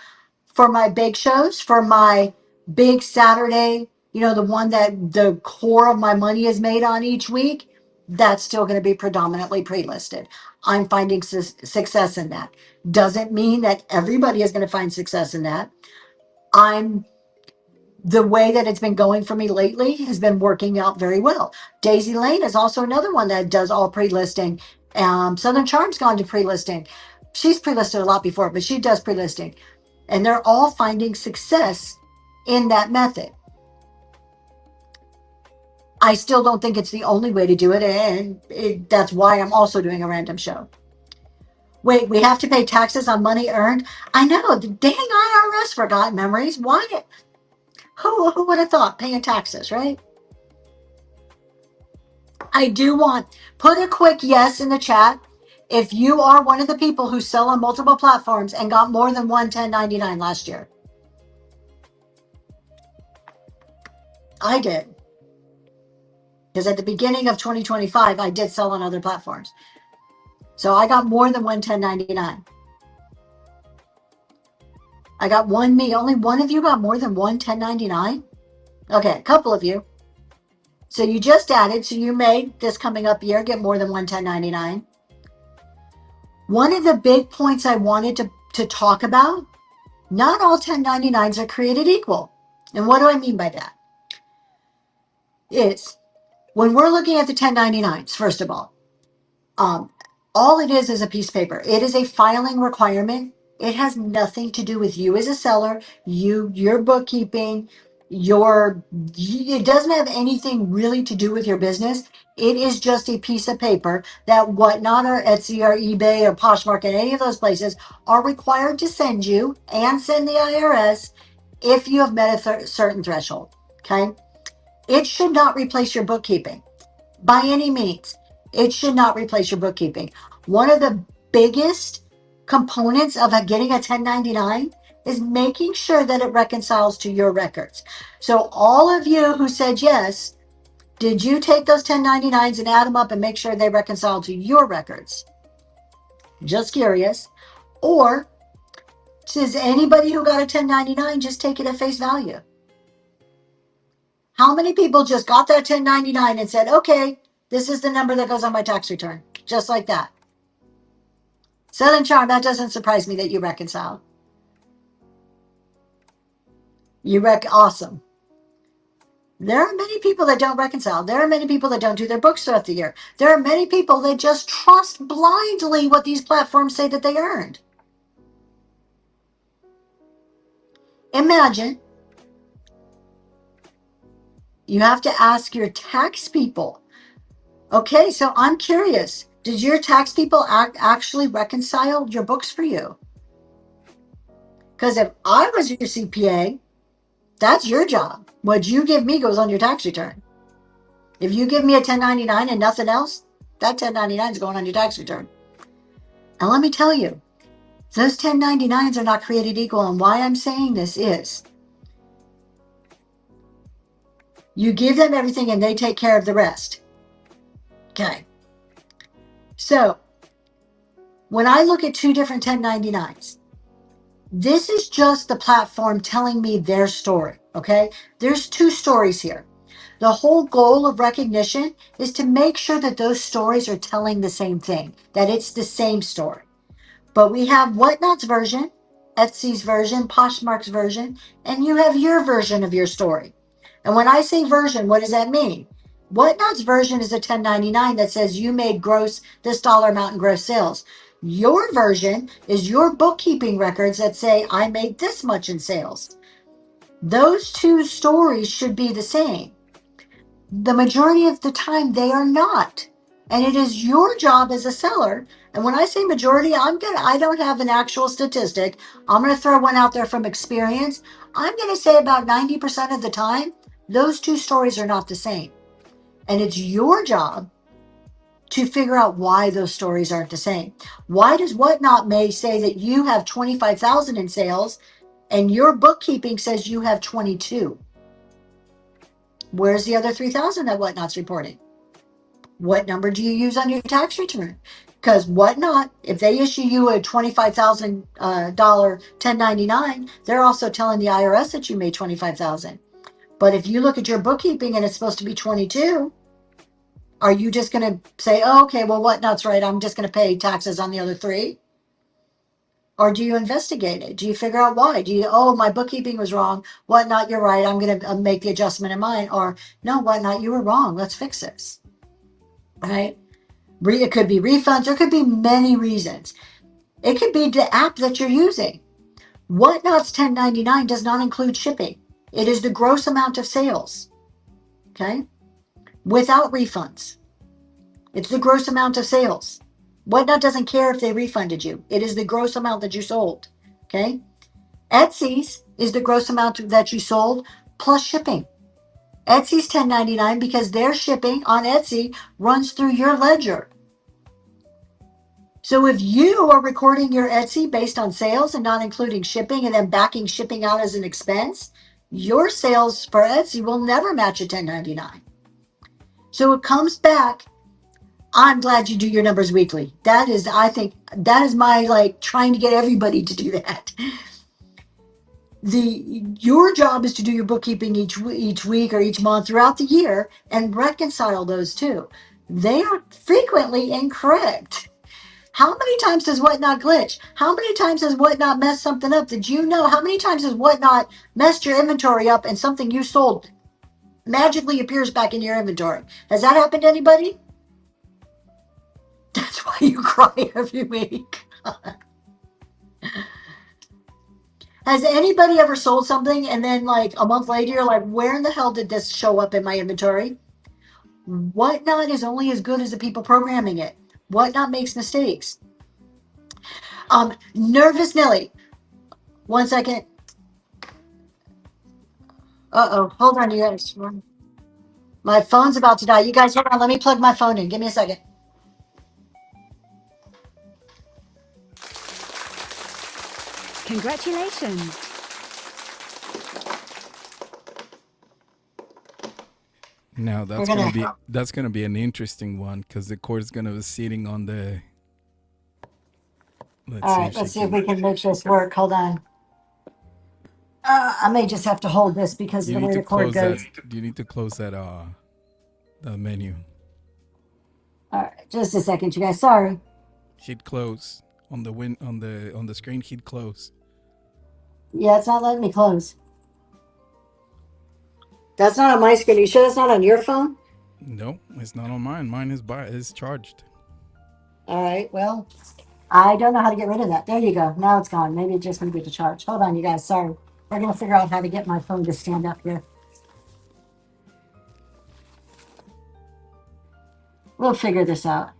For my big shows, for my big Saturday, the one that the core of my money is made on each week, that's still going to be predominantly pre-listed. I'm finding success in that. Doesn't mean that everybody is going to find success in that. The way that it's been going for me lately has been working out very well. Daisy Lane is also another one that does all pre-listing. Southern Charm's gone to pre-listing. She's pre-listed a lot before, but she does pre-listing. And they're all finding success in that method. I still don't think it's the only way to do it, and that's why I'm also doing a random show. Wait, we have to pay taxes on money earned? I know, the dang IRS forgot memories. Why? Who would have thought paying taxes, right? I do put a quick yes in the chat if you are one of the people who sell on multiple platforms and got more than one 1099 last year. I did. Because at the beginning of 2025, I did sell on other platforms. So I got more than one 1099. I got one me. Only one of you got more than one 1099? Okay, a couple of you. So you just added, so you may, this coming up year, get more than one 1099. One of the big points I wanted to talk about, not all 1099s are created equal. And what do I mean by that? Is when we're looking at the 1099s, first of all it is a piece of paper. It is a filing requirement. It has nothing to do with you as a seller, your bookkeeping, it doesn't have anything really to do with your business. It is just a piece of paper that Whatnot or Etsy or eBay or Poshmark and any of those places are required to send you and send the IRS if you have met a certain threshold. Okay. It should not replace your bookkeeping by any means. It should not replace your bookkeeping. One of the biggest components of getting a 1099 is making sure that it reconciles to your records. So all of you who said yes, did you take those 1099s and add them up and make sure they reconcile to your records? Just curious. Or does anybody who got a 1099 just take it at face value? How many people just got that 1099 and said, okay, this is the number that goes on my tax return? Just like that. Southern Charm, that doesn't surprise me that you reconciled. Awesome. There are many people that don't reconcile. There are many people that don't do their books throughout the year. There are many people that just trust blindly what these platforms say that they earned. Imagine you have to ask your tax people. Okay, so I'm curious. Did your tax people actually reconcile your books for you? Because if I was your CPA, that's your job. What you give me goes on your tax return. If you give me a 1099 and nothing else, that 1099 is going on your tax return. And let me tell you, those 1099s are not created equal. And why I'm saying this is you give them everything and they take care of the rest. Okay. So when I look at two different 1099s, this is just the platform telling me their story. Okay. There's two stories here. The whole goal of recognition is to make sure that those stories are telling the same thing, that it's the same story. But we have Whatnot's version, Etsy's version, Poshmark's version, and you have your version of your story. And when I say version, what does that mean? Whatnot's version is a 1099 that says you made gross this dollar amount in gross sales. Your version is your bookkeeping records that say I made this much in sales. Those two stories should be the same. The majority of the time they are not. And it is your job as a seller. And when I say majority, I don't have an actual statistic. I'm going to throw one out there from experience. I'm going to say about 90% of the time, those two stories are not the same. And it's your job to figure out why those stories aren't the same. Why does Whatnot may say that you have 25,000 in sales and your bookkeeping says you have 22? Where's the other 3,000 that Whatnot's reporting? What number do you use on your tax return? Because Whatnot, if they issue you a $25,000 1099, they're also telling the IRS that you made 25,000. But if you look at your bookkeeping and it's supposed to be 22, are you just going to say, oh, okay, well, Whatnot's right, I'm just going to pay taxes on the other three? Or do you investigate it? Do you figure out why? Do you, oh, my bookkeeping was wrong. Whatnot, you're right. I'm going to make the adjustment in mine. Or no, Whatnot, you were wrong. Let's fix this. Right? It could be refunds. There could be many reasons. It could be the app that you're using. Whatnot's 1099 does not include shipping. It is the gross amount of sales. Okay? Without refunds. It's the gross amount of sales. Whatnot doesn't care if they refunded you. It is the gross amount that you sold. Okay? Etsy's is the gross amount that you sold plus shipping. Etsy's 1099 because their shipping on Etsy runs through your ledger. So if you are recording your Etsy based on sales and not including shipping and then backing shipping out as an expense, your sales for Etsy will never match a 1099. So it comes back. I'm glad you do your numbers weekly. That is, I think, that is my like trying to get everybody to do that. Your job is to do your bookkeeping each week or each month throughout the year and reconcile those two. They are frequently incorrect. How many times does Whatnot glitch? How many times does Whatnot mess something up? Did you know how many times has Whatnot messed your inventory up and something you sold magically appears back in your inventory? Has that happened to anybody? That's why you cry every week. Has anybody ever sold something and then like a month later you're like, where in the hell did this show up in my inventory? Whatnot is only as good as the people programming it. Whatnot makes mistakes. Nervous Nelly. 1 second. Uh-oh. Hold on, you guys. My phone's about to die. You guys hold on. Let me plug my phone in. Give me a second. Congratulations. Now We're gonna. that's gonna be an interesting one because the court's gonna be sitting on the. Let's All see right. if she Let's see if can. we can make this work. Hold on. I may just have to hold this because of You the need way to the cord close that. goes. You need to close that. The menu. All right. Just a second, you guys. Sorry. Hit close on the on the screen. Hit close. Yeah, it's not letting me close. That's not on my screen. You sure that's not on your phone? No, it's not on mine. Mine is charged. All right. Well, I don't know how to get rid of that. There you go. Now it's gone. Maybe it just moved it to charge. Hold on, you guys. Sorry. We're going to figure out how to get my phone to stand up here. We'll figure this out.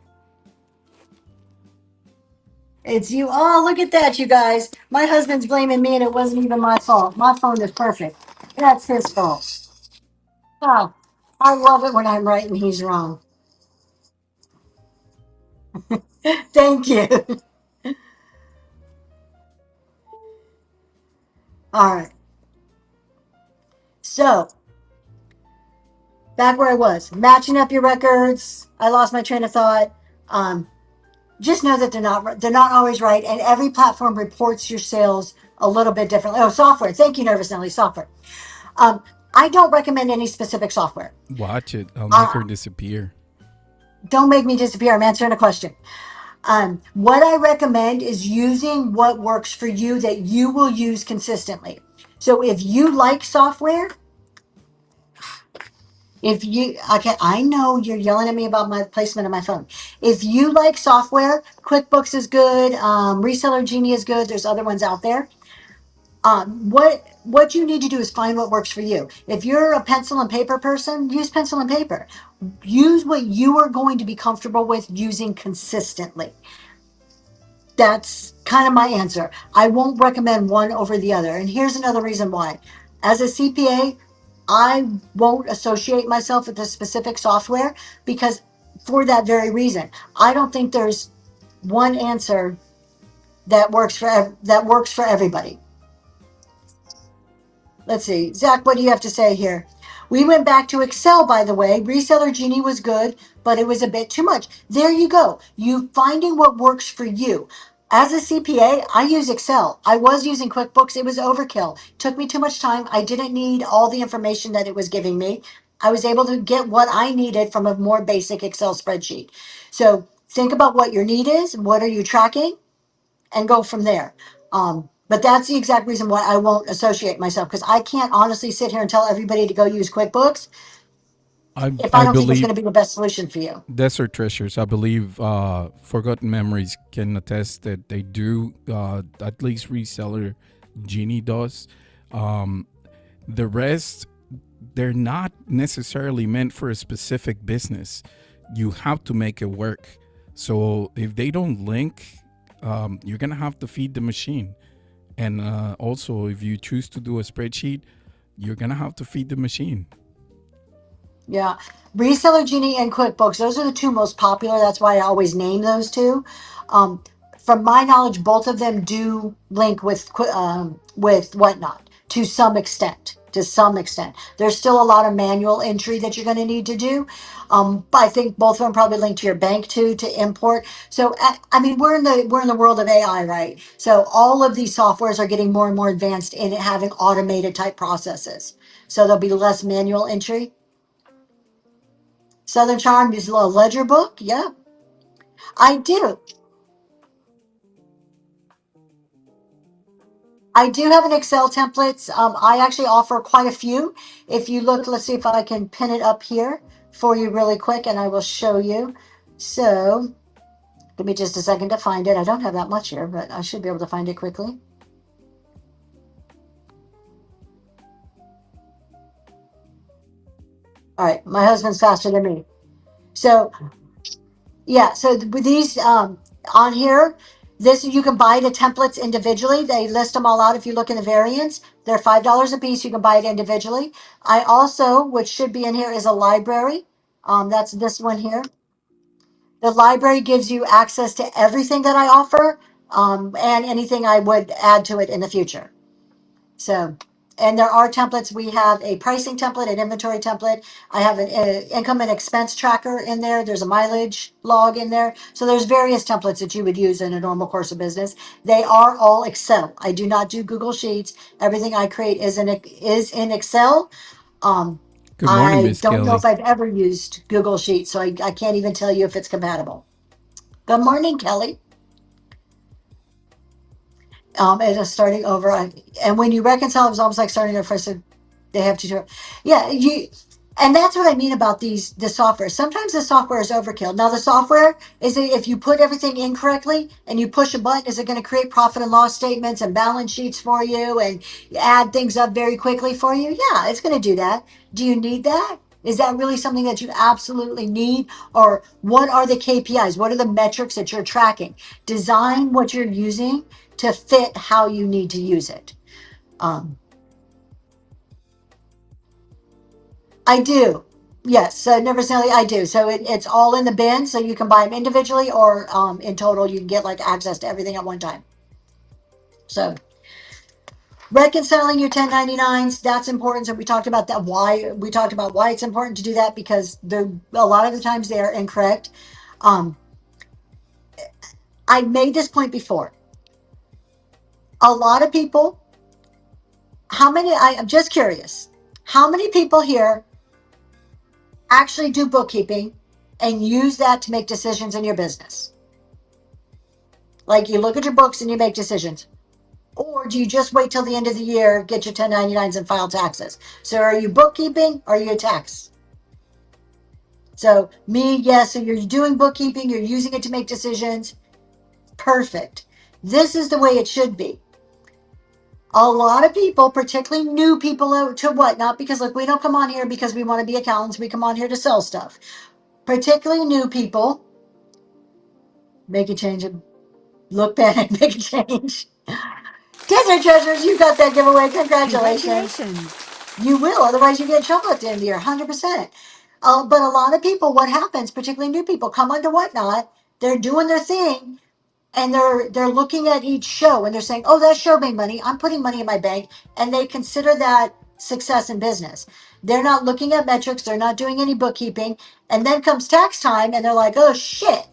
It's you. Oh, look at that, you guys. My husband's blaming me and it wasn't even my fault. My phone is perfect. That's his fault. Oh, I love it when I'm right and he's wrong. Thank you. All right. So, back where I was, matching up your records. I lost my train of thought. Um, just know that they're not always right, and every platform reports your sales a little bit differently. Oh, software. Thank you, Nervous Nelly. Software. Um, I don't recommend any specific software. Watch it. I'll make her Uh, disappear. don't make me disappear. I'm answering a question. What I recommend is using what works for you that you will use consistently. So if you like software, if you, okay, I know you're yelling at me about my placement of my phone. If you like software, QuickBooks is good. Reseller Genie is good. There's other ones out there. What you need to do is find what works for you. If you're a pencil and paper person, use pencil and paper. Use what you are going to be comfortable with using consistently. That's kind of my answer. I won't recommend one over the other. And here's another reason why. As a CPA, I won't associate myself with a specific software because for that very reason, I don't think there's one answer that works for everybody. Let's see. Zach, what do you have to say here? We went back to Excel, by the way. Reseller Genie was good, but it was a bit too much. There you go. You finding what works for you. As a CPA, I use Excel. I was using QuickBooks. It was overkill. Took me too much time. I didn't need all the information that it was giving me. I was able to get what I needed from a more basic Excel spreadsheet. So think about what your need is. What are you tracking? And go from there. But that's the exact reason why I won't associate myself because I can't honestly sit here and tell everybody to go use QuickBooks I if I I don't think it's believe going to be the best solution for you. Desert Treasures. I believe Forgotten Memories can attest that they do. At least Reseller Genie does. Um, the rest, they're not necessarily meant for a specific business. You have to make it work. So if they don't link, you're gonna have to feed the machine. And also, if you choose to do a spreadsheet, you're gonna have to feed the machine. Yeah. Reseller Genie and QuickBooks, those are the two most popular. That's why I always name those two. Um, from my knowledge, both of them do link with Whatnot to some extent. to some extent. There's still a lot of manual entry that you're going to need to do. I think both of them probably link to your bank too to import. So I mean, we're in the world of AI, right? So all of these softwares are getting more and more advanced in having automated type processes. So there'll be less manual entry. Southern Charm uses a ledger book. Yeah, I do. I do have an Excel templates. I actually offer quite a few. If you look, let's see if I can pin it up here for you really quick and I will show you. So give me just a second to find it. I don't have that much here, but I should be able to find it quickly. All right, my husband's faster than me. So yeah, so with these on here, this you can buy the templates individually. They list them all out if you look in the variants. They're $5 a piece. You can buy it individually. I also, which should be in here, is a library. That's this one here. The library gives you access to everything that I offer, and anything I would add to it in the future. So, and there are templates. We have a pricing template, an inventory template. I have an income and expense tracker in there. There's a mileage log in there. So there's various templates that you would use in a normal course of business. They are all Excel. I do not do Google Sheets. Everything I create is in Excel. Um, Good morning, I Miss don't know Kelly. if I've ever used Google Sheets, so I can't even tell you if it's compatible. Good morning, Kelly. It is starting over. And when you reconcile, it's almost like starting over. So they have to do it. Yeah, and that's what I mean about the software. Sometimes the software is overkill. Now the software is, if you put everything incorrectly and you push a button, is it going to create profit and loss statements and balance sheets for you and add things up very quickly for you? Yeah, it's going to do that. Do you need that? Is that really something that you absolutely need? Or what are the KPIs? What are the metrics that you're tracking? Design what you're using to fit how you need to use it. Um, I do. Yes, so never necessarily I do. So it's all in the bin, so you can buy them individually or in total you can get like access to everything at one time. So reconciling your 1099s, that's important. So we talked about that. We talked about why it's important to do that, because they're a lot of the times they are incorrect. Um, I made this point before. A lot of people, I'm just curious, how many people here actually do bookkeeping and use that to make decisions in your business? Like, you look at your books and you make decisions. Or do you just wait till the end of the year, get your 1099s and file taxes? So are you bookkeeping or are you a tax? So me, yes. So you're doing bookkeeping, you're using it to make decisions. Perfect. This is the way it should be. A lot of people, particularly new people, to what? Not because, look, we don't come on here because we want to be accountants. We come on here to sell stuff. Particularly new people, make a change and look back and make a change. Disney Treasures, you got that giveaway. Congratulations. Congratulations. You will, otherwise you get in trouble at the end of the year, 100%. But a lot of people, what happens, particularly new people, come onto Whatnot, they're doing their thing, and they're looking at each show, and they're saying, oh, that show made money. I'm putting money in my bank, and they consider that success in business. They're not looking at metrics. They're not doing any bookkeeping. And then comes tax time, and they're like, oh, shit,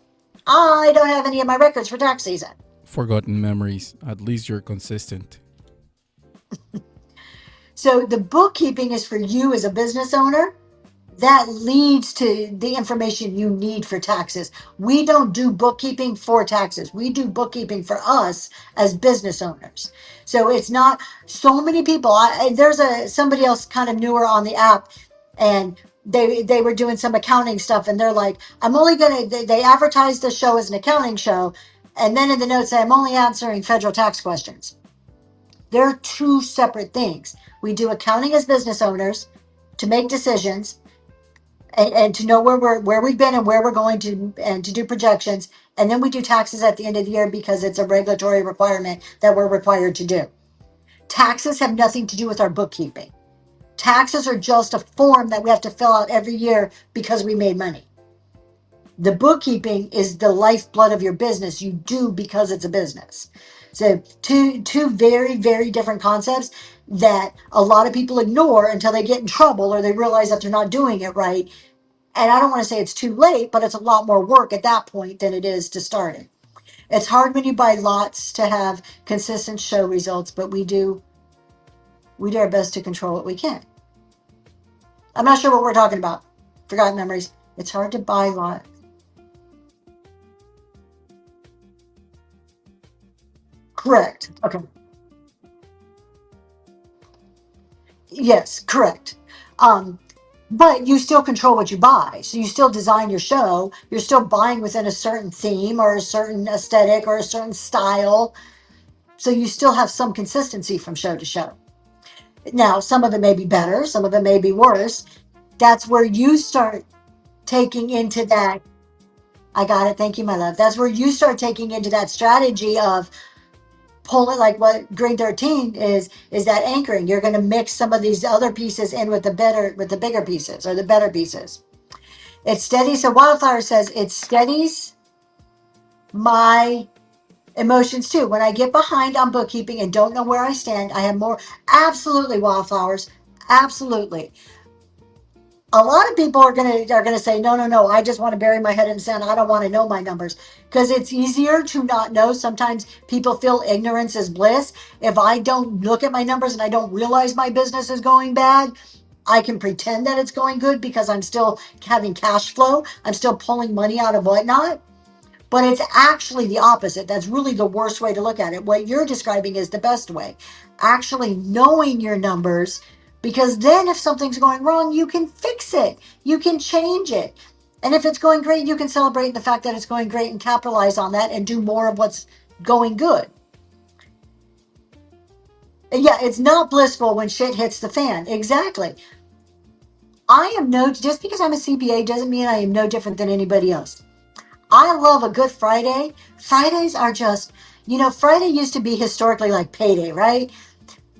I don't have any of my records for tax season. Forgotten memories. At least you're consistent. So the bookkeeping is for you as a business owner. That leads to the information you need for taxes. We don't do bookkeeping for taxes. We do bookkeeping for us as business owners. So it's not so many people. There's somebody else kind of newer on the app, and they were doing some accounting stuff, and they're like, I'm only gonna. They advertise the show as an accounting show, and then in the notes say I'm only answering federal tax questions. They're two separate things. We do accounting as business owners to make decisions, and to know where we've been and where we're going to, and to do projections. And then we do taxes at the end of the year because it's a regulatory requirement that we're required to do. Taxes have nothing to do with our bookkeeping. Taxes are just a form that we have to fill out every year because we made money. The bookkeeping is the lifeblood of your business. You do because it's a business. So two very, very different concepts that a lot of people ignore until they get in trouble or they realize that they're not doing it right. And I don't want to say it's too late, but it's a lot more work at that point than it is to start it. It's hard when you buy lots to have consistent show results, but we do our best to control what we can. I'm not sure what we're talking about. Forgotten memories. It's hard to buy lots. Correct. Okay. Yes, correct. Um, but you still control what you buy. So you still design your show. You're still buying within a certain theme or a certain aesthetic or a certain style. So you still have some consistency from show to show. Now, some of it may be better, some of it may be worse. That's where you start taking into that. I got it. Thank you, my love. That's where you start taking into that strategy of pull it, like what Green 13 is that anchoring. You're going to mix some of these other pieces in with the bigger pieces or the better pieces. It steadies. So Wildflower says it steadies my emotions too. When I get behind on bookkeeping and don't know where I stand, I have more. Absolutely, Wildflowers. Absolutely. A lot of people are gonna say, no, no, no. I just want to bury my head in the sand. I don't want to know my numbers because it's easier to not know. Sometimes people feel ignorance is bliss. If I don't look at my numbers and I don't realize my business is going bad, I can pretend that it's going good because I'm still having cash flow. I'm still pulling money out of whatnot. But it's actually the opposite. That's really the worst way to look at it. What you're describing is the best way. Actually knowing your numbers, because then if something's going wrong, you can fix it. You can change it. And if it's going great, you can celebrate the fact that it's going great and capitalize on that and do more of what's going good. And yeah, it's not blissful when shit hits the fan. Exactly. Just because I'm a CPA doesn't mean I am no different than anybody else. I love a good Friday. Fridays are just, Friday used to be historically like payday, right?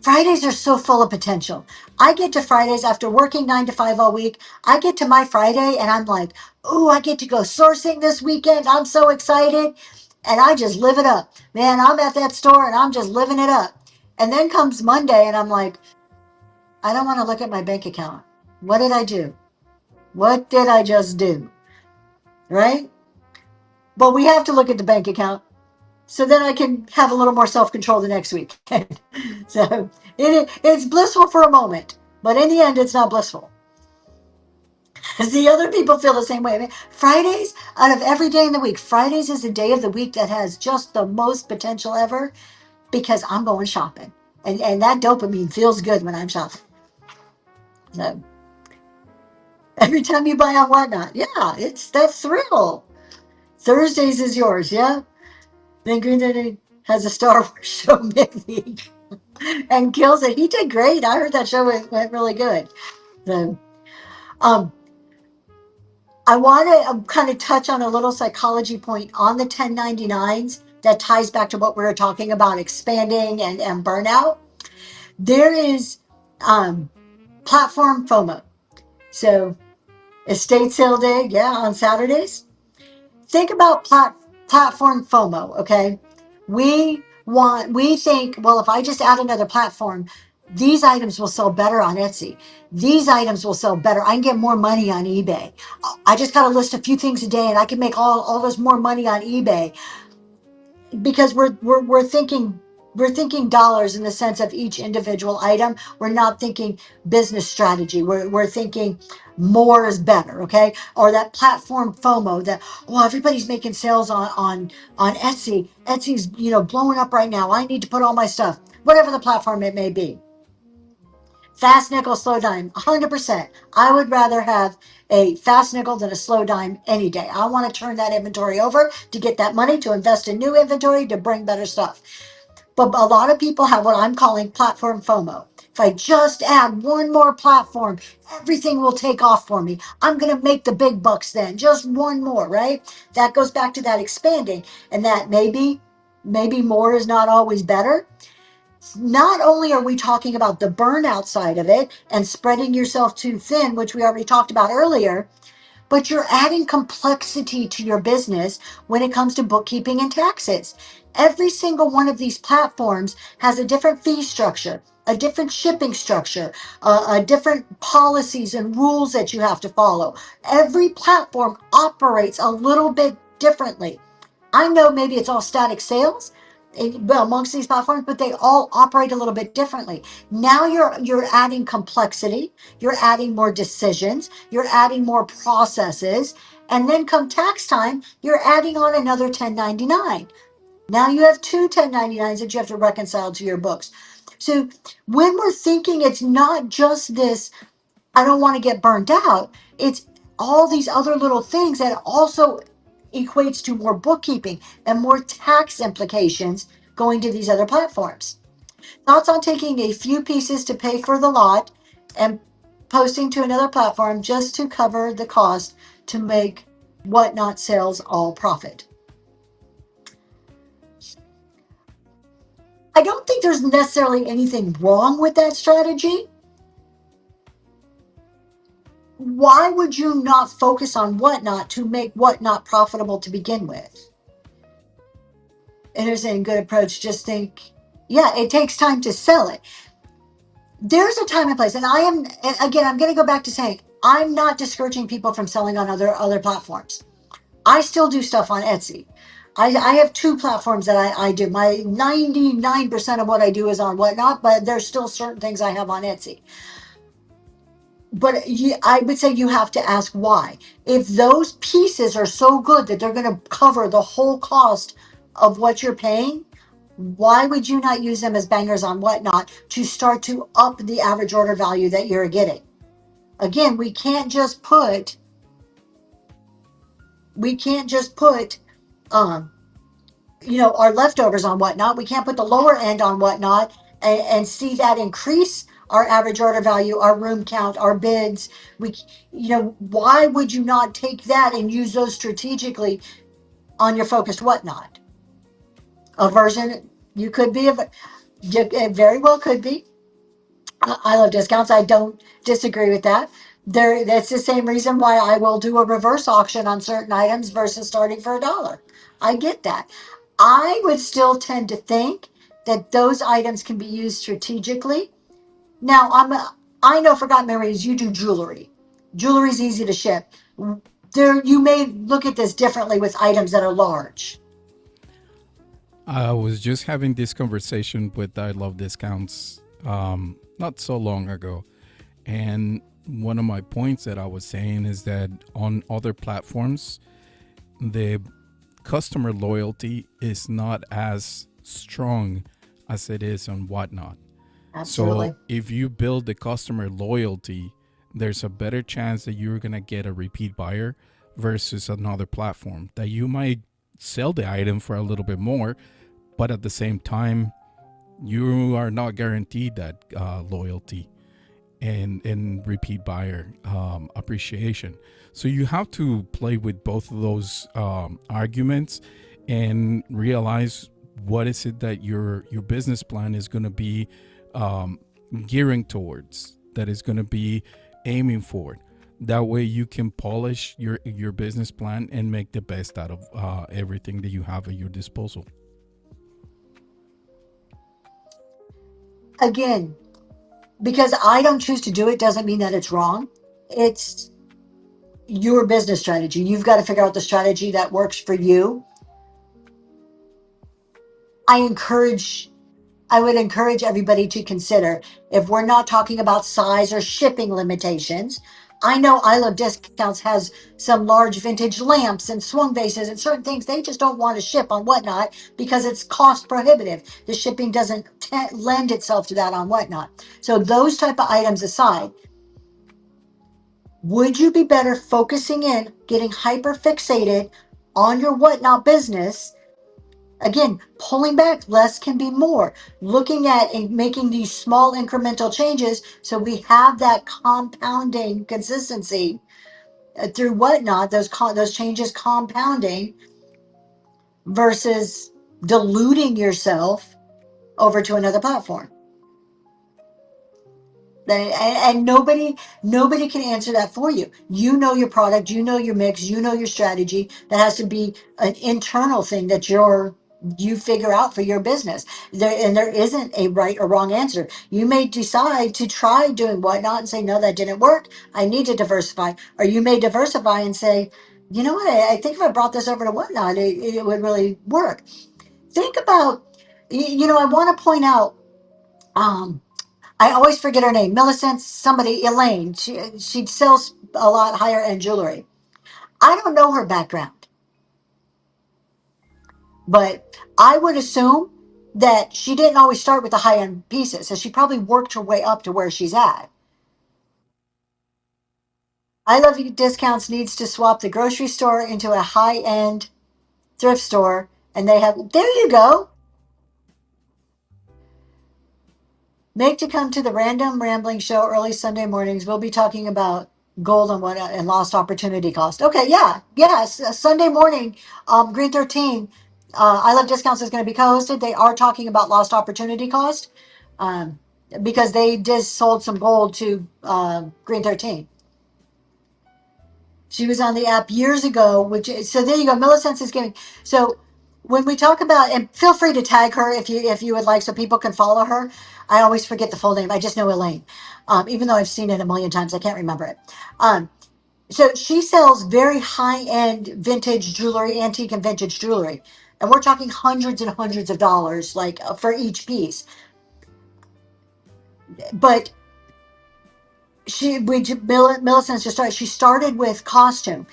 Fridays are so full of potential. I get to Fridays after working 9 to 5 all week. I get to my Friday and I'm like, ooh, I get to go sourcing this weekend. I'm so excited. And I just live it up. Man, I'm at that store and I'm just living it up. And then comes Monday and I'm like, I don't want to look at my bank account. What did I do? What did I just do? Right? But we have to look at the bank account so then I can have a little more self-control the next week. So it's blissful for a moment, but in the end, it's not blissful. See, other people feel the same way. I mean, Fridays, out of every day in the week, Fridays is the day of the week that has just the most potential ever because I'm going shopping. And that dopamine feels good when I'm shopping. So every time you buy on Whatnot, yeah, it's that thrill. Thursdays is yours, yeah? Then Green Day has a Star Wars show midweek and kills it. He did great. I heard that show went really good. So, um, I want to kind of touch on a little psychology point on the 1099s that ties back to what we were talking about expanding and burnout. There is platform FOMO. So, estate sale day, yeah, on Saturdays. Think about platform FOMO, okay? We think, well, if I just add another platform, these items will sell better on Etsy. These items will sell better. I can get more money on eBay. I just got to list a few things a day and I can make all this more money on eBay because we're thinking dollars in the sense of each individual item. We're not thinking business strategy. We're thinking more is better, okay? Or that platform FOMO that, well, everybody's making sales on Etsy. Etsy's, blowing up right now. I need to put all my stuff, whatever the platform it may be. Fast nickel, slow dime, 100%. I would rather have a fast nickel than a slow dime any day. I want to turn that inventory over to get that money to invest in new inventory to bring better stuff. But a lot of people have what I'm calling platform FOMO. If I just add one more platform, everything will take off for me. I'm going to make the big bucks then. Just one more, right? That goes back to that expanding and that maybe more is not always better. Not only are we talking about the burnout side of it and spreading yourself too thin, which we already talked about earlier, but you're adding complexity to your business when it comes to bookkeeping and taxes. Every single one of these platforms has a different fee structure, a different shipping structure, a different policies and rules that you have to follow. Every platform operates a little bit differently. I know maybe it's all static sales amongst these platforms, but they all operate a little bit differently. Now you're adding complexity, you're adding more decisions, you're adding more processes, and then come tax time, you're adding on another 1099. Now you have two 1099s that you have to reconcile to your books. So when we're thinking, it's not just this, I don't want to get burnt out. It's all these other little things that also equates to more bookkeeping and more tax implications going to these other platforms. Thoughts on taking a few pieces to pay for the lot and posting to another platform just to cover the cost to make Whatnot sales all profit? I don't think there's necessarily anything wrong with that strategy. Why would you not focus on Whatnot to make Whatnot profitable to begin with? Interesting, good approach. Just think, yeah, it takes time to sell it. There's a time and place, and again, I'm going to go back to saying I'm not discouraging people from selling on other platforms. I still do stuff on Etsy. I have two platforms that I do. My 99% of what I do is on Whatnot, but there's still certain things I have on Etsy. But I would say you have to ask why. If those pieces are so good that they're going to cover the whole cost of what you're paying, why would you not use them as bangers on Whatnot to start to up the average order value that you're getting? Again, we can't just put our leftovers on Whatnot. We can't put the lower end on Whatnot and see that increase our average order value, our room count, our bids. Why would you not take that and use those strategically on your focused Whatnot? A version you could be, it very well could be. I love discounts. I don't disagree with that. That's the same reason why I will do a reverse auction on certain items versus starting for $1. I get that. I would still tend to think that those items can be used strategically. Now, I know Forgotten Memories, you do jewelry. Jewelry's easy to ship. You may look at this differently with items that are large. I was just having this conversation with I Love Discounts not so long ago. And one of my points that I was saying is that on other platforms, the customer loyalty is not as strong as it is on Whatnot. Absolutely. So if you build the customer loyalty, there's a better chance that you're going to get a repeat buyer versus another platform that you might sell the item for a little bit more, but at the same time, you are not guaranteed that loyalty and repeat buyer appreciation. So you have to play with both of those arguments and realize what is it that your business plan is going to be gearing towards, that is going to be aiming for. That way you can polish your business plan and make the best out of everything that you have at your disposal. Again, because I don't choose to do it doesn't mean that it's wrong. It's your business strategy. You've got to figure out the strategy that works for you. I would encourage everybody to consider, if we're not talking about size or shipping limitations. I know I Love Discounts has some large vintage lamps and swung bases and certain things they just don't want to ship on Whatnot because it's cost prohibitive. The shipping doesn't lend itself to that on Whatnot. So those type of items aside, would you be better focusing in, getting hyper fixated on your Whatnot business? Again, pulling back, less can be more. Looking at and making these small incremental changes so we have that compounding consistency through Whatnot, those changes compounding versus diluting yourself over to another platform. And nobody can answer that for you. You know your product, you know your mix, you know your strategy. That has to be an internal thing that you figure out for your business. There isn't a right or wrong answer. You may decide to try doing whatnot and say, no, that didn't work. I need to diversify. Or you may diversify and say, you know what, I think if I brought this over to whatnot, it would really work. Think about, I want to point out, um, I always forget her name. Millicent, somebody, Elaine. She sells a lot higher end jewelry. I don't know her background, but I would assume that she didn't always start with the high end pieces, so she probably worked her way up to where she's at. I Love You Discounts needs to swap the grocery store into a high end thrift store, and they have. There you go. Make to come to the Random Rambling Show early Sunday mornings. We'll be talking about gold and what and lost opportunity cost. Okay, yeah, yes, Sunday morning, Green 13. I Love Discounts is going to be co-hosted. They are talking about lost opportunity cost, um, because they just sold some gold to Green 13. She was on the app years ago, so there you go. Millicent is giving. So when we talk about, and feel free to tag her if you would like, so people can follow her. I always forget the full name. I just know Elaine, even though I've seen it a million times, I can't remember it. So she sells very high end vintage jewelry, antique and vintage jewelry, and we're talking hundreds and hundreds of dollars, like for each piece. But Millicent's just started. She started with costume.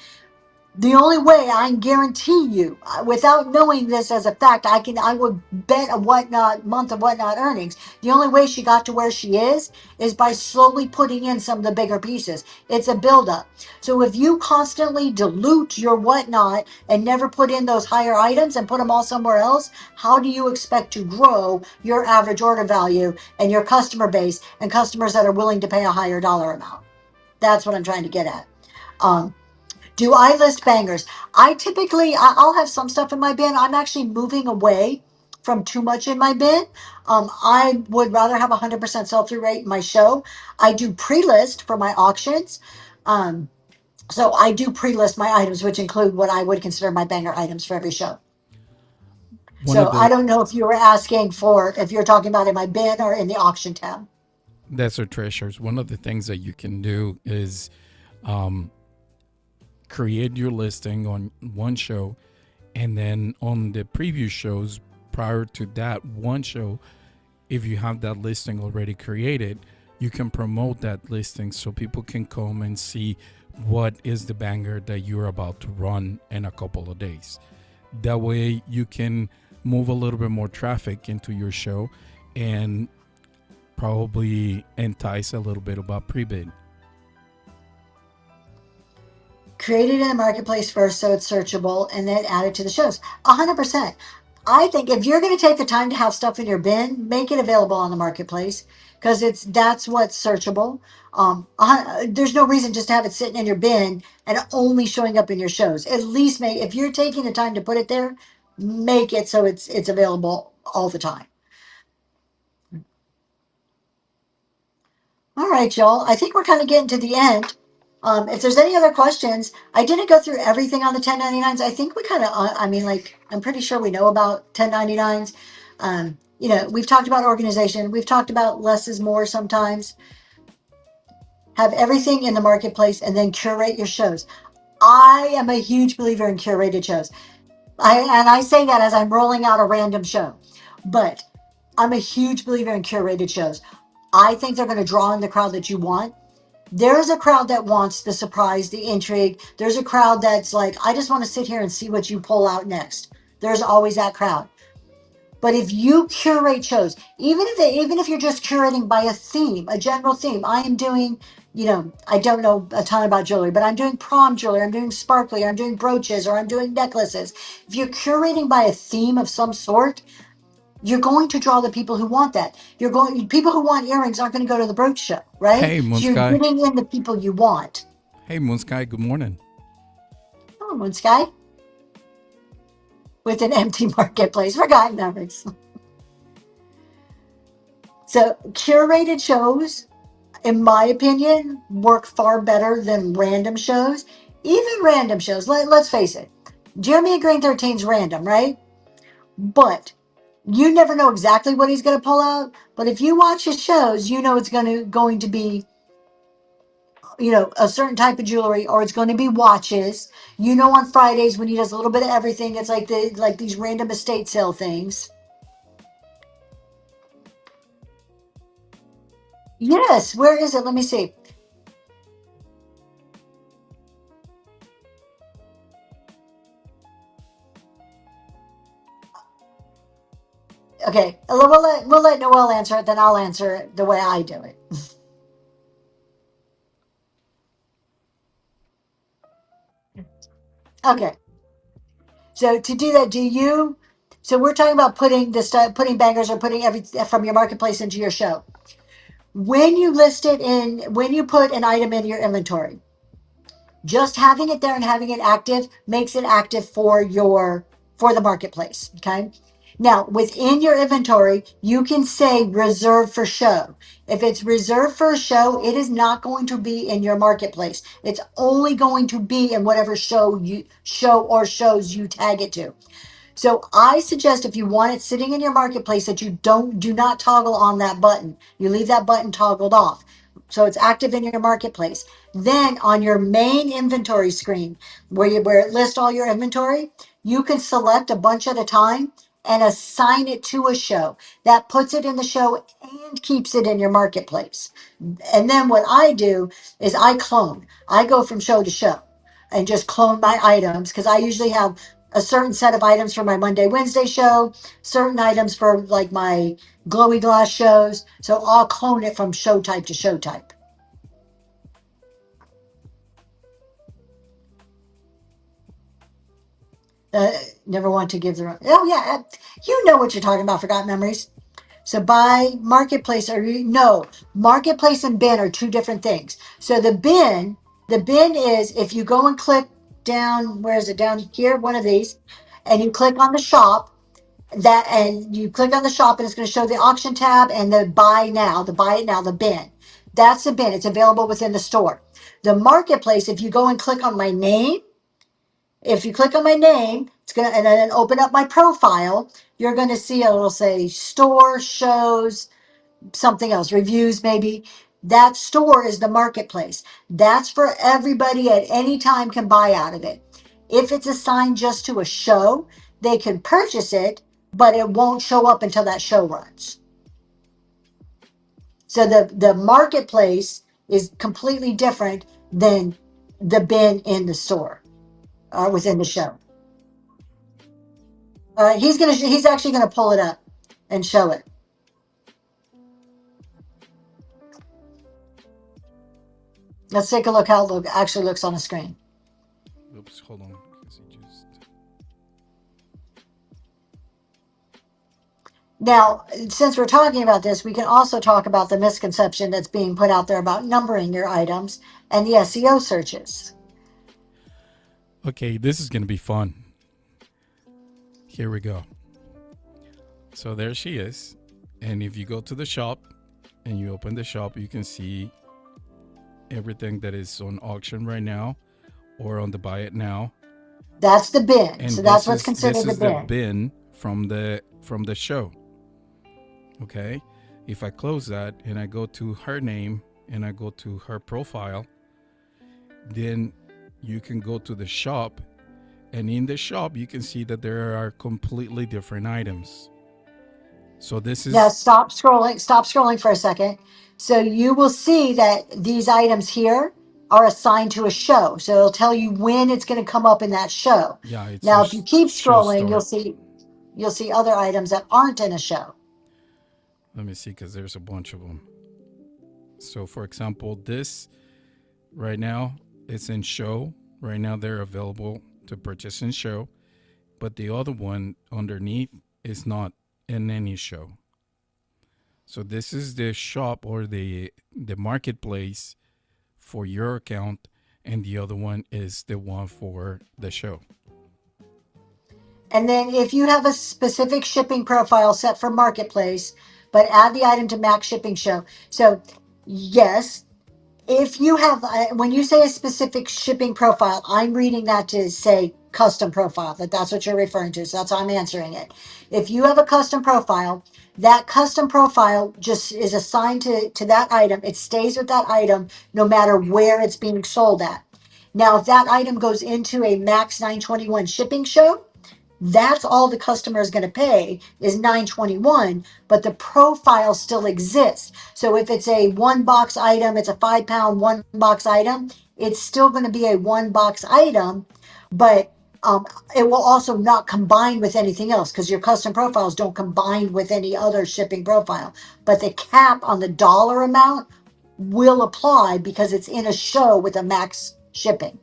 The only way I can guarantee you, without knowing this as a fact, I would bet a whatnot month of whatnot earnings. The only way she got to where she is by slowly putting in some of the bigger pieces. It's a buildup. So if you constantly dilute your whatnot and never put in those higher items and put them all somewhere else, how do you expect to grow your average order value and your customer base and customers that are willing to pay a higher dollar amount? That's what I'm trying to get at. Um, do I list bangers? I'll have some stuff in my bin. I'm actually moving away from too much in my bin. I would rather have 100% sell through rate in my show. I do pre list for my auctions. Um, so I do pre list my items, which include what I would consider my banger items for every show. One So of I the don't know if you were asking for, if you're talking about in my bin or in the auction tab. Desert Treasures, one of the things that you can do is um, create your listing on one show, and then on the previous shows prior to that one show, if you have that listing already created, you can promote that listing so people can come and see what is the banger that you're about to run in a couple of days. That way you can move a little bit more traffic into your show and probably entice a little bit about pre-bid. Create it in the marketplace first so it's searchable and then add it to the shows. 100%. I think if you're going to take the time to have stuff in your bin, make it available on the marketplace because that's what's searchable. There's no reason just to have it sitting in your bin and only showing up in your shows. At least if you're taking the time to put it there, make it so it's available all the time. All right, y'all. I think we're kind of getting to the end. If there's any other questions, I didn't go through everything on the 1099s. I think we kind of, I'm pretty sure we know about 1099s. We've talked about organization. We've talked about less is more sometimes. Have everything in the marketplace and then curate your shows. I am a huge believer in curated shows. I say that as I'm rolling out a random show, but I'm a huge believer in curated shows. I think they're going to draw in the crowd that you want. There's a crowd that wants the surprise, the intrigue. There's a crowd that's like, I just want to sit here and see what you pull out next. There's always that crowd. But if you curate shows, even if you're just curating by a theme, a general theme, I am doing, I don't know a ton about jewelry, but I'm doing prom jewelry, I'm doing sparkly, I'm doing brooches, or I'm doing necklaces. If you're curating by a theme of some sort, you're going to draw the people who want that. People who want earrings aren't going to go to the brooch show, right? Hey, Moon So you're Sky. getting in the people you want. Hey, Moon Sky. Good morning. Oh, Moon Sky. With an empty marketplace. Forgotten numbers. So curated shows, in my opinion, work far better than random shows. Even random shows, let's face it, Jeremy and Green 13's random, right? But you never know exactly what he's going to pull out. But if you watch his shows, you know it's going to be, a certain type of jewelry, or it's going to be watches. On Fridays when he does a little bit of everything, it's like these random estate sale things. Yes, where is it? Let me see. Okay, we'll let Noel answer it, then I'll answer it the way I do it. Okay, so to do that, so we're talking about putting the stuff, putting bangers or putting everything from your marketplace into your show. When you put an item in your inventory, just having it there and having it active makes it active for the marketplace. Okay. Now, within your inventory, you can say reserved for show. If it's reserved for a show, it is not going to be in your marketplace. It's only going to be in whatever show or shows you tag it to. So I suggest, if you want it sitting in your marketplace, that you do not toggle on that button. You leave that button toggled off. So it's active in your marketplace. Then on your main inventory screen, where it lists all your inventory, you can select a bunch at a time and assign it to a show. That puts it in the show and keeps it in your marketplace. And then what I do is I clone. I go from show to show and just clone my items, because I usually have a certain set of items for my Monday, Wednesday show, certain items for like my glowy glass shows. So I'll clone it from show type to show type. Uh, Never want to give the wrong. Oh, yeah. You know what you're talking about, forgot memories. So buy marketplace, or no, marketplace and bin are two different things. So the bin is, if you go and click down, where is it, down here, one of these, and you click on the shop, and you click on the shop, and it's going to show the auction tab and the buy it now, the bin. That's the bin. It's available within the store. The marketplace, if you go and click on my name, if you click on my name, it's gonna, and then open up my profile, you're gonna see it'll say store, shows, something else, reviews maybe. That store is the marketplace. That's for everybody at any time can buy out of it. If it's assigned just to a show, they can purchase it, but it won't show up until that show runs. So the marketplace is completely different than the bin in the store, within the show. He's actually gonna pull it up and show it. Let's take a look how it actually looks on the screen. Oops, hold on. 'Cause he just... Now, since we're talking about this, we can also talk about the misconception that's being put out there about numbering your items and the SEO searches. Okay, this is going to be fun. Here we go. So there she is. And if you go to the shop and you open the shop, you can see everything that is on auction right now or on the buy it now. That's the bin. And So that's what's considered this the is the bin. bin from the show. Okay, if I close that and I go to her name and I go to her profile, then you can go to the shop, and in the shop you can see that there are completely different items. So this Now is, stop scrolling for a second. So you will see that these items here are assigned to a show. So it'll tell you when it's going to come up in that show. yeah, it's Now, if you keep show scrolling, start. you'll see other items that aren't in a show. Let me see, because there's a bunch of them. So for example, this right now it's in show. Right now they're available to purchase in show, but the other one underneath is not in any show. So this is the shop or the marketplace for your account, and the other one is the one for the show. And then if you have a specific shipping profile set for marketplace, but add the item to max shipping show. So Yes. If you have, when you say a specific shipping profile, I'm reading that to say custom profile, that's what you're referring to. So that's how I'm answering it. If you have a custom profile, that custom profile just is assigned to that item. It stays with that item no matter where it's being sold at. Now, if that item goes into a Max 921 shipping show, that's all the customer is going to pay is 921, but the profile still exists. So if it's a one box item, it's a 5 pound one box item, it's still going to be a one box item, but it will also not combine with anything else because your custom profiles don't combine with any other shipping profile. But the cap on the dollar amount will apply because it's in a show with a max shipping.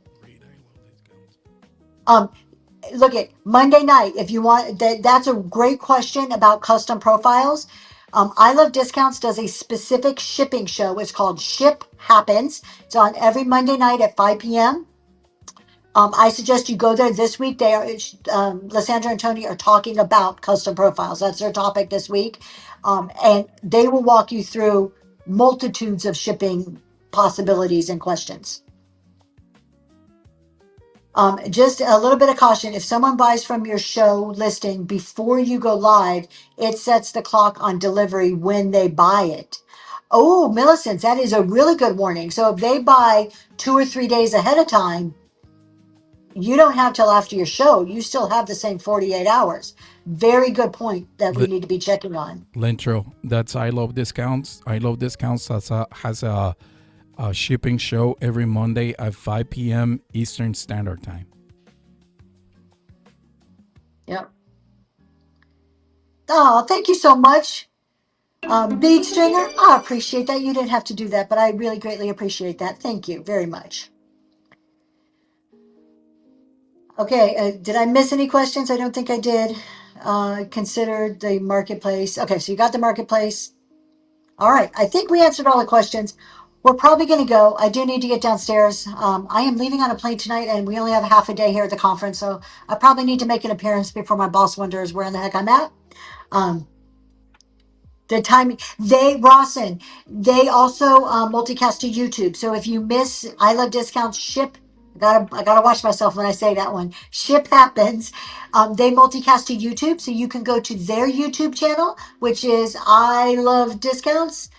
Um, Look at Monday night if you want that's a great question about custom profiles. I Love Discounts does a specific shipping show. It's called Ship Happens. It's on every Monday night at 5 p.m. I suggest you go there this week. They are Lysandra and Tony are talking about custom profiles. That's their topic this week. And they will walk you through multitudes of shipping possibilities and questions. Just a little bit of caution. If someone buys from your show listing before you go live, it sets the clock on delivery when they buy it. Oh, Millicent, that is a really good warning. So if they buy 2 or 3 days ahead of time, you don't have till after your show. You still have the same 48 hours. Very good point that we need to be checking on. Lentro, that's I Love Discounts. I Love Discounts has a shipping show every Monday at 5 p.m. Eastern Standard Time. Yep. Oh, thank you so much. Bead Stringer, I appreciate that. You didn't have to do that, but I really greatly appreciate that. Thank you very much. Okay, did I miss any questions? I don't think I did. Considered the marketplace. Okay, so you got the marketplace. All right, I think we answered all the questions. We're probably going to go. I do need to get downstairs. I am leaving on a plane tonight, and we only have half a day here at the conference, so I probably need to make an appearance before my boss wonders where in the heck I'm at. The timing, Rawson, they also multicast to YouTube. So if you miss I Love Discounts ship, I gotta watch myself when I say that one. Ship Happens. They multicast to YouTube, so you can go to their YouTube channel, which is I Love Discounts.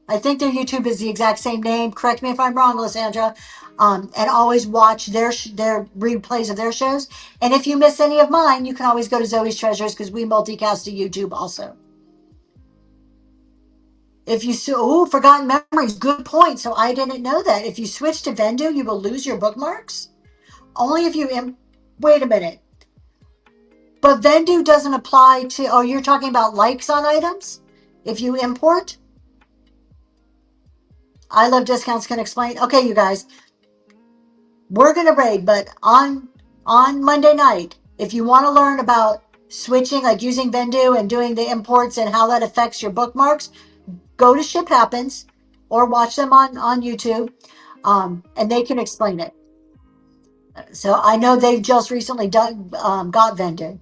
I think their YouTube is the exact same name. Correct me if I'm wrong, Lysandra. And always watch their replays of their shows. And if you miss any of mine, you can always go to Zoe's Treasures because we multicast to YouTube also. If you Forgotten Memories, good point. So I didn't know that. If you switch to Vendoo, you will lose your bookmarks. Only if you wait a minute. But Vendoo doesn't apply to. Oh, you're talking about likes on items. If you import, I Love Discounts can explain. Okay, you guys, we're gonna raid, but on Monday night, if you want to learn about switching, like using Vendoo and doing the imports and how that affects your bookmarks, go to Ship Happens or watch them on YouTube, and they can explain it. So I know they've just recently got Vendoo.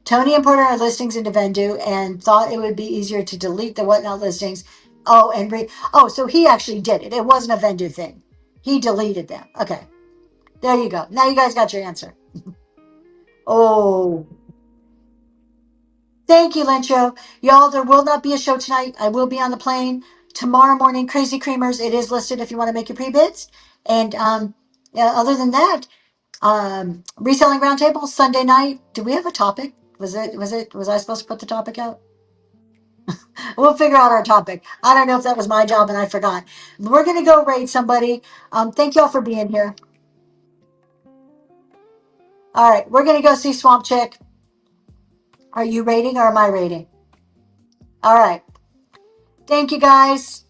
Tony imported our listings into Vendoo and thought it would be easier to delete the whatnot listings. Oh, so he actually did it. It wasn't a Vendoo thing. He deleted them. Okay, there you go. Now you guys got your answer. Oh, thank you, Lentro. Y'all, there will not be a show tonight. I will be on the plane tomorrow morning. Crazy Creamers, it is listed if you want to make your pre-bids. And yeah, other than that, reselling roundtable Sunday night. Do we have a topic? Was I supposed to put the topic out? We'll figure out our topic. I don't know if that was my job and I forgot. We're gonna go raid somebody. Thank y'all for being here. All right, we're gonna go see Swamp Chick. Are you raiding or am I raiding? All right. Thank you guys.